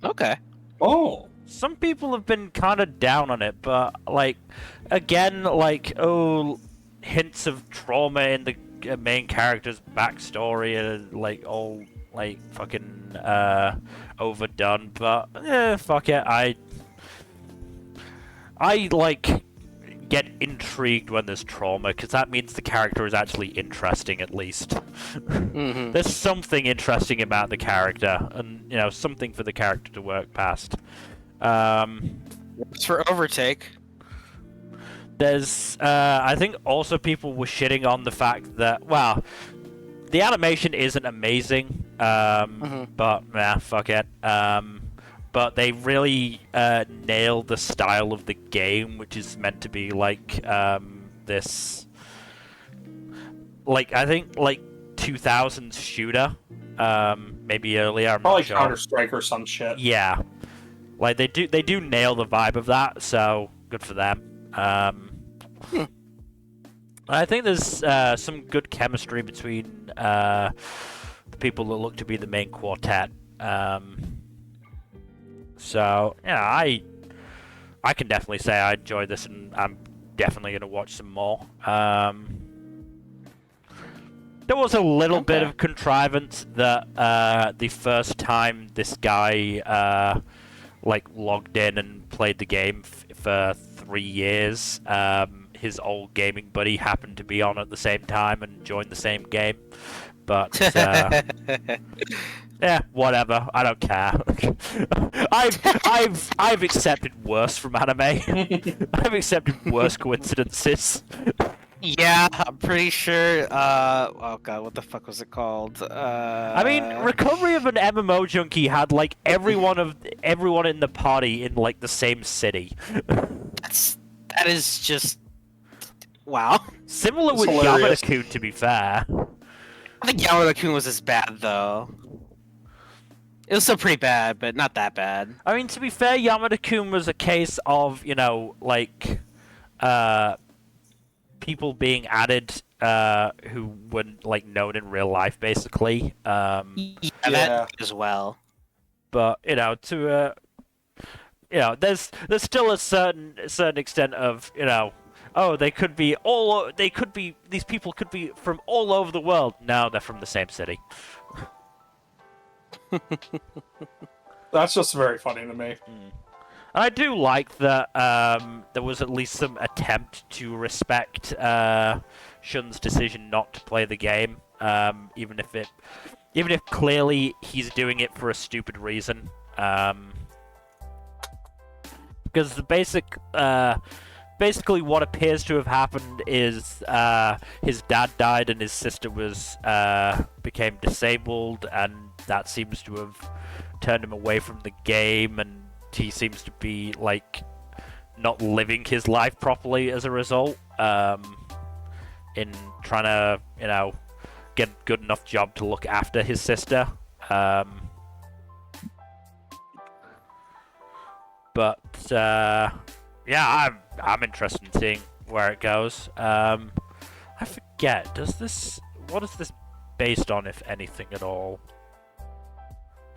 Okay. Oh. Some people have been kind of down on it, but like again, like hints of trauma in the main character's backstory and like all like fucking overdone. But fuck it, I like get intrigued when there's trauma because that means the character is actually interesting at least. Mm-hmm. There's something interesting about the character, and you know something for the character to work past. It's for Overtake. There's, I think also people were shitting on the fact that, well, the animation isn't amazing, but, fuck it. But they really, nailed the style of the game, which is meant to be like, this, like, I think, like, 2000s shooter, maybe earlier, I'm Probably not sure. Counter-Strike or some shit. Yeah. Like, they do nail the vibe of that, so good for them. I think there's some good chemistry between the people that look to be the main quartet. So, yeah, I can definitely say I enjoyed this, and I'm definitely going to watch some more. There was a little bit Okay. of contrivance that the first time this guy like logged in and played the game for 3 years, his old gaming buddy happened to be on at the same time and joined the same game. But yeah, whatever. I don't care. I've accepted worse from anime. I've accepted worse coincidences. Yeah, I'm pretty sure. Oh god, what the fuck was it called? I mean, Recovery of an MMO Junkie had like everyone in the party in like the same city. That is just wow. Similar It's with hilarious. Yamada-kun, to be fair. I think Yamada-kun was as bad though. It was still pretty bad, but not that bad. I mean, to be fair, Yamada-kun was a case of, like, people being added who weren't, like, known in real life, basically. Yeah, that as well. But, there's still a certain extent of, oh, these people could be from all over the world. No, they're from the same city. That's just very funny to me. And I do like that there was at least some attempt to respect Shun's decision not to play the game, even if clearly he's doing it for a stupid reason. Because the basically what appears to have happened is his dad died and his sister became disabled, and that seems to have turned him away from the game, and he seems to be like not living his life properly as a result, in trying to get a good enough job to look after his sister. But yeah, I'm interested in seeing where it goes. I forget. What is this based on, if anything at all?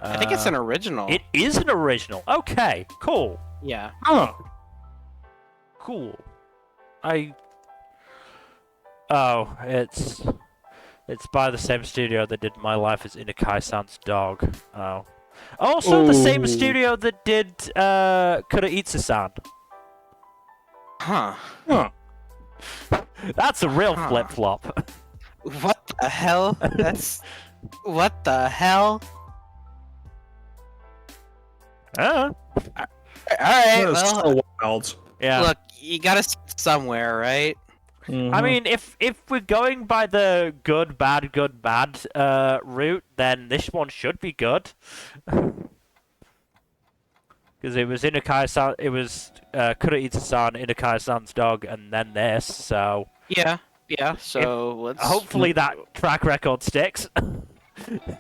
I think it's an original. It is an original. Okay, cool. Yeah. Huh. Cool. It's by the same studio that did My Life as Inukai-san's Dog. Oh. Also the same Ooh. studio that did Kuroitsu-san. Huh. Huh. That's a real Huh. flip-flop. What the hell? What the hell? Huh? Alright, That is well, so wild. Yeah. look, you gotta start somewhere, right? I mean, if we're going by the good, bad route, then this one should be good. Because it was Inukai-san, it was Kuroitsu-san, Inukai-san's Dog, and then this, so Yeah, so let's... hopefully that track record sticks.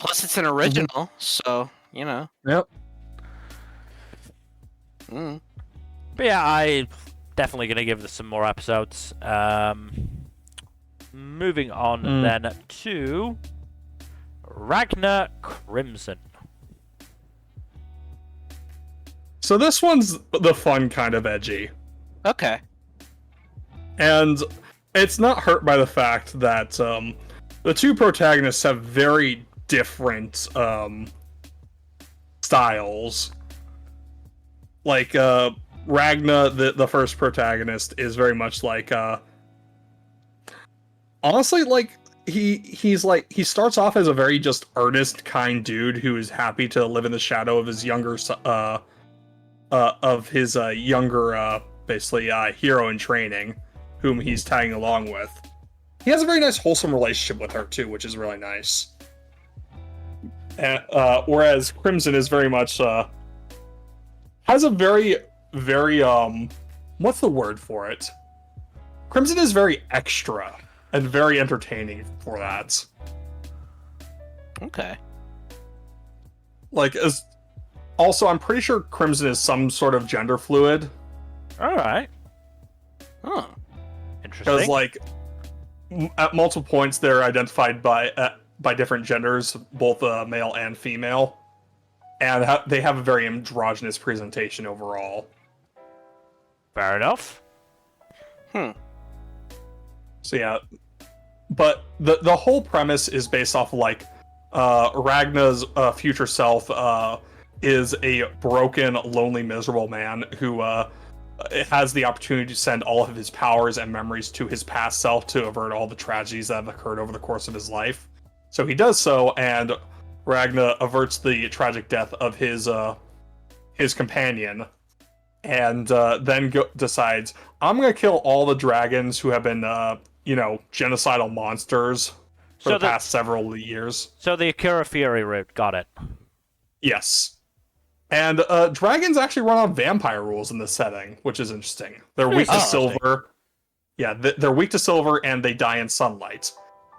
Plus it's an original, so, Yep. Mm. But yeah, I'm definitely going to give this some more episodes. Moving on then to Ragna Crimson. So this one's the fun kind of edgy. Okay. And it's not hurt by the fact that the two protagonists have very different styles. Like Ragna, the first protagonist, is very much like honestly, like he starts off as a very just earnest, kind dude who is happy to live in the shadow of his younger basically hero in training, whom he's tagging along with. He has a very nice, wholesome relationship with her too, which is really nice. Whereas Crimson is very much has a very what's the word for it? Crimson is very extra and very entertaining for that. Okay. Like, also, I'm pretty sure Crimson is some sort of gender fluid. Alright. Oh. Interesting. Because, like, at multiple points, they're identified by different genders, both male and female. And they have a very androgynous presentation overall. Fair enough. Hmm. So, yeah. but the whole premise is based off of, like, Ragna's future self is a broken, lonely, miserable man who has the opportunity to send all of his powers and memories to his past self to avert all the tragedies that have occurred over the course of his life. So he does so, and Ragna averts the tragic death of his companion, and then decides, I'm gonna kill all the dragons who have been, genocidal monsters for the past several years. So the Akira Fury route, got it. Yes. And dragons actually run on vampire rules in this setting, which is interesting. They're weak to silver. Yeah, they're weak to silver, and they die in sunlight.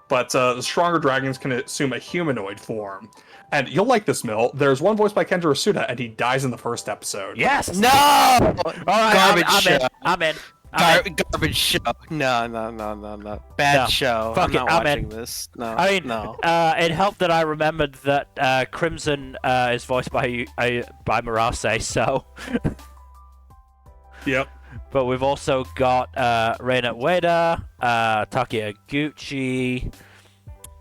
But the stronger dragons can assume a humanoid form. And you'll like this, Mill. There's one voiced by Kenjiro Suda, and he dies in the first episode. Yes! No! All right, Garbage show. I'm in. Garbage show. No. Bad show. Fuck I'm not I'm watching in. this. No. I mean, no. It helped that I remembered that Crimson is voiced by Murase, so... Yep. But we've also got Reina Ueda, Takia Gucci,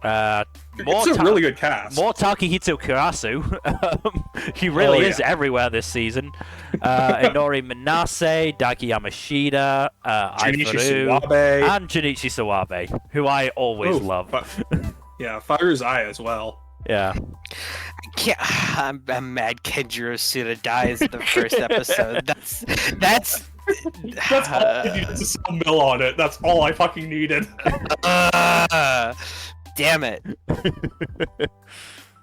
It's a really good cast. more Takehito Kurasu. He really is everywhere this season. Inori Minase, Daiki Yamashita, Junichi Aifaru, Suwabe. and Junichi Suwabe, who I always love. Yeah, Fire's Eye as well. Yeah. I'm mad Kenjiro Suda dies in the first episode. That's That's all I needed to sell Mill on it. That's all I fucking needed. Damn it.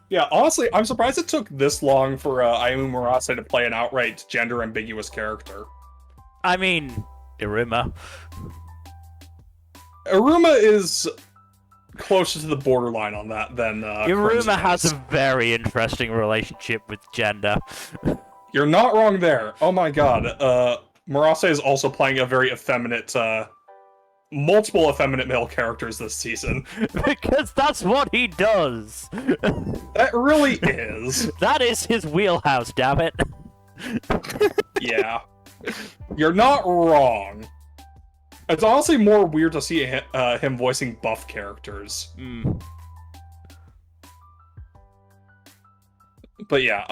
Yeah, honestly, I'm surprised it took this long for Ayumu Murase to play an outright gender-ambiguous character. I mean, Iruma. Iruma is closer to the borderline on that than Iruma has a very interesting relationship with gender. You're not wrong there. Oh my god. Murase is also playing a very effeminate, multiple effeminate male characters this season. Because that's what he does. That really is. That is his wheelhouse, damn it. Yeah. You're not wrong. It's honestly more weird to see him voicing buff characters. Mm. But yeah,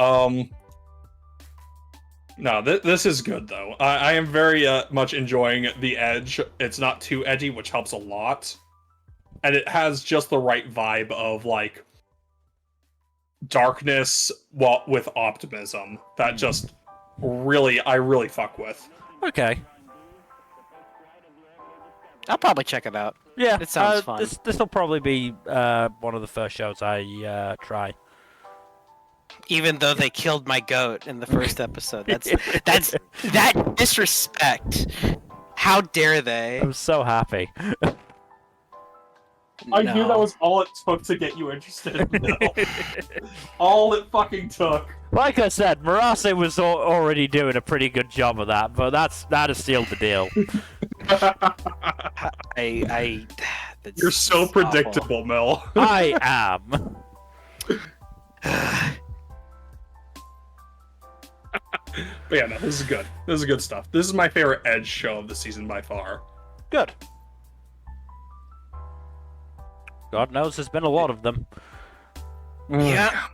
no, this is good, though. I am very much enjoying the edge. It's not too edgy, which helps a lot. And it has just the right vibe of, like, darkness with optimism that just I really fuck with. Okay. I'll probably check it out. Yeah, It sounds fun. This will probably be one of the first shows I try. Even though they killed my goat in the first episode. That's that disrespect. How dare they? I'm so happy. I knew that was all it took to get you interested in Mill. All it fucking took. Like I said, Murase was already doing a pretty good job of that, but that has sealed the deal. You're so awful. predictable, Mill. I am. But yeah, no, this is good. This is good stuff. This is my favorite Edge show of the season by far. Good. God knows there's been a lot of them. Yeah.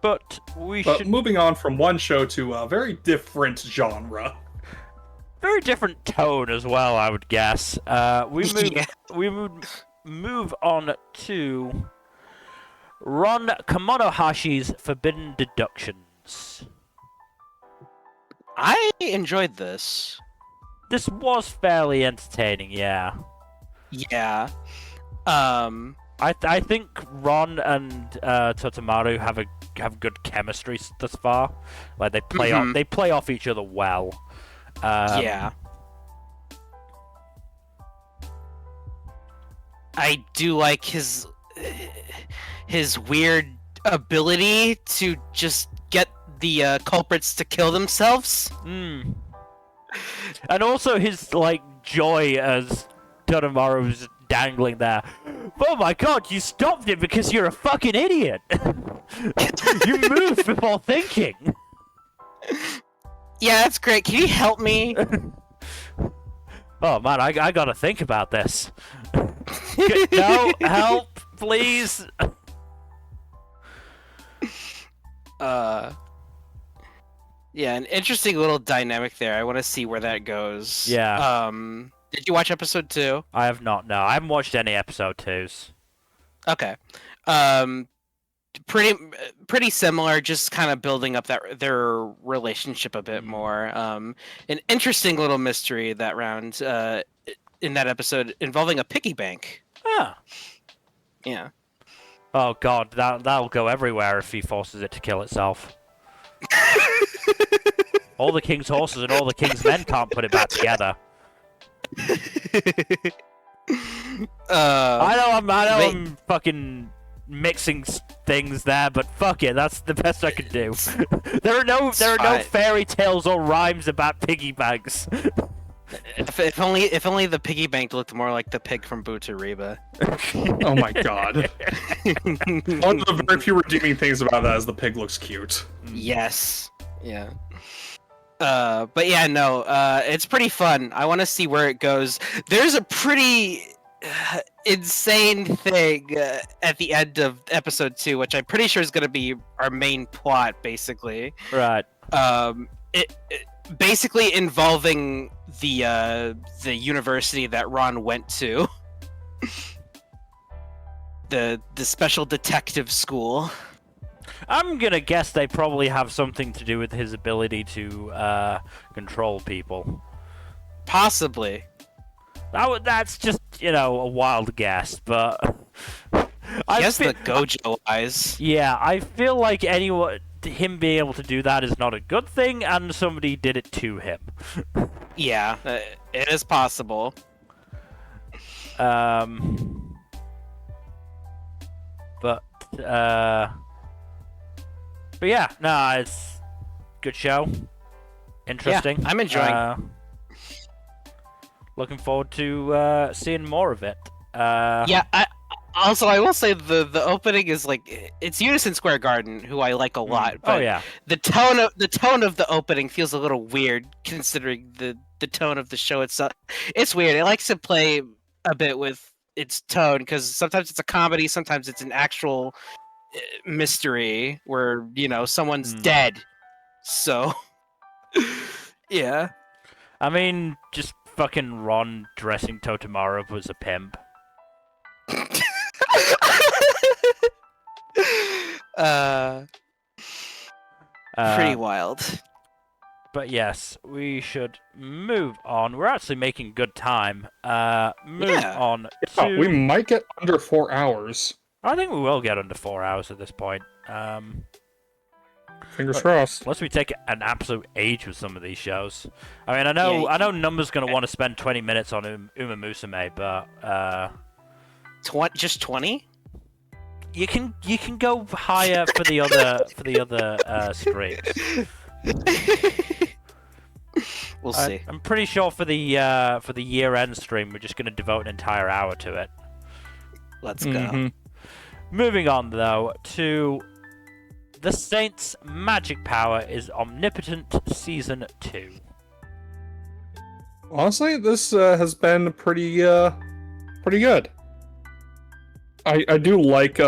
But should... moving on from one show to a very different genre. Very different tone as well, I would guess. We move on to Ron Kamonohashi's Forbidden Deductions. I enjoyed this. This was fairly entertaining, yeah. Yeah. I think Ron and Totemaru have good chemistry thus far. Like they play off each other well. Yeah. I do like his weird ability to just get the culprits to kill themselves. Mm. And also his like joy as Totemaru's dangling there. Oh my god, you stopped it because you're a fucking idiot. You moved before thinking. Yeah, that's great. Can you help me? Oh man, I gotta think about this. No, help, please. Yeah, an interesting little dynamic there. I want to see where that goes. Yeah. Did you watch episode 2? I have not. No, I haven't watched any episode 2s. Okay. Pretty similar, just kind of building up their relationship a bit more. An interesting little mystery that round in that episode involving a piggy bank. Ah. Yeah. Oh god, that'll go everywhere if he forces it to kill itself. All the king's horses and all the king's men can't put it back together. I know I'm fucking mixing things there, but fuck it, that's the best I could do. there are no fairy tales or rhymes about piggy banks. If only the piggy bank looked more like the pig from Butareba. Oh my god. One of the very few redeeming things about that is the pig looks cute. Yes. Yeah. But yeah, no, it's pretty fun. I want to see where it goes. There's a pretty insane thing at the end of episode 2, which I'm pretty sure is going to be our main plot, basically. Right. It basically involving the university that Ron went to. The special detective school. I'm gonna guess they probably have something to do with his ability to control people. Possibly. That's just, a wild guess, but... He has the Gojo eyes. Yeah, I feel like him being able to do that is not a good thing, and somebody did it to him. Yeah, it is possible. But yeah, no, it's good show. Interesting. Yeah, I'm enjoying. Looking forward to seeing more of it. Yeah, I will say the opening is like, it's Unison Square Garden, who I like a lot. But oh yeah. The tone of the opening feels a little weird considering the tone of the show itself. It's weird. It likes to play a bit with its tone because sometimes it's a comedy, sometimes it's an actual mystery where someone's dead. So yeah. I mean, just fucking Ron dressing Totemaru was a pimp. Pretty wild. But yes, we should move on. We're actually making good time. On to... we might get under 4 hours. I think we will get under 4 hours at this point. Fingers crossed. Unless we take an absolute age with some of these shows. I mean, I know Number's going to want to spend 20 minutes on Uma Musume, but... just 20? You can go higher for the other streams. We'll see. I'm pretty sure for the year-end stream, we're just going to devote an entire hour to it. Let's go. Moving on, though, to The Saint's Magic Power is Omnipotent Season 2. Honestly, this has been pretty good. I do like,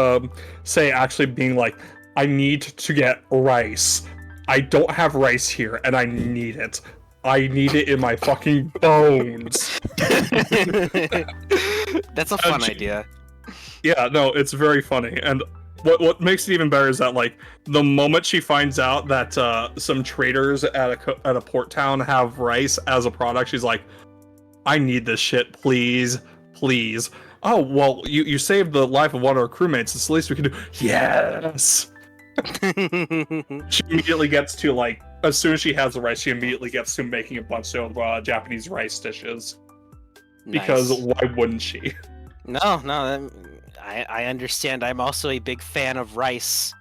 say, actually being like, I need to get rice. I don't have rice here, and I need it. I need it in my fucking bones. That's a fun idea. Yeah, no, it's very funny. And what makes it even better is that, like, the moment she finds out that some traders at a port town have rice as a product, she's like, I need this shit, please. Please. Oh, well, you saved the life of one of our crewmates. It's the least we can do. Yes! She immediately gets to, like, as soon as she has the rice, she immediately gets to making a bunch of Japanese rice dishes. Because why wouldn't she? No, I understand. I'm also a big fan of rice.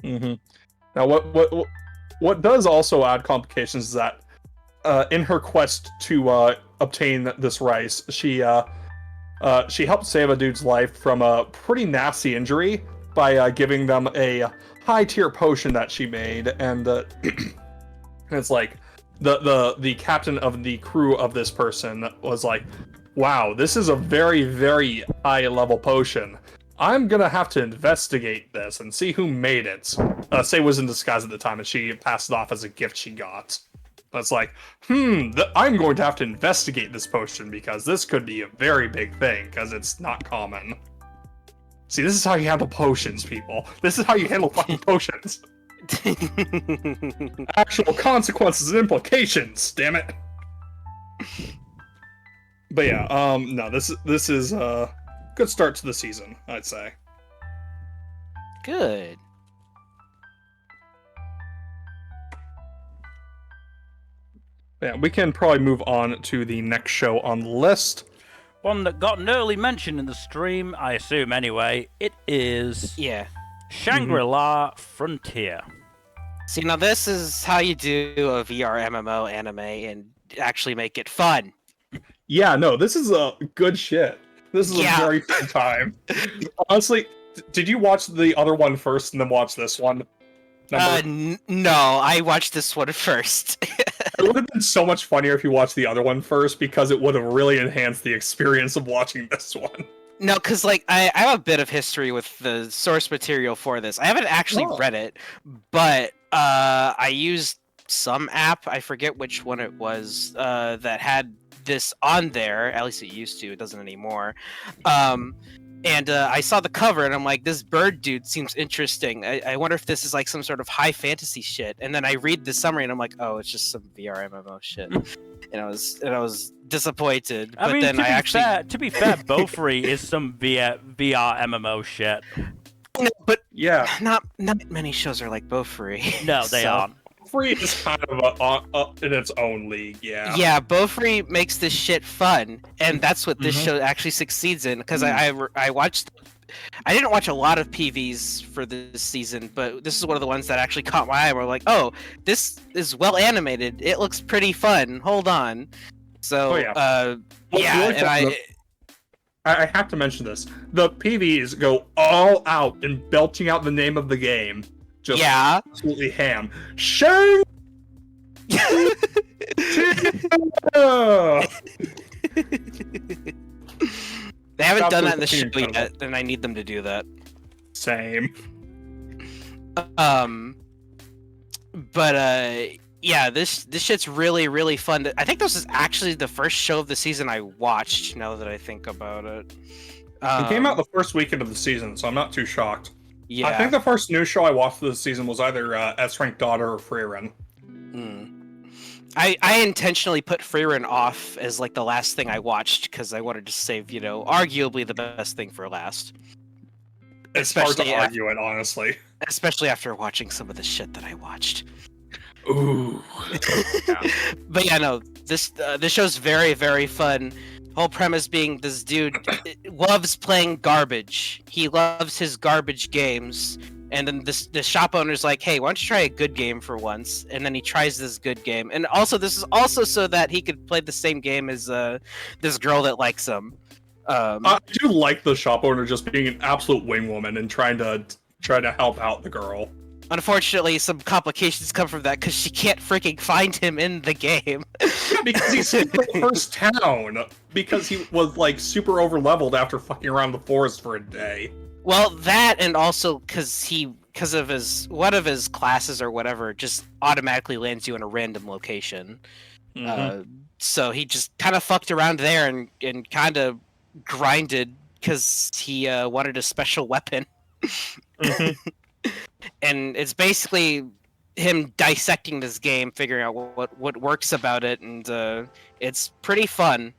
Mm-hmm. Now, what does also add complications is that in her quest to obtain this rice, she helped save a dude's life from a pretty nasty injury by giving them a high-tier potion that she made, and it's like the captain of the crew of this person was like, wow, this is a very, very high level potion. I'm gonna have to investigate this and see who made it. Say was in disguise at the time and she passed it off as a gift she got. That's like, I'm going to have to investigate this potion because this could be a very big thing because it's not common. See, this is how you handle potions, people. This is how you handle fucking potions. Actual consequences and implications, damn it. But yeah, no, this is a good start to the season, I'd say. Good. Yeah, we can probably move on to the next show on the list. One that got an early mention in the stream, I assume anyway. It is Yeah. Shangri-La Frontier. See, now this is how you do a VRMMO anime and actually make it fun. Yeah, no, this is a good shit. This is a very fun time. Honestly, did you watch the other one first and then watch this one? No, I watched this one first. It would have been so much funnier if you watched the other one first because it would have really enhanced the experience of watching this one. No, because like I have a bit of history with the source material for this. I haven't actually read it, but I used some app, I forget which one it was, that had this on there. At least it used to. It doesn't anymore. And I saw the cover and I'm like, this bird dude seems interesting. I wonder if this is like some sort of high fantasy shit. And then I read the summary and I'm like, oh, it's just some VRMMO shit. and I was disappointed. I but mean, then to be fair, Beaufry is some VR MMO shit. No, but yeah, not many shows are like Beaufry. No, they aren't. Free is kind of in its own league, yeah. Yeah, Beaufry makes this shit fun, and that's what this show actually succeeds in. Because I watched, I didn't watch a lot of PVs for this season, but this is one of the ones that actually caught my eye. We're like, oh, this is well animated. It looks pretty fun. Hold on. So, I have to mention this. The PVs go all out in belching out the name of the game. Just absolutely ham. Shang! They haven't done that in the show yet, and I need them to do that. Same. Yeah, this shit's really, really fun. I think this is actually the first show of the season I watched, now that I think about it. It came out the first weekend of the season, so I'm not too shocked. Yeah. I think the first new show I watched this season was either S-Rank Daughter or Frieren. I intentionally put Frieren off as like the last thing I watched because I wanted to save, arguably the best thing for last. It's hard to argue it, honestly. Especially after watching some of the shit that I watched. Ooh. But yeah, no, this show's very, very fun. Whole premise being this dude loves playing garbage. He loves his garbage games. And then the shop owner's like, hey, why don't you try a good game for once? And then he tries this good game. And also, this is also so that he could play the same game as this girl that likes him. I do like the shop owner just being an absolute wingwoman and trying to help out the girl. Unfortunately, some complications come from that because she can't freaking find him in the game. Because he's in the first town. Because he was like super over-leveled after fucking around the forest for a day. Well, that and also because of one of his classes or whatever just automatically lands you in a random location. So he just kind of fucked around there and kind of grinded because he wanted a special weapon. And it's basically him dissecting this game, figuring out what works about it, and it's pretty fun.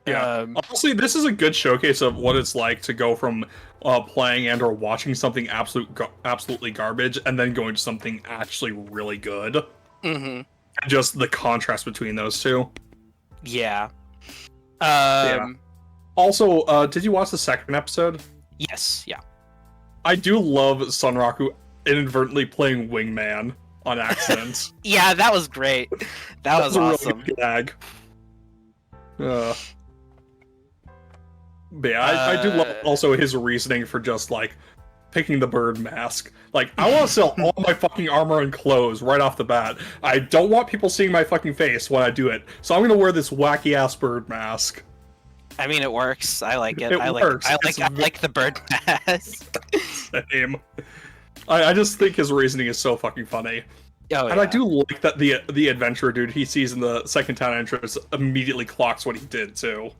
Yeah, honestly, this is a good showcase of what it's like to go from playing and or watching something absolutely garbage, and then going to something actually really good. And just the contrast between those two. Yeah. Also, did you watch the second episode? Yes. Yeah. I do love Sunraku inadvertently playing Wingman on accident. Yeah, that was great. That was awesome. A really good gag. But yeah, I do love also his reasoning for just like picking the bird mask. Like, I want to sell all my fucking armor and clothes right off the bat. I don't want people seeing my fucking face when I do it, so I'm gonna wear this wacky ass bird mask. I mean, it works. I like it. It I works. like. It's I like the bird mask. Same. I just think his reasoning is so fucking funny. Oh, And I do like that the adventurer dude he sees in the second town entrance immediately clocks what he did too.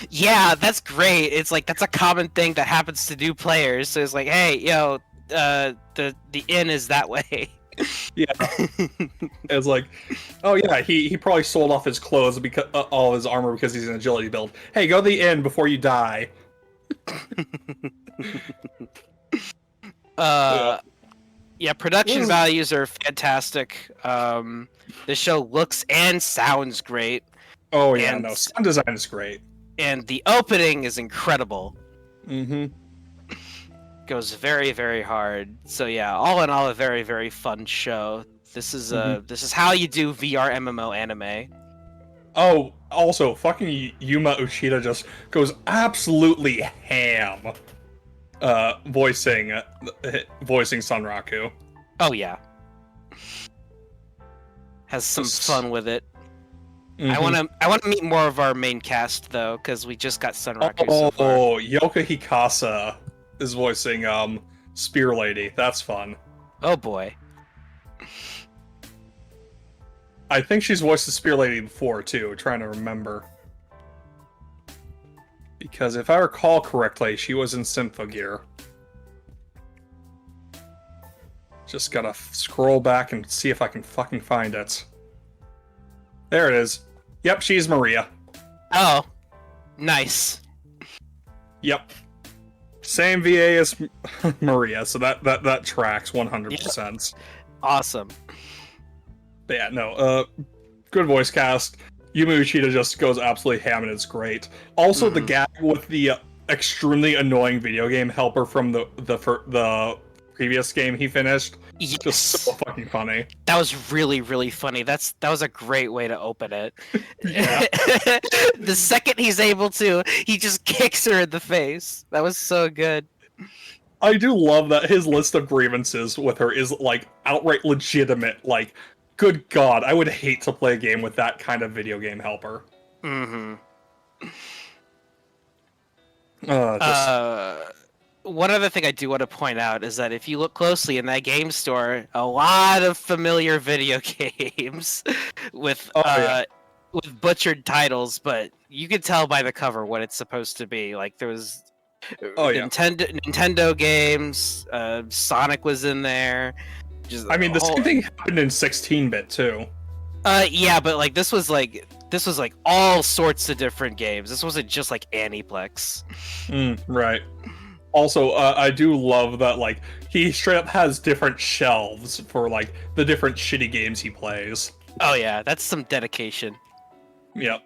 Yeah, that's great. It's like that's a common thing that happens to new players. So it's like, hey, yo, the inn is that way. Yeah. It's like, oh yeah, he probably sold off his clothes because all his armor because he's an agility build. Hey, go to the inn before you die. Yeah, production values are fantastic. The show looks and sounds great. Oh yeah, And- no, sound design is great. And the opening is incredible. Mm-hmm. Goes very, very hard. So yeah, all in all, a very, very fun show. This is this is how you do VRMMO anime. Oh, also, fucking Yuma Uchida just goes absolutely ham. Voicing Sanraku. Oh yeah, has some fun with it. Mhm. I wanna meet more of our main cast though, because we just got Sunraku so far. Oh, Yoka Hikasa is voicing Spear Lady. That's fun. Oh boy. I think she's voiced the Spear Lady before too. Trying to remember. Because if I recall correctly, she was in Symphogear. Just gotta scroll back and see if I can fucking find it. There it is. Yep, she's Maria. Oh, nice. Yep. Same VA as Maria, so that tracks 100%. Awesome. But yeah, no, good voice cast. Yuma Uchida just goes absolutely ham and it's great. Also, the gag with the extremely annoying video game helper from the previous game he finished, Yes. just so fucking funny. That was really, really funny. That was a great way to open it. Yeah. The second he's able to, he just kicks her in the face. That was so good. I do love that his list of grievances with her is like outright legitimate. Like, good God, I would hate to play a game with that kind of video game helper. Mm-hmm. Just... One other thing I do want to point out is that if you look closely in that game store, a lot of familiar video games with with butchered titles, but you can tell by the cover what it's supposed to be. Like there was Nintendo games, Sonic was in there. I mean, the same thing happened in 16-bit too. Yeah, but like this was like all sorts of different games. This wasn't just like Aniplex. Right. Also, I do love that, like, he straight up has different shelves for, like, the different shitty games he plays. Oh yeah, that's some dedication. Yep.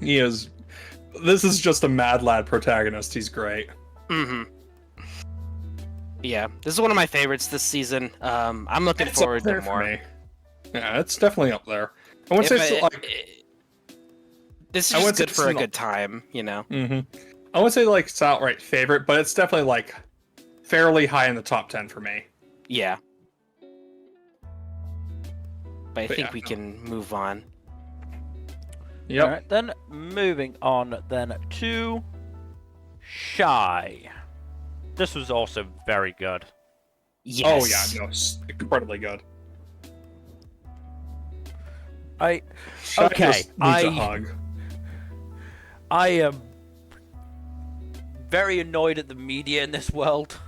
He is... This is just a mad lad protagonist. He's great. Mm-hmm. Yeah, this is one of my favorites this season. I'm looking forward to more. Me. Yeah, it's definitely up there. I would say it's like... This is just good for a good time, you know? Mm-hmm. I would say, like, it's outright favorite, but it's definitely, like, fairly high in the top 10 for me. Yeah. But I think we can move on. Yep. Alright, then moving on then to Shy. This was also very good. Yes. Oh yeah, no, it's incredibly good. Shy just needs a hug. I am very annoyed at the media in this world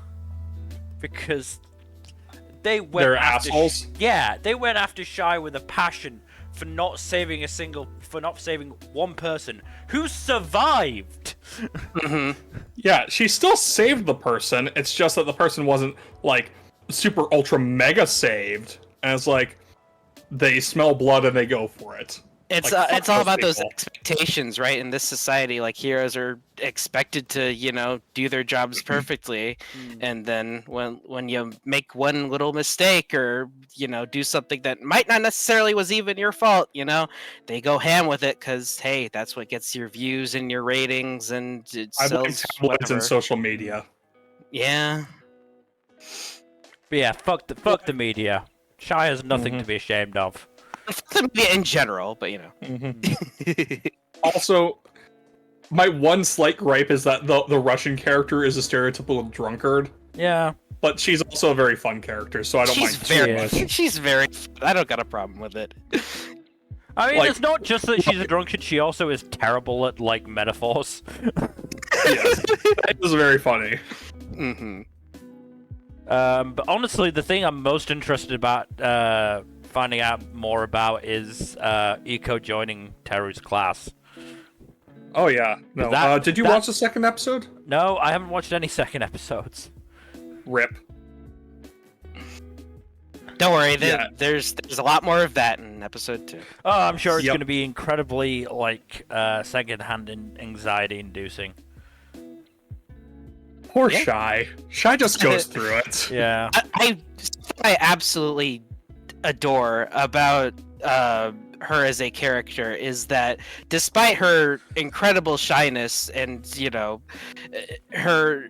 because they went They're after assholes. Yeah, they went after Shy with a passion for not saving one person who survived. Yeah, she still saved the person. It's just that the person wasn't like super ultra mega saved, and it's like they smell blood and they go for it. It's Like, it's all about those people. expectations, right? In this society, like heroes are expected to, you know, do their jobs perfectly, and then when you make one little mistake or you know do something that might not necessarily was even your fault, you know, they go ham with it because hey, that's what gets your views and your ratings and it I blame sells tabloids whatever. and social media. Yeah. But yeah, fuck the media. Shy has nothing to be ashamed of. The media in general, but you know. Also, my one slight gripe is that the Russian character is a stereotypical drunkard, Yeah. but she's also a very fun character, so I don't mind too much. She's very. I don't got a problem with it. I mean, Like- it's not just that she's a drunkard, she also is terrible at, like, metaphors. Yes, it was very funny. Mm-hmm. But honestly, the thing I'm most interested about finding out more about is Eco joining Teru's class. Oh yeah, no. Did you watch the second episode? No, I haven't watched any second episodes. Rip. Don't worry, Yeah. there's a lot more of that in episode 2. Oh, I'm sure it's Yep. going to be incredibly, like, second-hand anxiety-inducing. Poor Yeah. Shy. Shy just goes through it. Yeah. I absolutely adore about her as a character is that despite her incredible shyness and her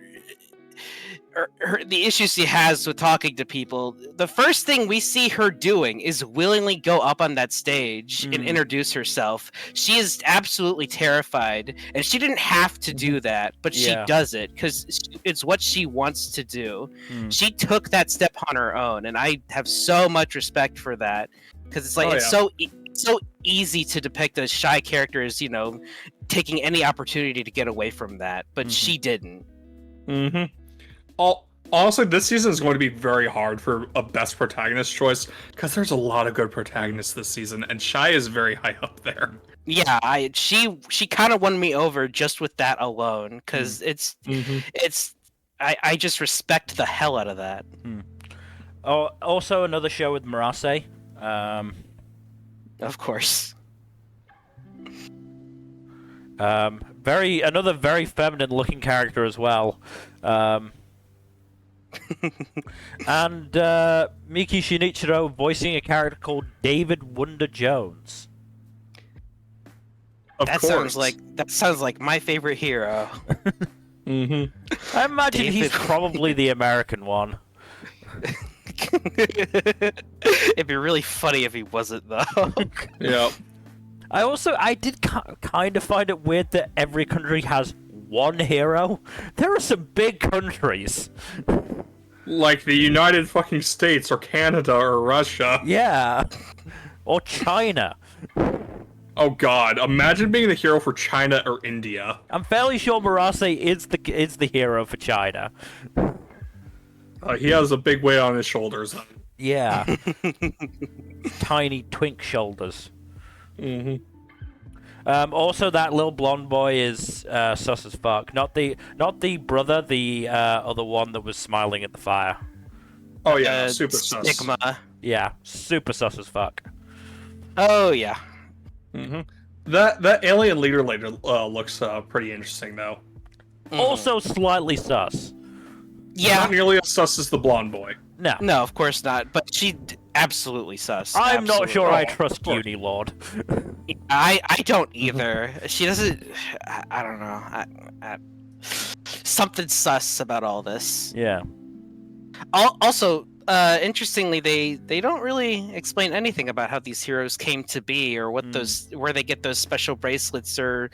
the issues she has with talking to people, the first thing we see her doing is willingly go up on that stage and introduce herself. She is absolutely terrified, and she didn't have to do that, but she does it because it's what she wants to do. She took that step on her own, and I have so much respect for that because it's like so easy to depict a shy character as taking any opportunity to get away from that, but she didn't. Mm-hmm. Honestly, this season is going to be very hard for a best protagonist choice because there's a lot of good protagonists this season, and Shy is very high up there. Yeah, she kind of won me over just with that alone because I just respect the hell out of that. Oh, also another show with Murase. Of course. Another very feminine-looking character as well. And Miki Shinichiro voicing a character called David Wonder Jones. Of That course. sounds like my favorite hero. I imagine he's David- probably the American one. It'd be really funny if he wasn't though. Yeah. I did kind of find it weird that every country has one hero. There are some big countries. Like the United fucking States or Canada or Russia. Yeah. Or China. Oh god, imagine being the hero for China or India. I'm fairly sure Murase is the hero for China. He has a big weight on his shoulders. Yeah. Tiny twink shoulders. Also, that little blonde boy is sus as fuck. Not the brother, the other one that was smiling at the fire. Oh yeah, super sus. Stigma. Yeah, super sus as fuck. Oh yeah. That alien leader later looks pretty interesting though. Also slightly sus. Yeah. Not nearly as sus as the blonde boy. No. No, of course not. But she absolutely sus. I'm not Absolutely. sure I Oh, trust of course. Unilord. I don't either. She doesn't. I don't know. Something sus about all this. Yeah. Also, interestingly, they don't really explain anything about how these heroes came to be, or what where they get those special bracelets, or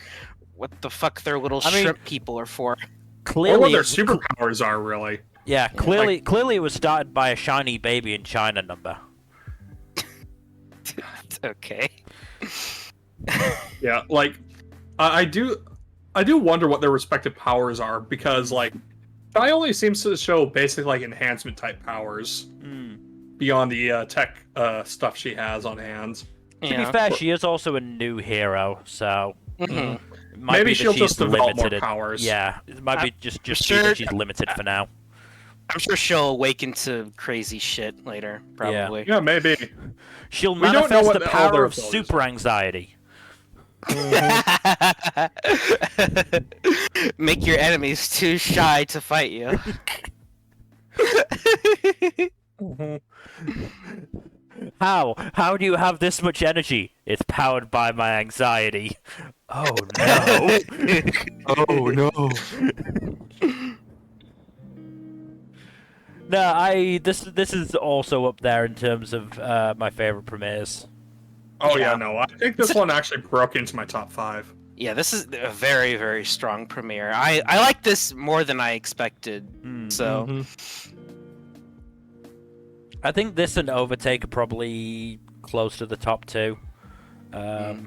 what the fuck their little shrimp people are for. Or Clearly, what their superpowers are, really. yeah. Clearly, it was started by a shiny baby in China. Nmbr. Okay. Yeah, like I do wonder what their respective powers are because like Shy only seems to show basic like enhancement type powers beyond the tech stuff she has on hand. To be fair, she is also a new hero, so it might Maybe be that she'll she's just develop more limited. powers. Yeah, it might be just be sure- that she's limited for now. I'm sure she'll awaken to crazy shit later, probably. Yeah, maybe. She'll We don't know manifest what the all power their of abilities super anxiety. Make your enemies too shy to fight you. How do you have this much energy? It's powered by my anxiety. Oh no. Oh no. No, this is also up there in terms of my favorite premieres. Oh yeah, Yeah. no. I think this one actually broke into my top 5. Yeah, this is a very, very strong premiere. I like this more than I expected. So I think this and Overtake are probably close to the top two. Not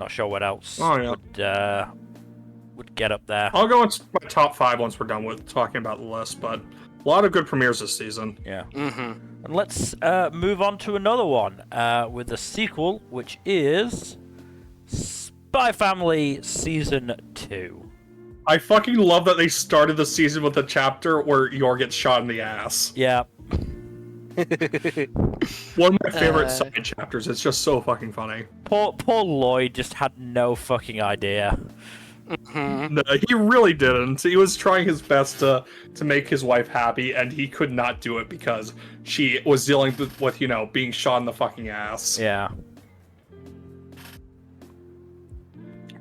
sure what else would get up there. I'll go into my top 5 once we're done with talking about the list, but a lot of good premieres this season. Yeah. And let's move on to another one with the sequel, which is Spy Family Season 2. I fucking love that they started the season with a chapter where Yor gets shot in the ass. Yeah. One of my favorite side chapters. It's just so fucking funny. Poor Lloyd just had no fucking idea. No, he really didn't. He was trying his best to make his wife happy, and he could not do it because she was dealing with being shot in the fucking ass. Yeah.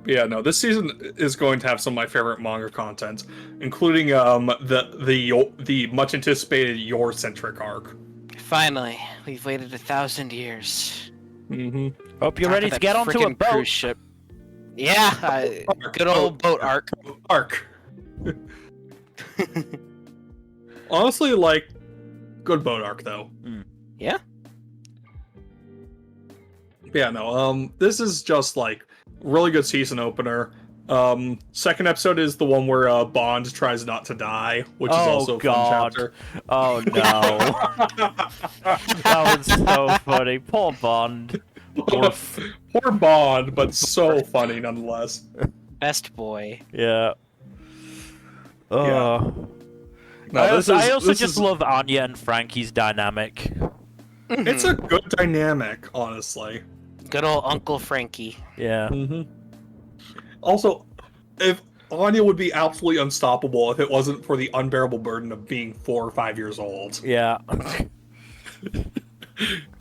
Yeah, no, this season is going to have some of my favorite manga content, including the much anticipated Yor centric arc. finally, we've waited 1,000 years. Hope you're ready to get onto a boat. Cruise ship. Yeah, good old boat arc. Honestly, like, good boat arc though. Yeah. Yeah, no. This is just like really good season opener. Second episode is the one where Bond tries not to die, which is also a fun chapter. Oh no. That was so funny. Poor Bond. Poor Bond, but so funny nonetheless. Best boy. Yeah. Yeah. No, I also just love Anya and Frankie's dynamic. It's a good dynamic, honestly. Good old Uncle Frankie. Yeah. Also, if Anya would be absolutely unstoppable if it wasn't for the unbearable burden of being 4 or 5 years old. Yeah.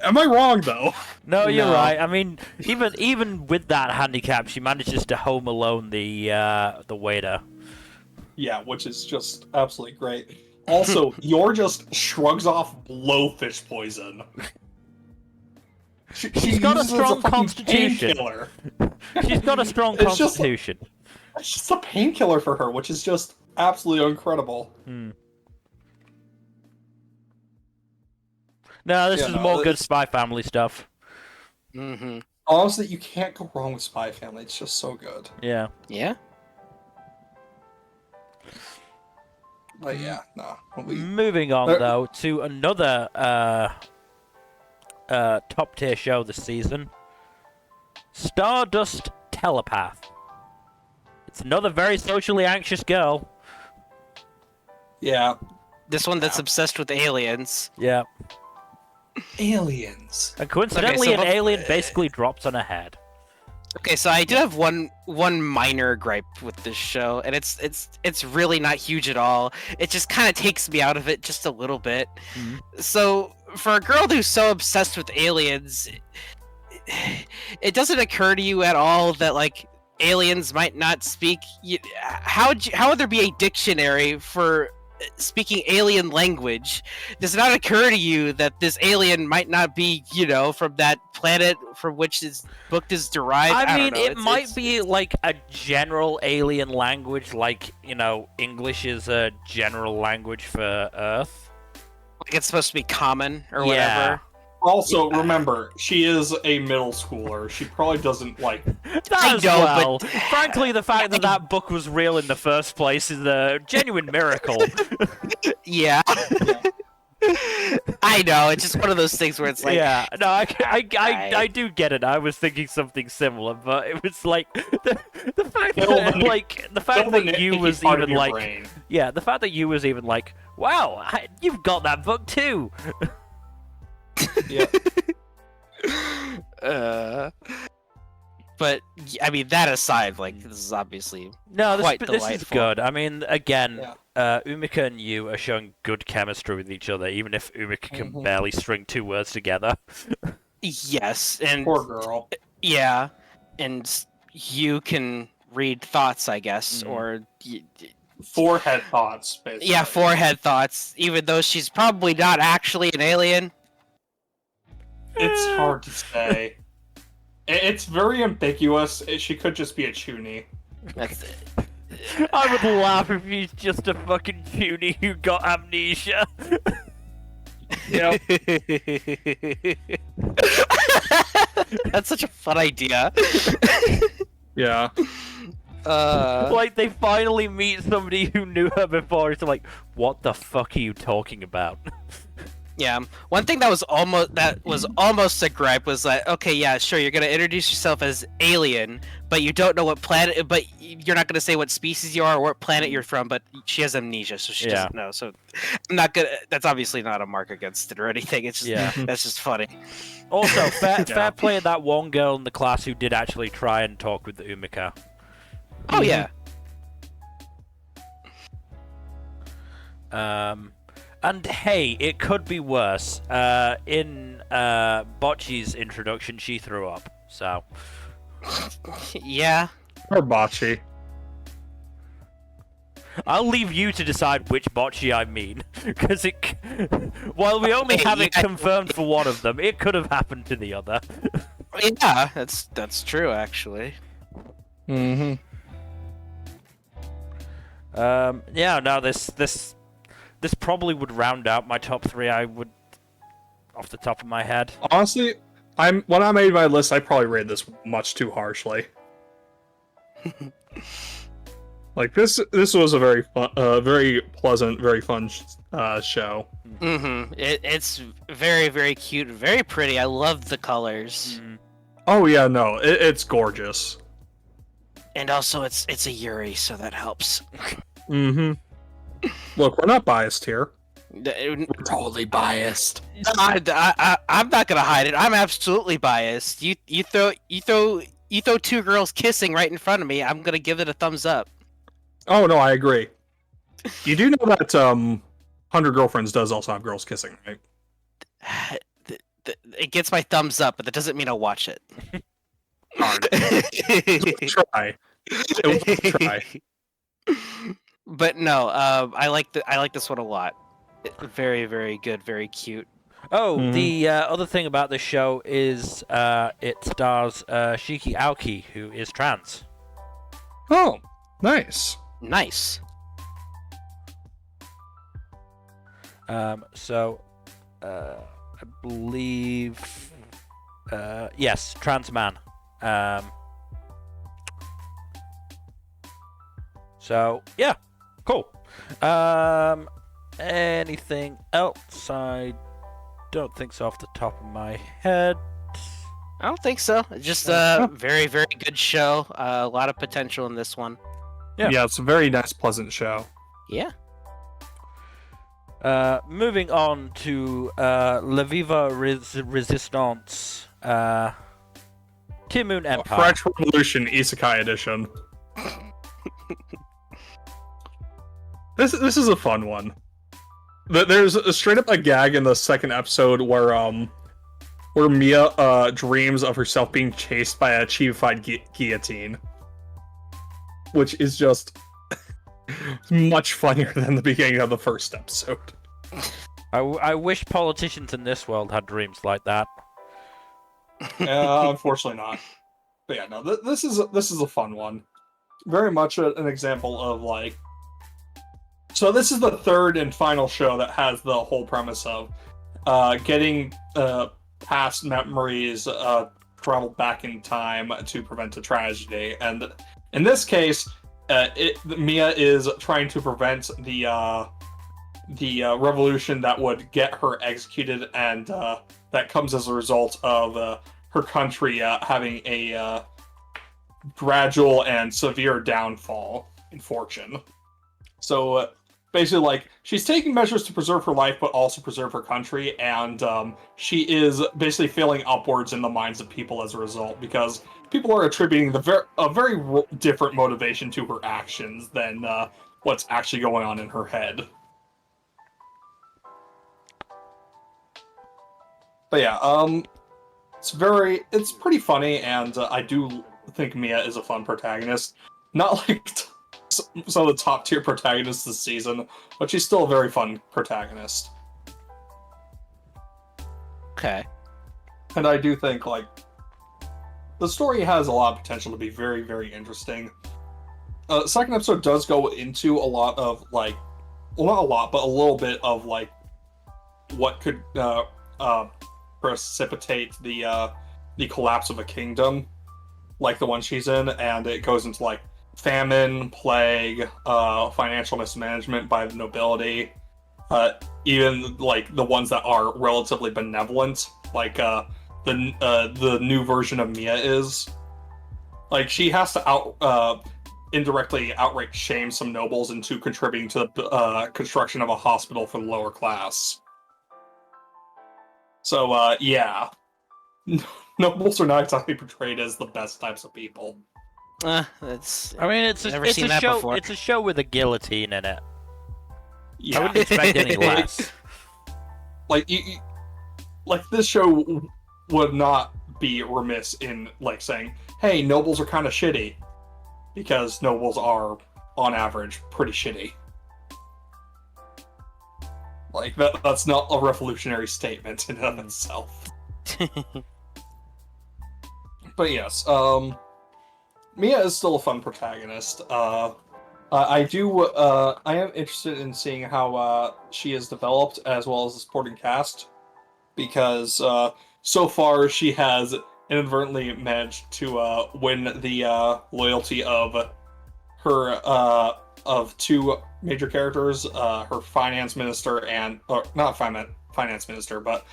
Am I wrong though? No, you're right. I mean, even with that handicap, she manages to home alone the waiter. Yeah, which is just absolutely great. Also, Yor just shrugs off blowfish poison. She's got a strong constitution. She's got a strong constitution. It's just a painkiller for her, which is just absolutely incredible. No, this is more good Spy Family stuff. Honestly, you can't go wrong with Spy Family. It's just so good. Yeah. Yeah. But yeah, no. Moving on though to another top tier show this season, Stardust Telepath. It's another very socially anxious girl. Yeah. This one that's obsessed with aliens. Yeah. Aliens. And coincidentally, an alien basically drops on her head. Okay, so I do have one minor gripe with this show, and it's really not huge at all. It just kind of takes me out of it just a little bit. So for a girl who's so obsessed with aliens, it doesn't occur to you at all that like aliens might not speak. How would there be a dictionary for speaking alien language? Does it not occur to you that this alien might not be, from that planet from which this book is derived? I mean, it might be like a general alien language, like, English is a general language for Earth. Like it's supposed to be common or whatever. Also, remember, she is a middle schooler. She probably doesn't like. But frankly, the fact that book was real in the first place is a genuine miracle. Yeah. I know. It's just one of those things where it's like. Yeah. No, I do get it. I was thinking something similar, but it was like the fact that you was even like. Brain. Yeah, the fact that you was even like, wow, you've got that book too. Yeah. But I mean, that aside, like this is obviously quite delightful. This is good. I mean, again, Umika and you are showing good chemistry with each other, even if Umika can barely string 2 words together. Yes, and poor girl. Yeah, and you can read thoughts, I guess, or forehead thoughts, basically. Yeah, forehead thoughts. Even though she's probably not actually an alien. It's hard to say. It's very ambiguous. She could just be a chuny. That's it. I would laugh if he's just a fucking puny who got amnesia. Yep. That's such a fun idea. Yeah. Like, they finally meet somebody who knew her before, it's like, what the fuck are you talking about? Yeah, one thing that was almost a gripe was like, okay, yeah, sure, you're gonna introduce yourself as alien, but you don't know what planet, but you're not gonna say what species you are or what planet you're from. But she has amnesia, so she doesn't know. So I'm not gonna. That's obviously not a mark against it or anything. It's just that's just funny. Also, fair play to that one girl in the class who did actually try and talk with the Umika. Oh yeah. And hey, it could be worse. In Bocce's introduction, she threw up. So, Yeah. Or Bocce. I'll leave you to decide which Bocce I mean, because while we only have it confirmed for one of them, it could have happened to the other. Yeah, that's true actually. Mm-hmm. Yeah. No, this probably would round out my top 3. I would, off the top of my head. Honestly, when I made my list, I probably rated this much too harshly. Like this was a very fun, very pleasant, very fun show. Mm-hmm. It's very, very cute, very pretty. I love the colors. Oh yeah, no, it's gorgeous. And also, it's a Yuri, so that helps. Mm-hmm. Look, we're not biased here. We're totally biased. I'm not gonna hide it. I'm absolutely biased. You throw 2 girls kissing right in front of me. I'm gonna give it a thumbs up. Oh no, I agree. You do know that 100 Girlfriends does also have girls kissing, right? It gets my thumbs up, but that doesn't mean I'll watch it. Try. It was a try. But no, I like this one a lot. Very, very good, very cute. Oh, the other thing about this show is it stars Shiki Aoki, who is trans. Oh, nice. Nice. So, I believe, yes, trans man. So, yeah, cool. Anything else? I don't think so off the top of my head. I don't think so. Just a very, very good show. A lot of potential in this one. Yeah, it's a very nice, pleasant show. Yeah. Moving on to La Viva Resistance, Tearmoon Empire. French Revolution Isekai Edition. This is a fun one. There's straight up a gag in the second episode where Mia dreams of herself being chased by a chiified guillotine, which is just much funnier than the beginning of the first episode. I wish politicians in this world had dreams like that. Unfortunately not. But yeah, no, this is a fun one. Very much an example of like. So this is the third and final show that has the whole premise of getting past memories traveled back in time to prevent a tragedy, and in this case, Mia is trying to prevent the revolution that would get her executed, and that comes as a result of her country having a gradual and severe downfall in fortune. So basically, like, she's taking measures to preserve her life, but also preserve her country, and she is basically failing upwards in the minds of people as a result, because people are attributing a very different motivation to her actions than what's actually going on in her head. But yeah, it's pretty funny, and I do think Mia is a fun protagonist. Not like some of the top tier protagonists this season, but she's still a very fun protagonist. Okay. And I do think, like, the story has a lot of potential to be very, very interesting. Second episode does go into a lot of like, well, not a lot, but a little bit of like what could precipitate the collapse of a kingdom, like the one she's in, and it goes into like famine, plague, financial mismanagement by the nobility, even like the ones that are relatively benevolent, like the new version of Mia is. Like she has to indirectly outright shame some nobles into contributing to the construction of a hospital for the lower class. So yeah, nobles are not exactly portrayed as the best types of people. That's. I mean, it's never a seen that show. before. It's a show with a guillotine in it. Yeah. I wouldn't expect any less. Like this show would not be remiss in like saying, hey, nobles are kind of shitty, because nobles are on average pretty shitty. Like that's not a revolutionary statement in and of itself. But yes, Mia is still a fun protagonist. I am interested in seeing how she is developed, as well as the supporting cast, because so far she has inadvertently managed to win the loyalty of her of two major characters, her finance minister not finance minister, but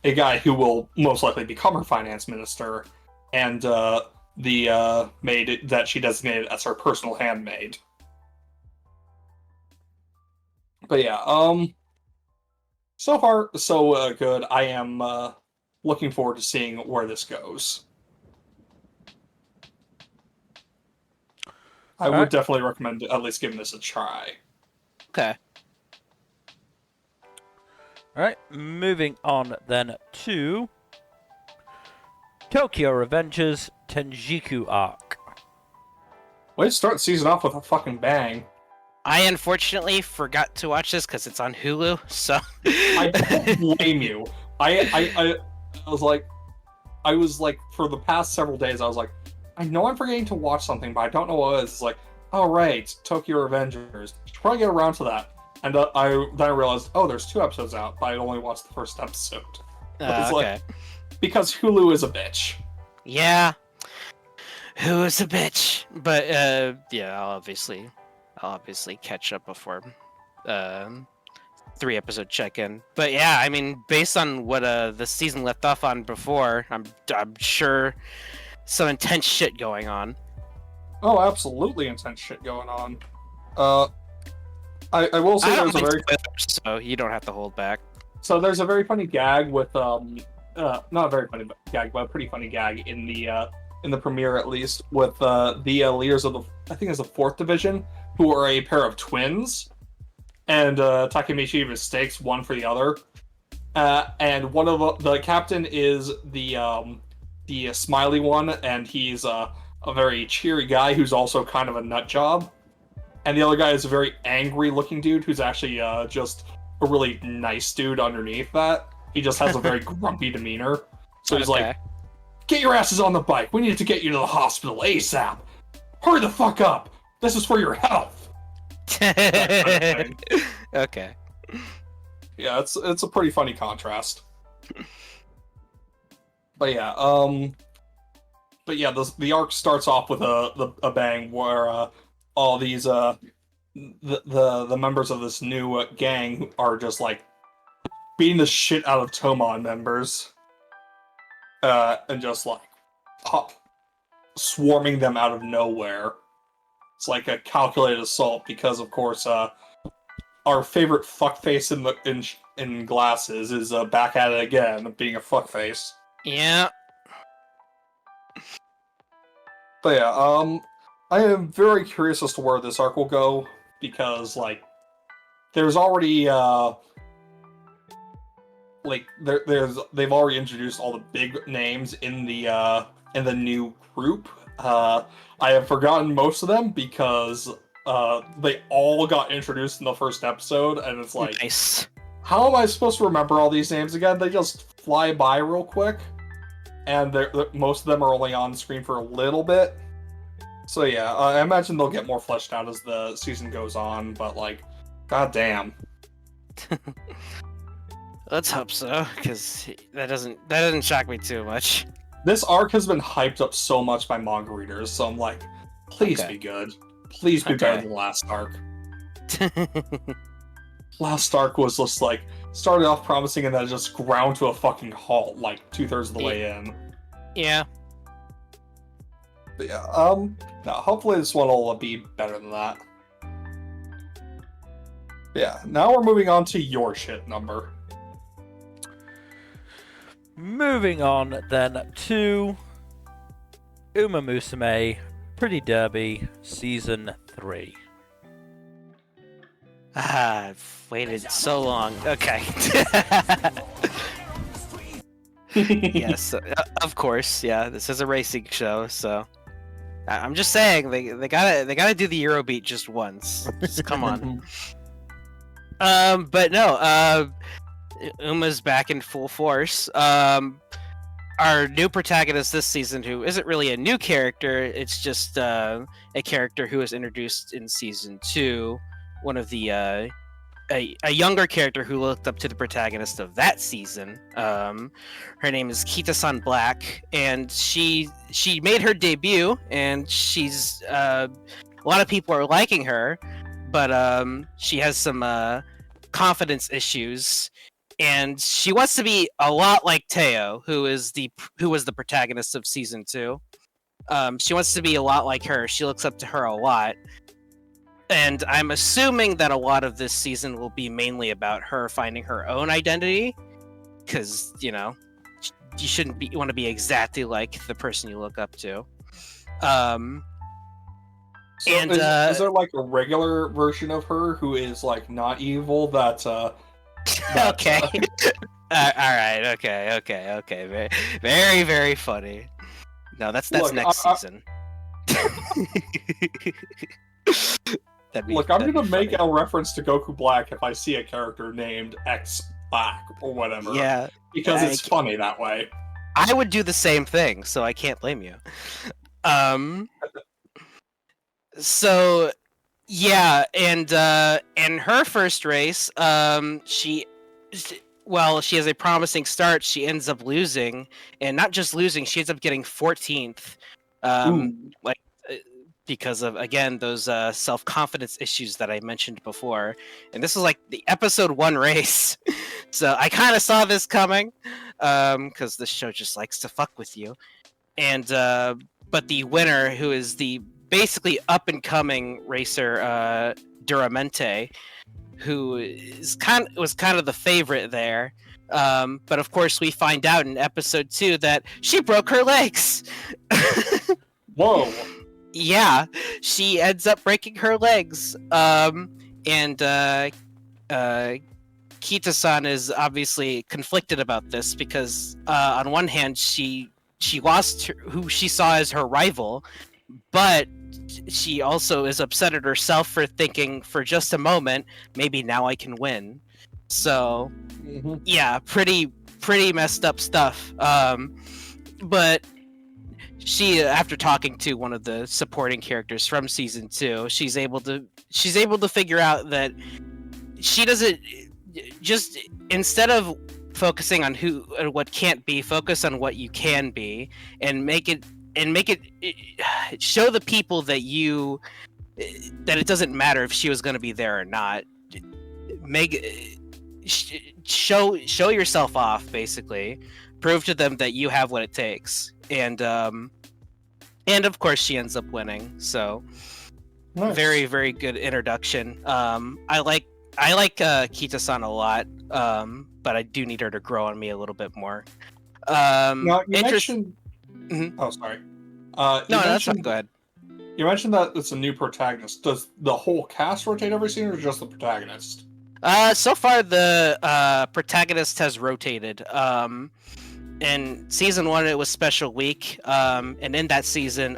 a guy who will most likely become her finance minister, and the maid that she designated as her personal handmaid. But yeah, so far so good. I am looking forward to seeing where this goes. I would definitely recommend at least giving this a try. Okay. Alright, moving on then to Tokyo Revengers Tenjiku Arc. Way to start the season off with a fucking bang. I unfortunately forgot to watch this because it's on Hulu, so... I don't blame you. I was like, for the past several days, I was like, I know I'm forgetting to watch something, but I don't know what it is. It's like, oh right, Tokyo Revengers. Should probably get around to that. And then I realized, oh, there's 2 episodes out, but I only watched the first episode. It's okay. like, because Hulu is a bitch. Yeah. Who is a bitch? But yeah, I'll obviously catch up before 3-episode check-in. But yeah, I mean, based on what the season left off on before, I'm sure some intense shit going on. Oh, absolutely intense shit going on. I will say there's a very spoilers, so you don't have to hold back. So there's a very funny gag with not a very funny gag, but a pretty funny gag in the premiere, at least, with the leaders of I think it's the 4th division, who are a pair of twins, and Takemichi mistakes one for the other, and one of the captain is the smiley one, and he's a very cheery guy who's also kind of a nut job, and the other guy is a very angry looking dude who's actually just a really nice dude underneath that. He just has a very grumpy demeanor. So he's like, get your asses on the bike. We need to get you to the hospital ASAP. Hurry the fuck up. This is for your health. Okay. Yeah, it's a pretty funny contrast. But yeah, the arc starts off with a bang where all these the members of this new gang are just like beating the shit out of Tomon members, and just like swarming them out of nowhere. It's like a calculated assault because, of course, our favorite fuckface in glasses is back at it again, being a fuckface. Yeah. But yeah, I am very curious as to where this arc will go, because like there's already they've already introduced all the big names in the new group. I have forgotten most of them because they all got introduced in the first episode, and it's like, nice. How am I supposed to remember all these names again? They just fly by real quick. and most of them are only on screen for a little bit. So yeah, I imagine they'll get more fleshed out as the season goes on, but like, goddamn. Let's hope so, because that doesn't shock me too much. This arc has been hyped up so much by manga readers, so I'm like, please be good. Please be better than last arc. Last arc was just like, started off promising and then it just ground to a fucking halt, like 2/3 of the way in. Yeah. But yeah, no, hopefully this one will be better than that. Yeah, now we're moving on to your shit number. Moving on then to Uma Musume Pretty Derby Season 3. I've waited so long. Okay. Yes, of course. Yeah, this is a racing show, so I'm just saying they gotta do the Eurobeat just once. Just come on. But no. Uma's back in full force. Our new protagonist this season, who isn't really a new character, it's just a character who was introduced in season 2. One of the a younger character who looked up to the protagonist of that season. Her name is Kita-san Black, and she made her debut, and she's a lot of people are liking her, but she has some confidence issues. And she wants to be a lot like Teo, who was the protagonist of season 2. She wants to be a lot like her. She looks up to her a lot. And I'm assuming that a lot of this season will be mainly about her finding her own identity. Because, you shouldn't want to be exactly like the person you look up to. Is there like a regular version of her who is like not evil that okay. All right. Okay. Very, very, very funny. No, that's Look, next season. Look, I'm gonna make a reference to Goku Black if I see a character named X Black or whatever. Yeah, because it's funny that way. I would do the same thing, so I can't blame you. So. Yeah, and her first race, she has a promising start. She ends up losing, and not just losing, she ends up getting 14th, because of, again, those self-confidence issues that I mentioned before. And this was like the episode 1 race, so I kind of saw this coming, because this show just likes to fuck with you. And but the winner, who is the basically up-and-coming racer Duramente, who was kind of the favorite there. But of course, we find out in episode 2 that she broke her legs. Whoa. Yeah, she ends up breaking her legs. And Kita-san is obviously conflicted about this because on one hand, she lost who she saw as her rival, but she also is upset at herself for thinking for just a moment, maybe now I can win. So, yeah, pretty messed up stuff. But she, after talking to one of the supporting characters from season 2, she's able to figure out that she doesn't just, instead of focusing on what can't be, focus on what you can be, and make it show the people that it doesn't matter if she was going to be there or not. Show yourself off, basically. Prove to them that you have what it takes, and of course she ends up winning. So nice. Very, very good introduction. I like Kita-san a lot, but I do need her to grow on me a little bit more. Now, you mentioned... Mm-hmm. Oh, sorry. That's fine. Go ahead. You mentioned that it's a new protagonist. Does the whole cast rotate every season, or just the protagonist? So far, the protagonist has rotated. In season 1, it was Special Week, and in that season,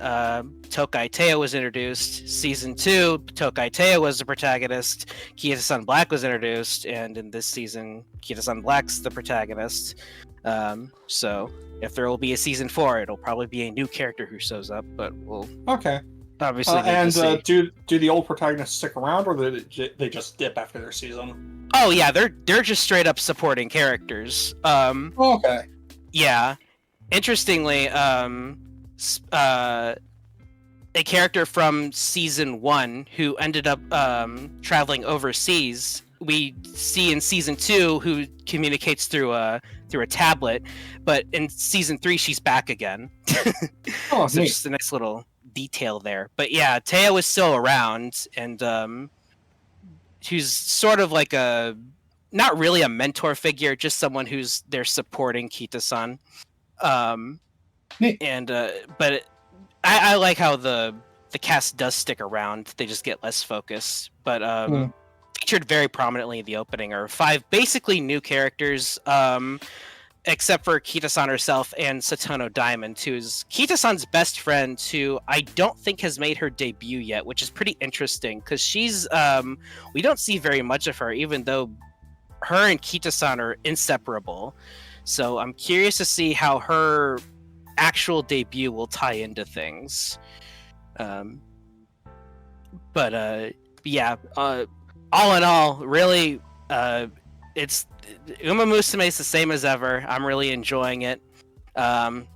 Tokai Teo was introduced. Season 2, Tokai Teo was the protagonist. Kita-san Black was introduced, and in this season, Kita-san Black's the protagonist. So if there will be a season 4, it'll probably be a new character who shows up, but we'll Okay. obviously need And to see. do the old protagonists stick around, or they just dip after their season? Oh yeah, they're just straight up supporting characters. Okay. Yeah. Interestingly, a character from season 1 who ended up traveling overseas, we see in season 2, who communicates through a tablet, but in season 3 she's back again. Oh, So neat. just a nice little detail there. But yeah, Teo is still around, and she's sort of like not really a mentor figure, just someone who's there supporting Kita-san. Neat. But I like how the cast does stick around. They just get less focus. But featured very prominently in the opening are 5 basically new characters, except for Kita-san herself and Satono Diamond, who's Kita-san's best friend, who I don't think has made her debut yet, which is pretty interesting because she's we don't see very much of her, even though her and Kita-san are inseparable. So I'm curious to see how her actual debut will tie into things. Yeah, all in all, really, it's Uma Musume is the same as ever. I'm really enjoying it.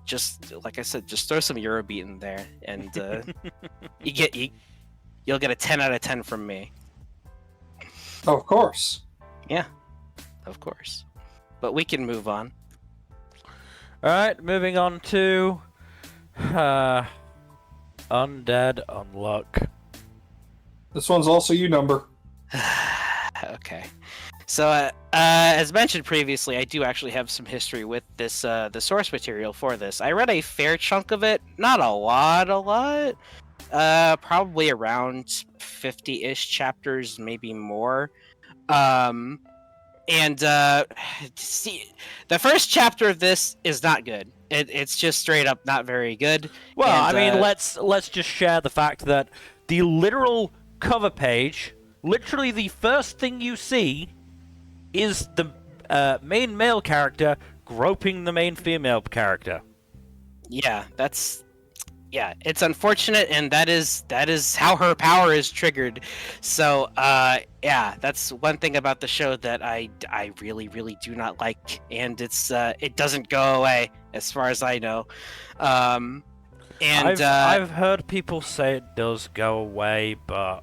Just like I said, just throw some Eurobeat in there, and you'll get a 10 out of 10 from me. Of course. Yeah, of course. But we can move on. Alright, moving on to Undead Unluck. This one's also you number. Okay. So, as mentioned previously, I do actually have some history with this, the source material for this. I read a fair chunk of it, not a lot, probably around 50-ish chapters, maybe more. See, the first chapter of this is not good. It's just straight up not very good. Well, And, I mean, let's just share the fact that the literal cover page, literally the first thing you see, is the main male character groping the main female character. Yeah, it's unfortunate, and that is how her power is triggered. So, yeah, that's one thing about the show that I really, really do not like, and it doesn't go away as far as I know. I've heard people say it does go away, but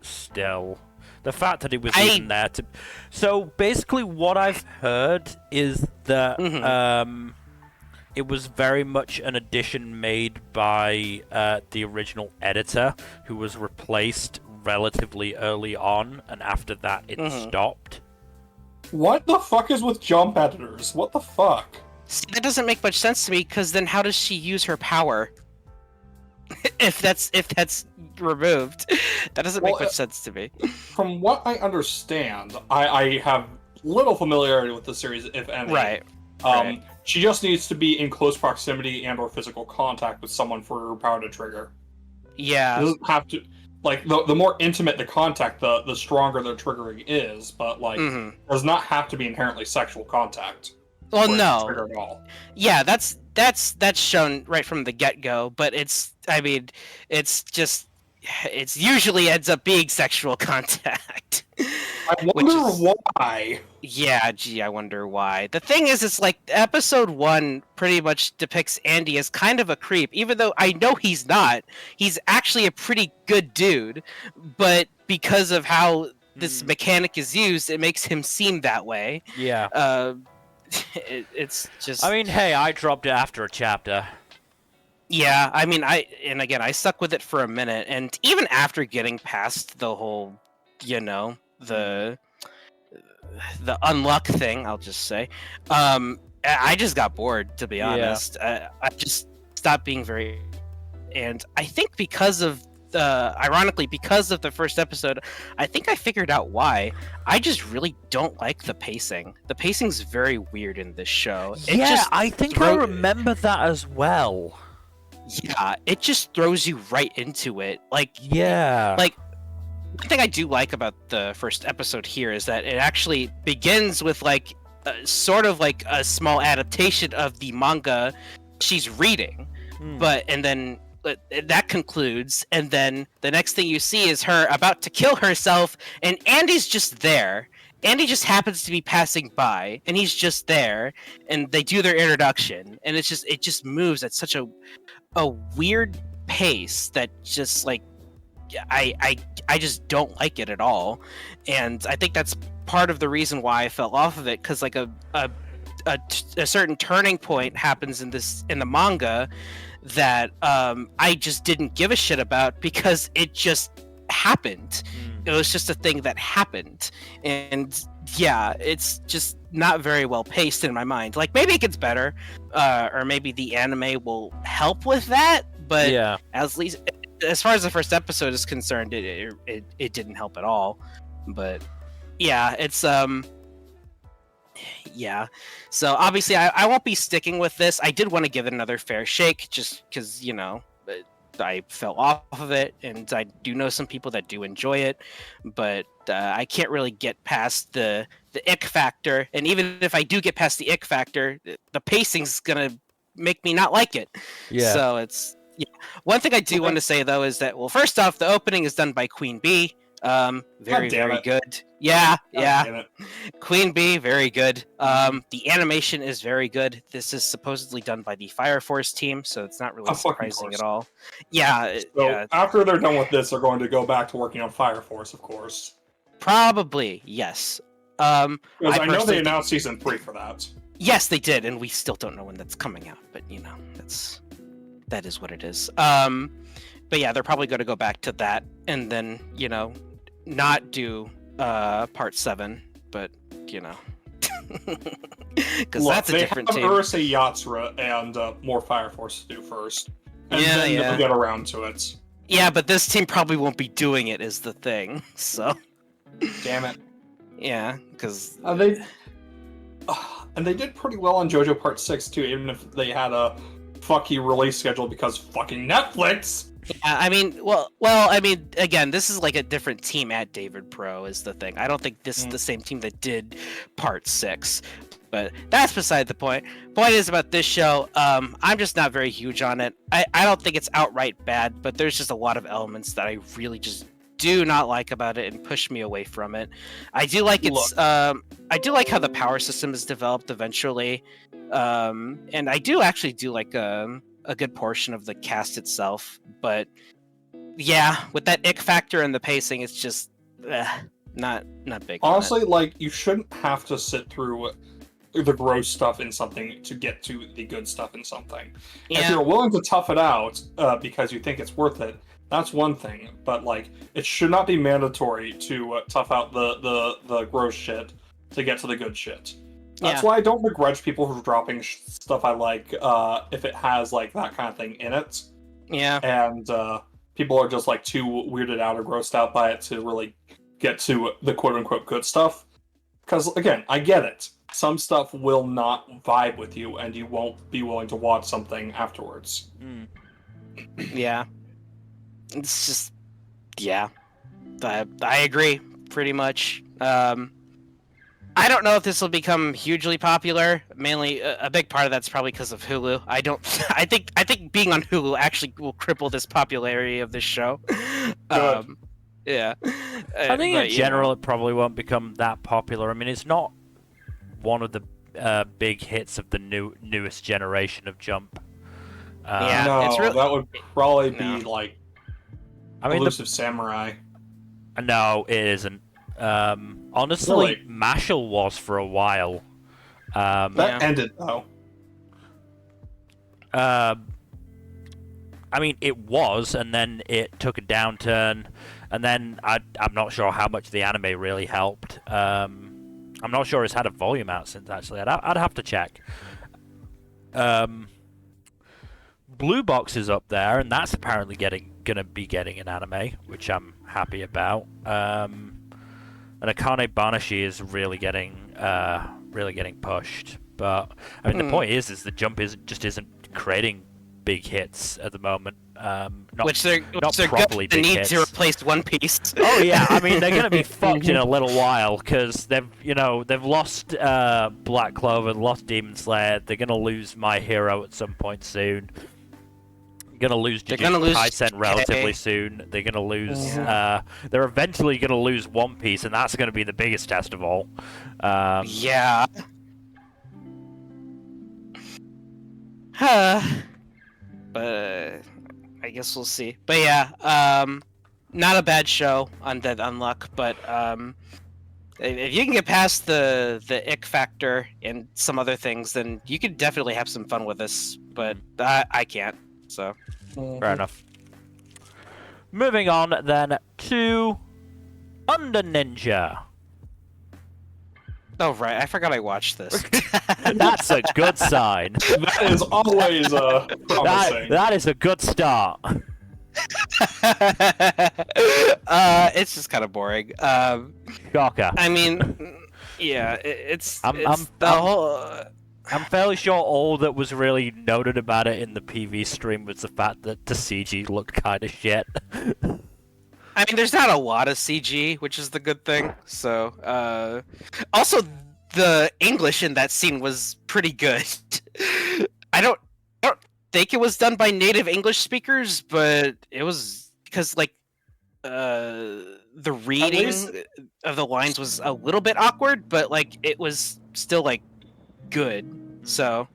still, the fact that it was even there to. So basically, what I've heard is that it was very much an addition made by the original editor, who was replaced relatively early on, and after that it stopped. What the fuck is with jump editors? What the fuck? See, that doesn't make much sense to me, because then how does she use her power? if that's removed, that doesn't make much sense to me. From what I understand, I have little familiarity with the series, if any. Right. She just needs to be in close proximity and/or physical contact with someone for her power to trigger. Yeah. It doesn't have to. Like, the more intimate the contact, the stronger the triggering is, but, like, does not have to be inherently sexual contact. Well, for it to no. trigger at all. Yeah, that's shown right from the get-go, but it's usually ends up being sexual contact. I wonder why. Yeah, gee, I wonder why. The thing is, it's like episode 1 pretty much depicts Andy as kind of a creep, even though I know he's not. He's actually a pretty good dude, but because of how this mechanic is used, it makes him seem that way. Yeah. It's just. I mean, hey, I dropped it after a chapter. Yeah, I mean, I stuck with it for a minute, and even after getting past the whole, the unluck thing, I'll just say, I just got bored, to be honest. I just stopped being very, and I think ironically, because of the first episode, I think I figured out why. I just really don't like the pacing. The pacing's very weird in this show. I think I remember that as well. Yeah, it just throws you right into it. One thing I do like about the first episode here is that it actually begins with, like, sort of like a small adaptation of the manga she's reading. And then that concludes, and then the next thing you see is her about to kill herself, and Andy's just there. Andy just happens to be passing by, and he's just there, and they do their introduction, and it just moves at such a weird pace that just like I just don't like it at all, and I think that's part of the reason why I fell off of it, because like a certain turning point happens in the manga that I just didn't give a shit about because it just happened. It was just a thing that happened, and yeah, it's just not very well paced in my mind. Like maybe it gets better, or maybe the anime will help with that. But Yeah. as far as the first episode is concerned, it didn't help at all. But yeah, it's yeah. So obviously, I won't be sticking with this. I did want to give it another fair shake, just because I fell off of it, and I do know some people that do enjoy it, but I can't really get past the ick factor. And even if I do get past the ick factor, the pacing's gonna make me not like it. Yeah. So it's one thing I do want to say though is that, well, first off, the opening is done by Queen Bee. Very good. Yeah. Queen Bee, very good. The animation is very good. This is supposedly done by the Fire Force team, so it's not really surprising at all. Yeah. So after they're done with this, they're going to go back to working on Fire Force, of course. Probably, yes. Because I know they announced season 3 for that. Yes, they did, and we still don't know when that's coming out, but that is what it is. But yeah, they're probably going to go back to that, and then not do part 7, but because that's a different team. They have Urusei Yatsura and more Fire Force to do first, and then they'll get around to it. Yeah, but this team probably won't be doing it, is the thing. So, damn it. Yeah, because and they did pretty well on JoJo Part 6 too, even if they had a fucky release schedule because fucking Netflix. Yeah, I mean, I mean, again, this is like a different team at David Pro is the thing. I don't think this is the same team that did Part 6, but that's beside the point. Point is about this show, I'm just not very huge on it. I don't think it's outright bad, but there's just a lot of elements that I really just do not like about it and push me away from it. I do like I do like how the power system is developed eventually, and I do actually do like a good portion of the cast itself, but yeah, with that ick factor and the pacing, it's just not big. Honestly, like, you shouldn't have to sit through the gross stuff in something to get to the good stuff in something. Yeah. If you're willing to tough it out because you think it's worth it, that's one thing. But like, it should not be mandatory to tough out the gross shit to get to the good shit. That's why I don't begrudge people for dropping stuff I like if it has like that kind of thing in it. Yeah. And people are just like too weirded out or grossed out by it to really get to the quote-unquote good stuff. Because again, I get it. Some stuff will not vibe with you, and you won't be willing to watch something afterwards. Yeah. It's just, yeah. I agree, pretty much. I don't know if this will become hugely popular. Mainly, a big part of that's probably because of Hulu. I think being on Hulu actually will cripple this popularity of this show. Yeah. I think in general, it probably won't become that popular. I mean, it's not one of the big hits of the newest generation of Jump. Yeah, no, that would probably be like Elusive Samurai. No, it isn't. Honestly, Really? Mashal was for a while. That ended though. I mean, it was, and then it took a downturn, and then I'm not sure how much the anime really helped. I'm not sure it's had a volume out since, actually. I'd have to check. Blue Box is up there, and that's apparently gonna be getting an anime, which I'm happy about. And Akane Banashi is really getting pushed. But I mean, the point is that Jump isn't creating big hits at the moment. Not, which they're properly going to big need hits. to replace One Piece. Oh yeah, I mean they're gonna be fucked in a little while because they've lost Black Clover, lost Demon Slayer. They're gonna lose My Hero at some point soon. Gonna lose Jujutsu Kaisen relatively soon. They're gonna lose. They're eventually gonna lose One Piece, and that's gonna be the biggest test of all. Yeah. But I guess we'll see. But yeah, not a bad show, Undead Unluck. But if you can get past the ick factor and some other things, then you could definitely have some fun with this. But I can't. So fair enough. Moving on then to Under Ninja. Oh right, I forgot I watched this. That's a good sign. That is always promising. That is a good start. It's just kind of boring. Shocker. I mean, yeah, I'm fairly sure all that was really noted about it in the PV stream was the fact that the CG looked kind of shit. I mean, there's not a lot of CG, which is the good thing. So, also the English in that scene was pretty good. I don't think it was done by native English speakers, but it was because like the reading of the lines was a little bit awkward, but like it was still like good. So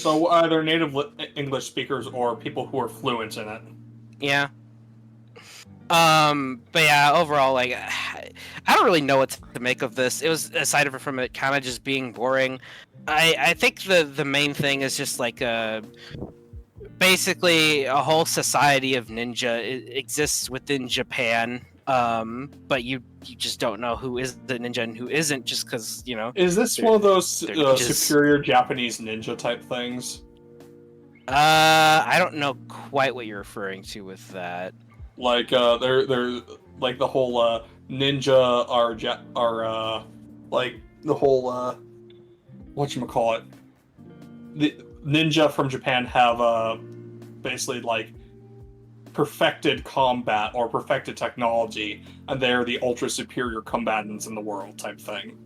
either native English speakers or people who are fluent in it. Yeah. But yeah, overall, like, I don't really know what to make of this. It was, aside from it kind of just being boring, I think the main thing is just like basically a whole society of ninja exists within Japan. But you just don't know who is the ninja and who isn't, just because, you know. Is this one of those superior Japanese ninja type things? I don't know quite what you're referring to with that. Like they're like the whole ninja are like the whole whatchamacallit. The ninja from Japan have basically like perfected combat or perfected technology, and they're the ultra superior combatants in the world type thing.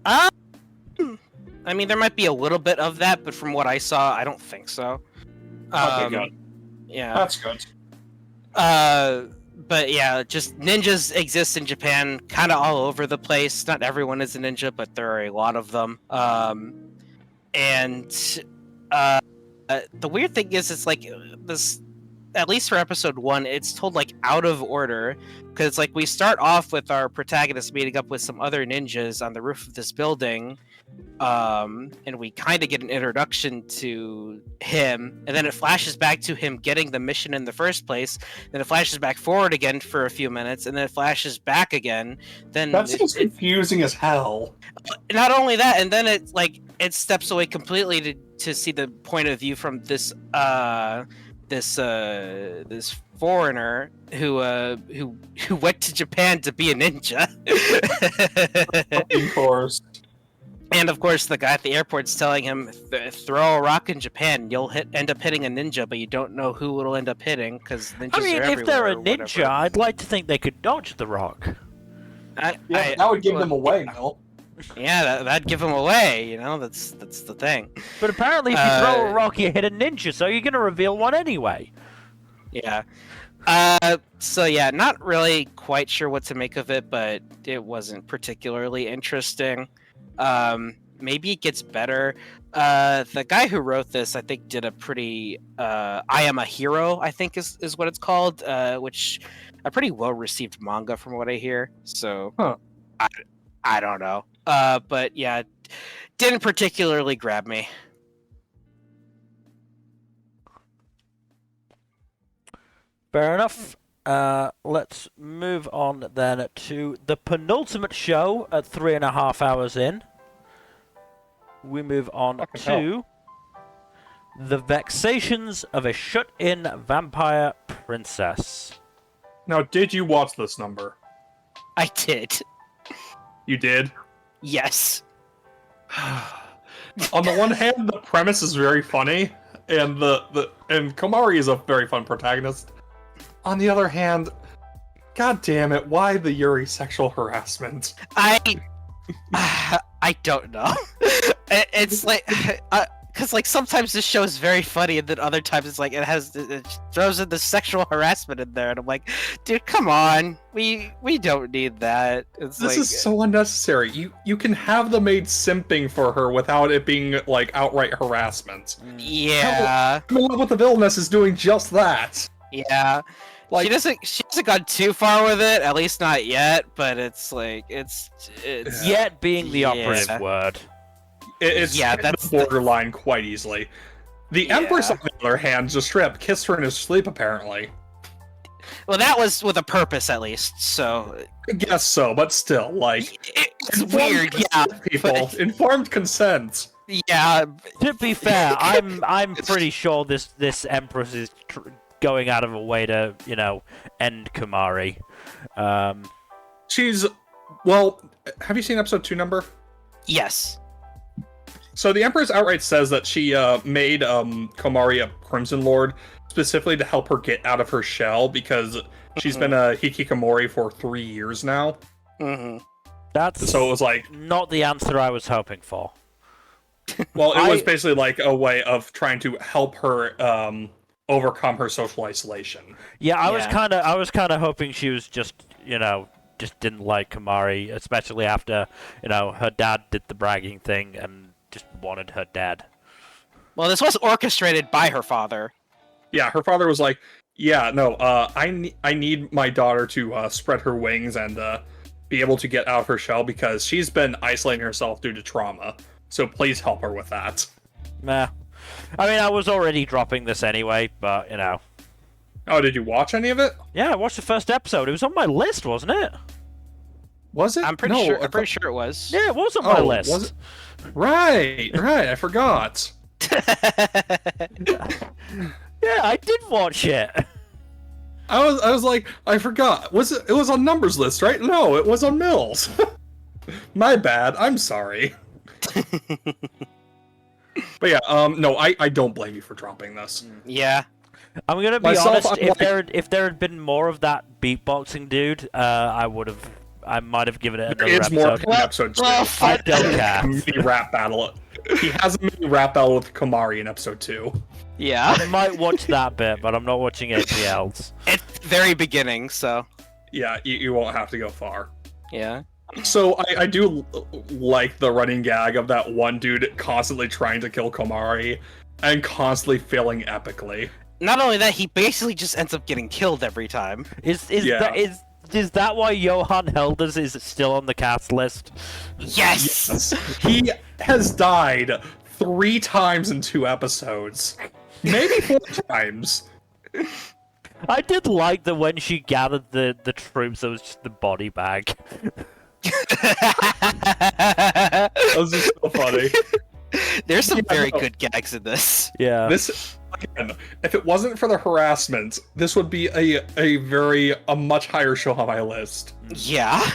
I mean, there might be a little bit of that, but from what I saw, I don't think so. Okay, good. Yeah, that's good. But yeah, just ninjas exist in Japan, kind of all over the place. Not everyone is a ninja, but there are a lot of them. And the weird thing is, it's like this. At least for episode 1, it's told like out of order, because like we start off with our protagonist meeting up with some other ninjas on the roof of this building, and we kind of get an introduction to him, and then it flashes back to him getting the mission in the first place, then it flashes back forward again for a few minutes, and then it flashes back again. Then that seems confusing as hell. Not only that, and then it steps away completely to see the point of view from this this foreigner who went to Japan to be a ninja. Of course. And of course, the guy at the airport's telling him, "Throw a rock in Japan, you'll end up hitting a ninja, but you don't know who it'll end up hitting because ninjas I mean, are if they're a everywhere," ninja, I'd like to think they could dodge the rock. That would give them away, Mel. Yeah, that'd give him away. You know, that's the thing. But apparently, if you throw a rock, you hit a ninja, so you're gonna reveal one anyway. Yeah. So yeah, not really quite sure what to make of it, but it wasn't particularly interesting. Maybe it gets better. The guy who wrote this, I think, did a pretty I Am a Hero, I think is what it's called, which a pretty well-received manga from what I hear. So I don't know. But yeah, didn't particularly grab me. Fair enough. Let's move on then to the penultimate show at 3.5 hours in. We move on to The Vexations of a Shut-In Vampire Princess. Now, did you watch this number? I did. You did? Yes. On the one hand, the premise is very funny, and and Komari is a very fun protagonist. On the other hand, god damn it, why the Yuri sexual harassment? I don't know. It's like, because like sometimes this show is very funny, and then other times it's like it throws in the sexual harassment in there, and I'm like, dude, come on, we don't need that. This is so unnecessary. You can have the maid simping for her without it being like outright harassment. Yeah. What the Villainess is doing just that. Yeah. Like, she hasn't gone too far with it, at least not yet, but it's like it's yet being the operative word. It's that's borderline quite easily. The Empress, on the other hand, just straight up kissed her in his sleep, apparently. Well, that was with a purpose, at least, so... I guess so, but still, like... It's weird, yeah. People, informed consent. Yeah. To be fair, I'm pretty sure this Empress is going out of a way to, end Komari. She's... Well, have you seen episode 2 Nmbr? Yes. So the Empress outright says that she made Komari a Crimson Lord specifically to help her get out of her shell because she's been a hikikomori for 3 years now. That's so it was like not the answer I was hoping for. Well, it was basically like a way of trying to help her overcome her social isolation. Yeah, I was kind of hoping she was just didn't like Komari, especially after her dad did the bragging thing and just wanted her dead. Well, this was orchestrated by her father. Yeah, her father was like, "Yeah, no, I need my daughter to spread her wings and be able to get out of her shell because she's been isolating herself due to trauma. So please help her with that." Nah, I mean, I was already dropping this anyway, but Oh, did you watch any of it? Yeah, I watched the first episode. It was on my list, wasn't it? Was it? I'm pretty sure it was. Yeah, it was on my list. Was it? Right, I forgot. Yeah, I did watch it. I was like, I forgot. It was on Numbers list, right? No, it was on Mills. My bad. I'm sorry. But yeah, no, I don't blame you for dropping this. Yeah. I'm gonna be honest. If there had been more of that beatboxing dude, I might have given it another episode. More in episode 2. I don't care. Mini rap battle. He has a mini rap battle with Komari in episode 2. Yeah. I might watch that bit, but I'm not watching anything else. It's very beginning, so. Yeah, you won't have to go far. Yeah. So I do like the running gag of that one dude constantly trying to kill Komari and constantly failing epically. Not only that, he basically just ends up getting killed every time. Is that why Johan Helders is still on the cast list? Yes! He has died 3 times in 2 episodes. Maybe 4 times. I did like that when she gathered the troops, it was just the body bag. That was just so funny. There's some very good gags in this. Yeah. This, again, if it wasn't for the harassment, this would be a much higher show on my list. Yeah.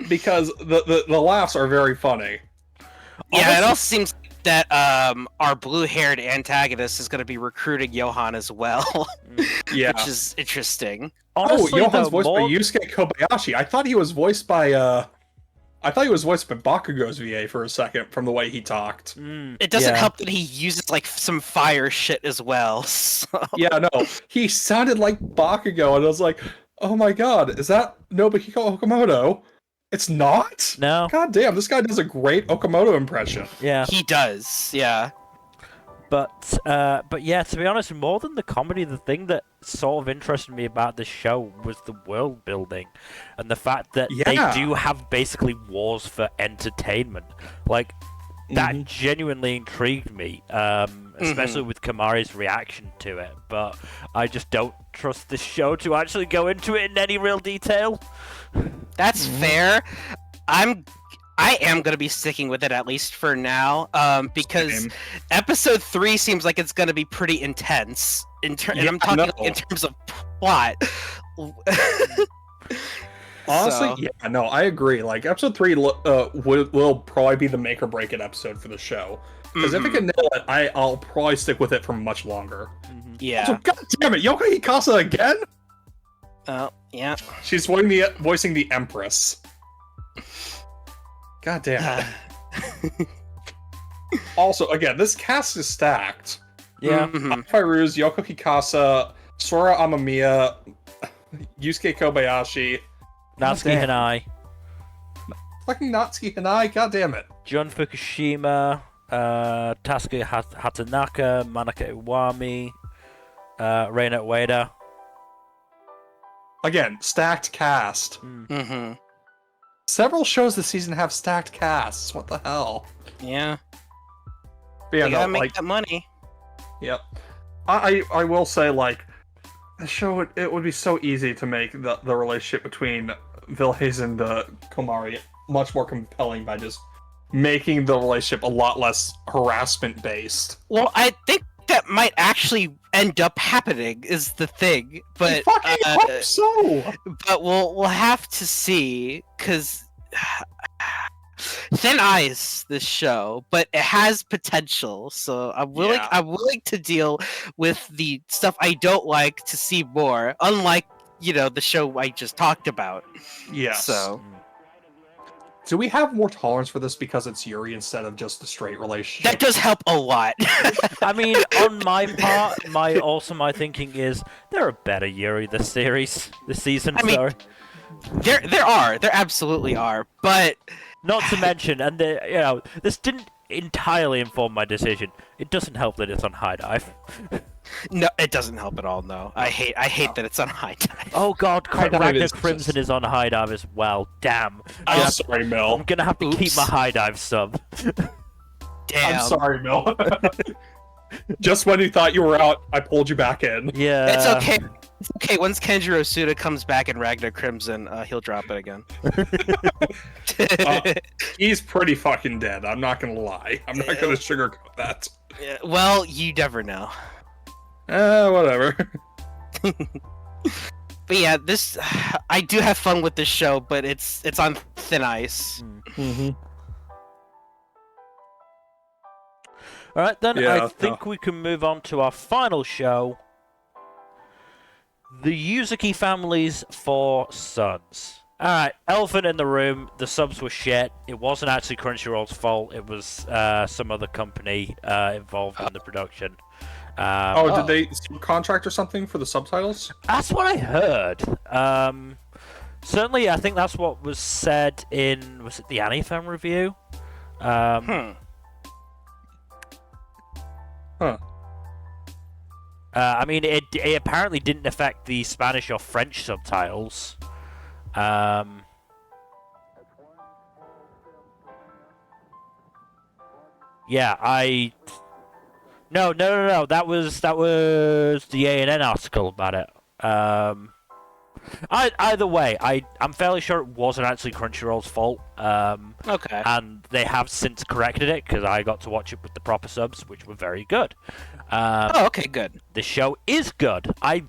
Because the laughs are very funny. Yeah, it also seems that our blue-haired antagonist is going to be recruiting Johan as well. Yeah. Which is interesting. Honestly, Johan's voiced by Yusuke Kobayashi. I thought he was voiced by Bakugo's VA for a second from the way he talked. It doesn't help that he uses like some fire shit as well. So. Yeah, no, he sounded like Bakugo, and I was like, "Oh my god, is that Nobuhiko Okamoto?" It's not. No. God damn, this guy does a great Okamoto impression. Yeah. He does. Yeah. But yeah, to be honest, more than the comedy, the thing that sort of interested me about this show was the world building, and the fact that they do have basically wars for entertainment. Like, that genuinely intrigued me, especially with Komari's reaction to it. But I just don't trust this show to actually go into it in any real detail. That's fair. I am going to be sticking with it, at least for now, because episode 3 seems like it's going to be pretty intense. And I'm talking in terms of plot. Honestly, yeah, no, I agree. Like, episode 3 will probably be the make or break it episode for the show. Because if I can nail it, I'll probably stick with it for much longer. Yeah. So, god damn it, Yoko Hikasa again? Oh, yeah. She's voicing the Empress. God damn it. Also, again, this cast is stacked. Yeah. Fairuz, Yoko Hikasa, Sora Amamiya, Yusuke Kobayashi, Natsuki Hanai, fucking Natsuki Hanai, god damn it. Jun Fukushima, Tasuke Hatanaka, Manaka Iwami, Reina Ueda. Again, stacked cast. Several shows this season have stacked casts. What the hell? Yeah. But yeah, You gotta make that money. Yep. I will say, like, the show, it would be so easy to make the relationship between Villainess and Komari much more compelling by just making the relationship a lot less harassment based. Well, I think that might actually end up happening is the thing, but I fucking hope so. But we'll have to see, because thin ice this show, but it has potential. So I'm willing to deal with the stuff I don't like to see more. Unlike the show I just talked about. Yes. So. Do we have more tolerance for this because it's Yuri instead of just a straight relationship? That does help a lot. I mean, on my part, my thinking is there are better Yuri this season. I mean, sorry. There absolutely are, but not to mention, and this didn't entirely inform my decision. It doesn't help that it's on High Dive. No, it doesn't help at all. No, I hate that it's on High Dive. Oh god, Dive Ragna is Crimson is on High Dive as well. Damn. I'm sorry, Mel. I'm gonna have to keep my High Dive sub. Damn. I'm sorry, Mel. Just when you thought you were out, I pulled you back in. Yeah. It's okay. It's okay. Once Kenjiro Suda comes back in Ragna Crimson, he'll drop it again. He's pretty fucking dead. I'm not gonna lie. I'm not gonna sugarcoat that. Yeah, well, you never know. Whatever. But yeah, I do have fun with this show, but it's on thin ice. All right, then Yeah, I think we can move on to our final show. The Yuzuki Family's 4 Sons. Alright, elephant in the room, the subs were shit. It wasn't actually Crunchyroll's fault, it was some other company involved in the production. Did they contract or something for the subtitles? That's what I heard. Certainly, I think that's what was said in, was it the Anifem review? I mean, it apparently didn't affect the Spanish or French subtitles. Yeah, No. That was the A&N article about it. Either way, I'm fairly sure it wasn't actually Crunchyroll's fault. Okay. And they have since corrected it because I got to watch it with the proper subs, which were very good. Okay, good. The show is good. I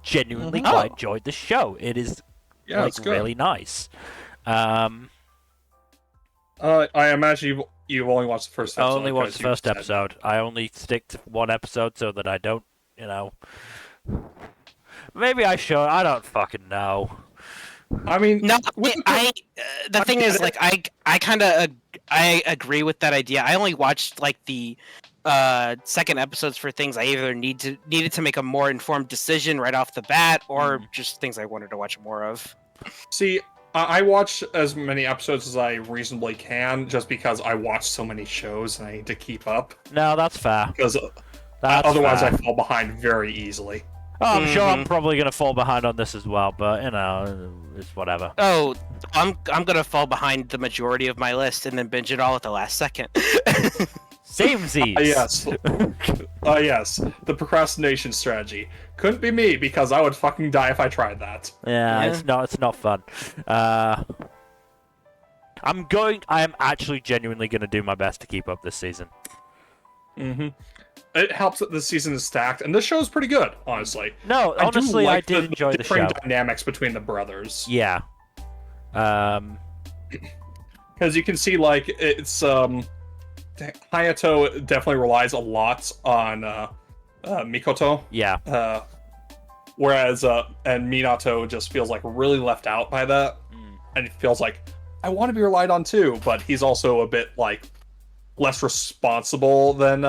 genuinely quite enjoyed the show. It is it's good. really nice. I imagine you've only watched the first episode. I only watched the first episode. I only stick to one episode so that I don't, Maybe I should. I don't fucking know. I mean, no. The thing is, like, I kind of I agree with that idea. I only watched like the second episodes for things I either needed to make a more informed decision right off the bat, or just things I wanted to watch more of. See, I watch as many episodes as I reasonably can, just because I watch so many shows and I need to keep up. No, that's fair. Because otherwise, I fall behind very easily. Oh, I'm sure I'm probably gonna fall behind on this as well, but it's whatever. Oh, I'm gonna fall behind the majority of my list and then binge it all at the last second. Samesies. Yes, the procrastination strategy. Couldn't be me because I would fucking die if I tried that. Yeah. It's not fun. I am actually genuinely gonna do my best to keep up this season. It helps that this season is stacked, and this show is pretty good, honestly. No, honestly, I did enjoy the show. Dynamics between the brothers. Yeah. Because you can see, like, it's Hayato definitely relies a lot on Mikoto. Yeah. Whereas and Minato just feels like really left out by that, and he feels like I want to be relied on too, but he's also a bit like less responsible than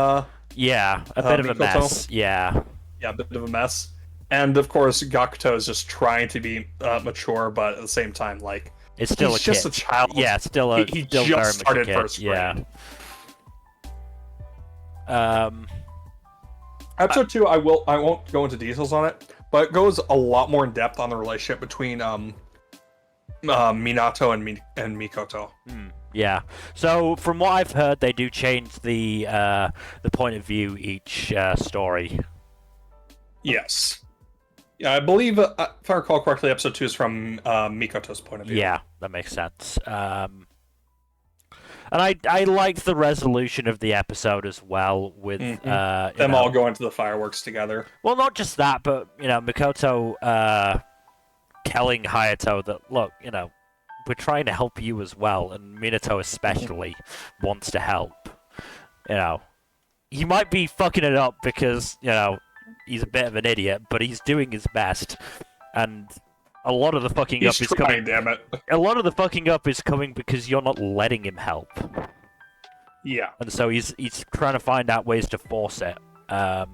Yeah, a bit of a Mikoto. mess. Yeah. Yeah, a bit of a mess. And of course, Gakuto is just trying to be mature, but at the same time, like It's still he's a just kid. a child. Yeah, it's still a He still just very much a started kid. first Yeah. grade. Uh, Episode 2, I won't go into details on it, but it goes a lot more in depth on the relationship between Minato and Mikoto. Yeah. So from what I've heard, they do change the point of view each story. Yes. Yeah, I believe, if I recall correctly, episode 2 is from Mikoto's point of view. Yeah, that makes sense. And I liked the resolution of the episode as well, with Them all going to the fireworks together. Well, not just that, but Mikoto telling Hayato that, look, we're trying to help you as well, and Minato especially wants to help. He might be fucking it up because he's a bit of an idiot, but he's doing his best, and a lot of the fucking He's up is trying, coming. damn it. A lot of the fucking up is coming because you're not letting him help. Yeah. And so he's trying to find out ways to force it. And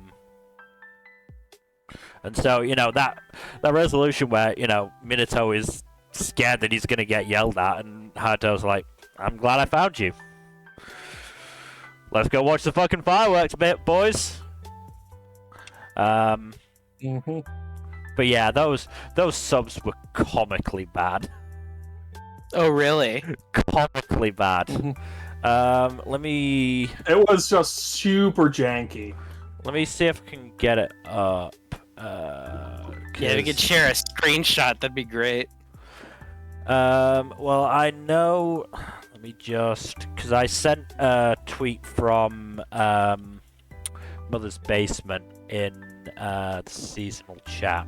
so, that resolution where, Minato is scared that he's going to get yelled at, and Hayato's like, I'm glad I found you. Let's go watch the fucking fireworks bit, boys. But yeah, those subs were comically bad. Oh, really? Comically bad. Let me It was just super janky. see if I can get it up. Yeah, we could share a screenshot. That'd be great. Well, I know. Let me just, because I sent a tweet from Mother's Basement in the seasonal chat.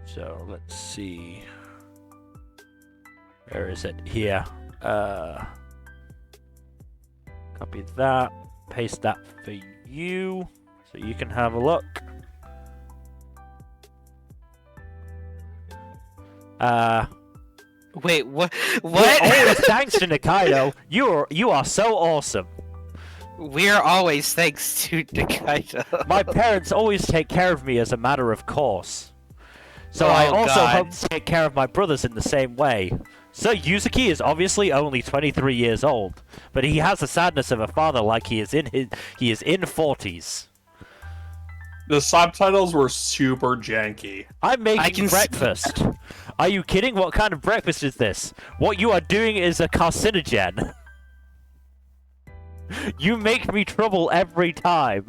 So let's see. Where is it? Here. Copy that. Paste that for you, so you can have a look. Wait, what? What? Always thanks to Nikaido. You are so awesome. We're always thanks to Nikaido. My parents always take care of me as a matter of course. So Oh, I also God. hope to take care of my brothers in the same way. Sir Yuzuki is obviously only 23 years old, but he has the sadness of a father like he is in 40s. The subtitles were super janky. I'm making I can breakfast. Are you kidding? What kind of breakfast is this? What you are doing is a carcinogen. You make me trouble every time.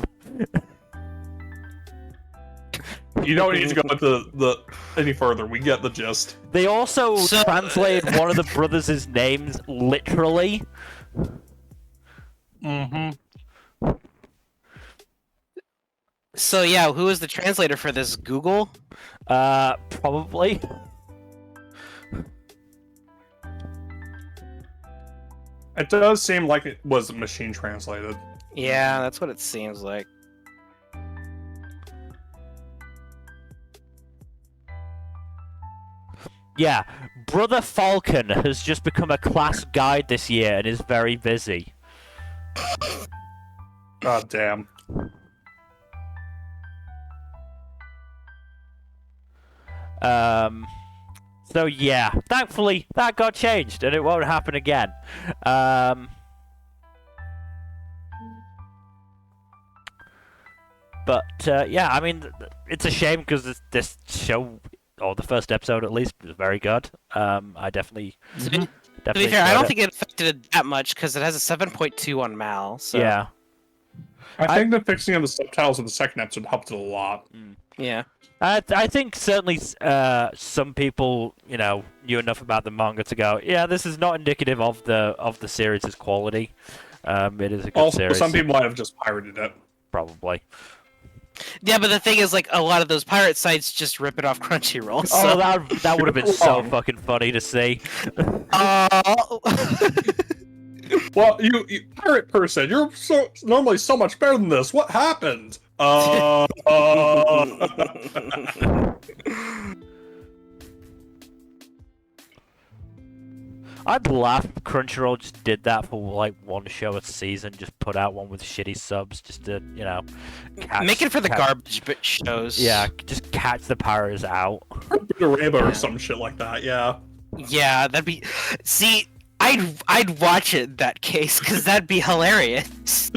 You don't need to go into any further. We get the gist. They also translated one of the brothers' names literally. So yeah, who is the translator for this? Google? Probably. It does seem like it was machine translated. Yeah, that's what it seems like. Yeah, Brother Falcon has just become a class guide this year and is very busy. God damn. So yeah, thankfully that got changed and it won't happen again. But yeah, I mean, it's a shame because this show, or the first episode at least, was very good. I definitely. To be Definitely fair, I don't enjoyed think it affected it that much because it has a 7.2 on Mal. So Yeah. I think the fixing of the subtitles in the second episode helped it a lot. yeah. I think certainly some people, knew enough about the manga to go, yeah, this is not indicative of the series' quality. It is a good Also, series. some people might have just pirated it. Probably. Yeah, but the thing is, like, a lot of those pirate sites just rip it off Crunchyroll. So. Oh, that would have been so fucking funny to see. Well, you pirate person, you're normally so much better than this. What happened? I'd laugh if Crunchyroll just did that for like one show a season, just put out one with shitty subs, just to, you know, make it for the garbage shows. Yeah, just catch the pirates out. Butareba or some shit like that. Yeah. Yeah, that'd be. See, I'd watch it in that case because that'd be hilarious.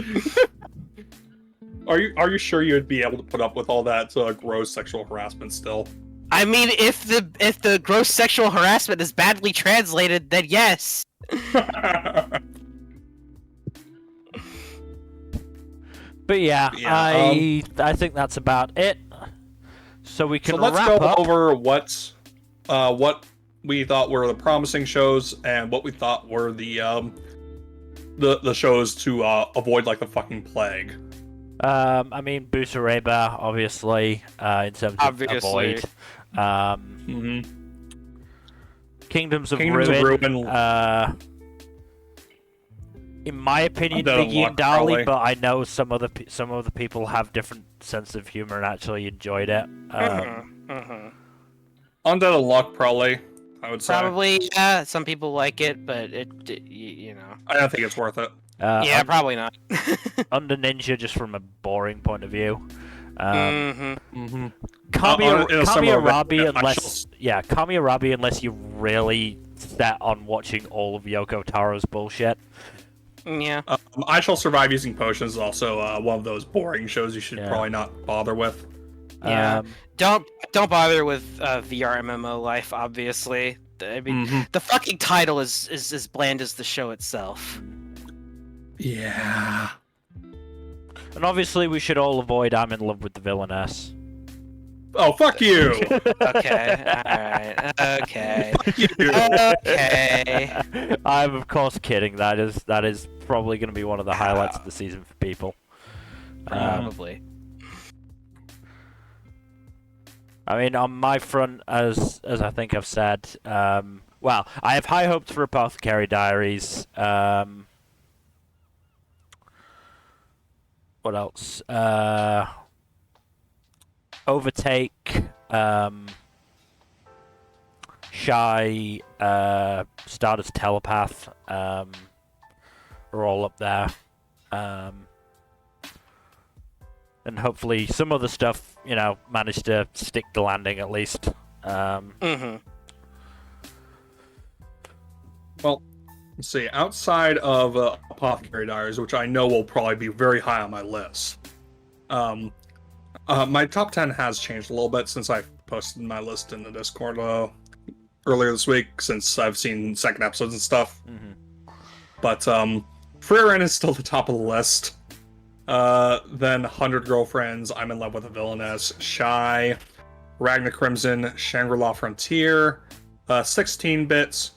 Are you sure you'd be able to put up with all that gross sexual harassment still? I mean, if the gross sexual harassment is badly translated, then yes. But yeah, I think that's about it. So we can let's wrap go up. over what we thought were the promising shows and what we thought were the shows to avoid like the fucking plague. I mean, Butareba, obviously, in terms of avoid. Kingdoms of Ruin. In my opinion, Migi and Dali, but I know some other people have different sense of humor and actually enjoyed it. Undead Unluck, probably. I would say. Probably, yeah. Some people like it, but you know. I don't think it's worth it. Yeah, probably not. Under Ninja, just from a boring point of view. KamiErabi, unless you're really set on watching all of Yoko Taro's bullshit. Yeah. I Shall Survive Using Potions is also one of those boring shows you should probably not bother with. Yeah. Don't bother with VRMMO Life, obviously. I mean, the fucking title is as bland as the show itself. Yeah. And obviously we should all avoid I'm in love with the Villainess. Oh, fuck you! Okay, alright, okay. Fuck you! Okay. I'm of course kidding, that is probably going to be one of the highlights of the season for people. Probably. I mean, on my front, as I think I've said, well, I have high hopes for Apothecary Diaries. What else? Overtake, Shy, Stardust Telepath, are all up there. And hopefully some other stuff, you know, managed to stick the landing at least. Well, let's see. Outside of Apothecary Diaries, which I know will probably be very high on my list, my top 10 has changed a little bit since I posted my list in the Discord earlier this week, since I've seen second episodes and stuff. But Frieren is still the top of the list. Then 100 Girlfriends, I'm in Love with a Villainess, Shy, Ragna Crimson, Shangri-La Frontier, 16 Bits,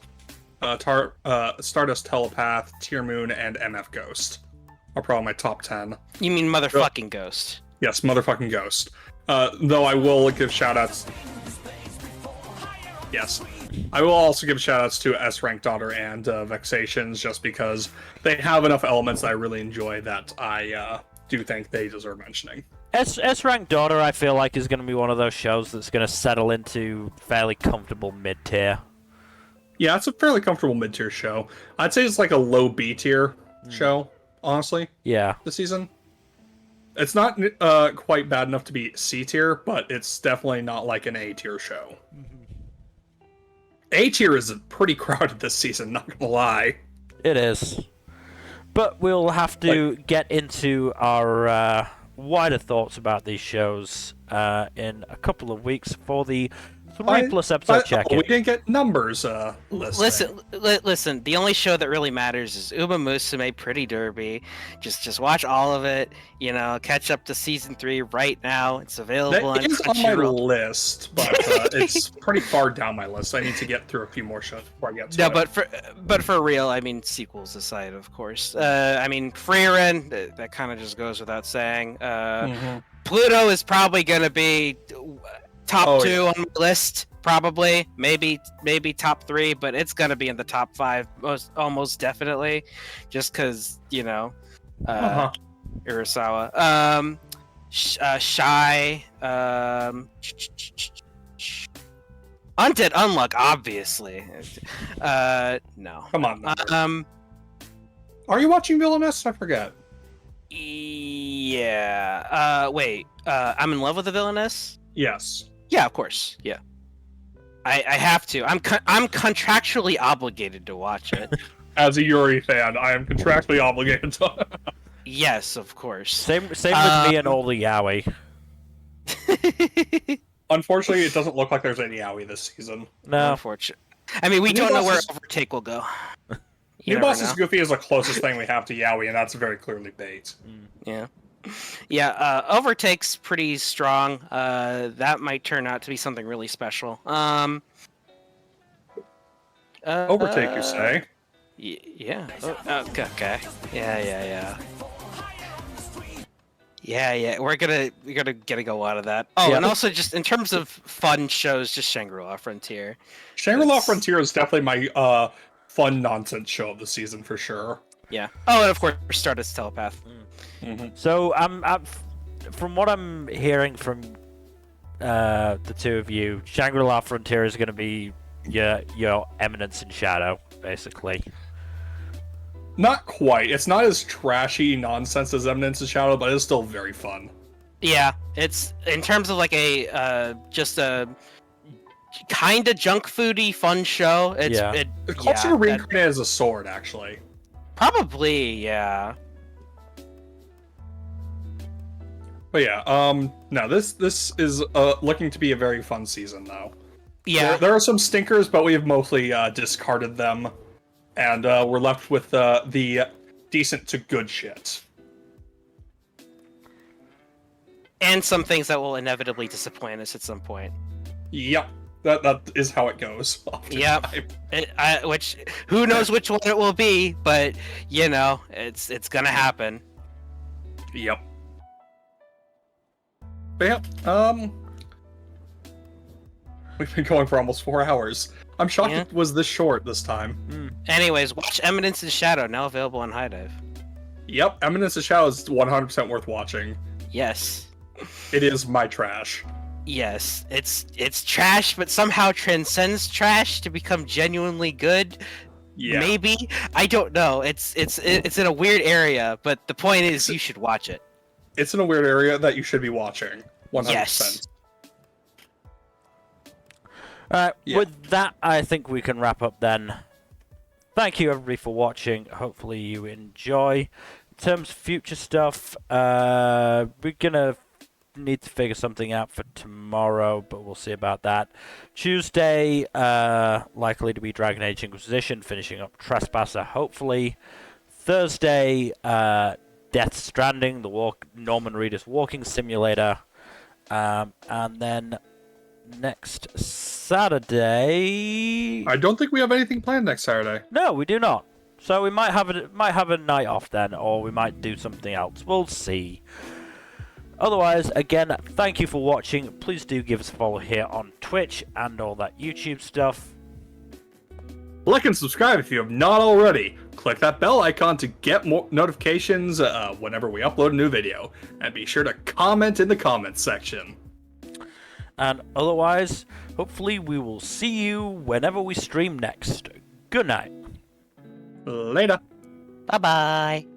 Stardust Telepath, Tearmoon, and MF Ghost are probably my top 10. You mean motherfucking Ghost? Yes, motherfucking Ghost. Though I will give shoutouts. Yes. I will also give shoutouts to S-Rank Daughter and Vexations, just because they have enough elements that I really enjoy that I do think they deserve mentioning. S-Rank Daughter, I feel like, is going to be one of those shows that's going to settle into fairly comfortable mid-tier. Yeah, it's a fairly comfortable mid-tier show. I'd say it's like a low B-tier show, honestly. Yeah. This season. It's not quite bad enough to be C-tier, but it's definitely not like an A-tier show. A-tier is pretty crowded this season, not gonna lie. It is. But we'll have to get into our wider thoughts about these shows in a couple of weeks for the 3+ episode check-in. We didn't get numbers listing. Listen. The only show that really matters is Uma Musume Pretty Derby. Just watch all of it. You know, catch up to season 3 right now. It's available That on is on my Crunchyroll. list, but it's pretty far down my list. I need to get through a few more shows before I get to No, it. but for real, I mean, sequels aside, of course. I mean, Frieren, that kind of just goes without saying. Pluto is probably going to be top 2 on my list, probably. Maybe top 3, but it's going to be in the top 5 almost definitely, just because, you know, Urasawa. Shy. Undead Unluck, obviously. No. Come on. Are you watching Villainess? I forget. Yeah. Wait. I'm in love with the Villainess? Yes. Yeah, of course. Yeah. I have to. I'm contractually obligated to watch it. As a Yuri fan, I am contractually obligated to. Yes, of course. Same with me and all the yaoi. Unfortunately, it doesn't look like there's any yaoi this season. No. Unfortunately. I mean, we don't know where Overtake will go. New Boss's Goofy is the closest thing we have to yaoi, and that's very clearly bait. Yeah. Yeah, Overtake's pretty strong. That might turn out to be something really special. Overtake, you say? Yeah. Okay. Yeah. Yeah. We're gonna go out of that. Oh, Yeah. and also just in terms of fun shows, just Shangri-La Frontier. Shangri-La Frontier is definitely my fun nonsense show of the season for sure. Yeah. Oh, and of course, Stardust Telepath. So from what I'm hearing from the two of you, Shangri-La Frontier is going to be your Eminence and Shadow, basically. Not quite. It's not as trashy nonsense as Eminence and Shadow, but it's still very fun. Yeah, it's in terms of like a just a kind of junk foody fun show. It's Yeah. It calls you reincarnated as a sword, actually. Probably, yeah. But yeah, no, this is looking to be a very fun season, though. Yeah. There are some stinkers, but we have mostly discarded them, and we're left with the decent to good shit. And some things that will inevitably disappoint us at some point. Yep, that is how it goes. Yep. Which who knows which one it will be, but you know, it's gonna happen. Yep. But yeah, we've been going for almost 4 hours. I'm shocked it was this short this time. Anyways, watch Eminence and Shadow, now available on High Dive. Yep, Eminence of Shadow is 100% worth watching. Yes. It is my trash. Yes, it's trash, but somehow transcends trash to become genuinely good. Yeah. Maybe, I don't know. It's in a weird area, but the point is, you should watch it. It's in a weird area that you should be watching. 100%. Yes. Alright, with that, I think we can wrap up then. Thank you everybody for watching. Hopefully you enjoy. In terms of future stuff, we're gonna need to figure something out for tomorrow, but we'll see about that. Tuesday, likely to be Dragon Age Inquisition, finishing up Trespasser, hopefully. Thursday, Death Stranding, the Norman Reedus walking simulator. And then next Saturday... I don't think we have anything planned next Saturday. No, we do not. So we might have a night off then, or we might do something else. We'll see. Otherwise, again, thank you for watching. Please do give us a follow here on Twitch and all that YouTube stuff. Like and subscribe if you have not already. Click that bell icon to get more notifications whenever we upload a new video. And be sure to comment in the comments section. And otherwise, hopefully we will see you whenever we stream next. Good night. Later. Bye-bye.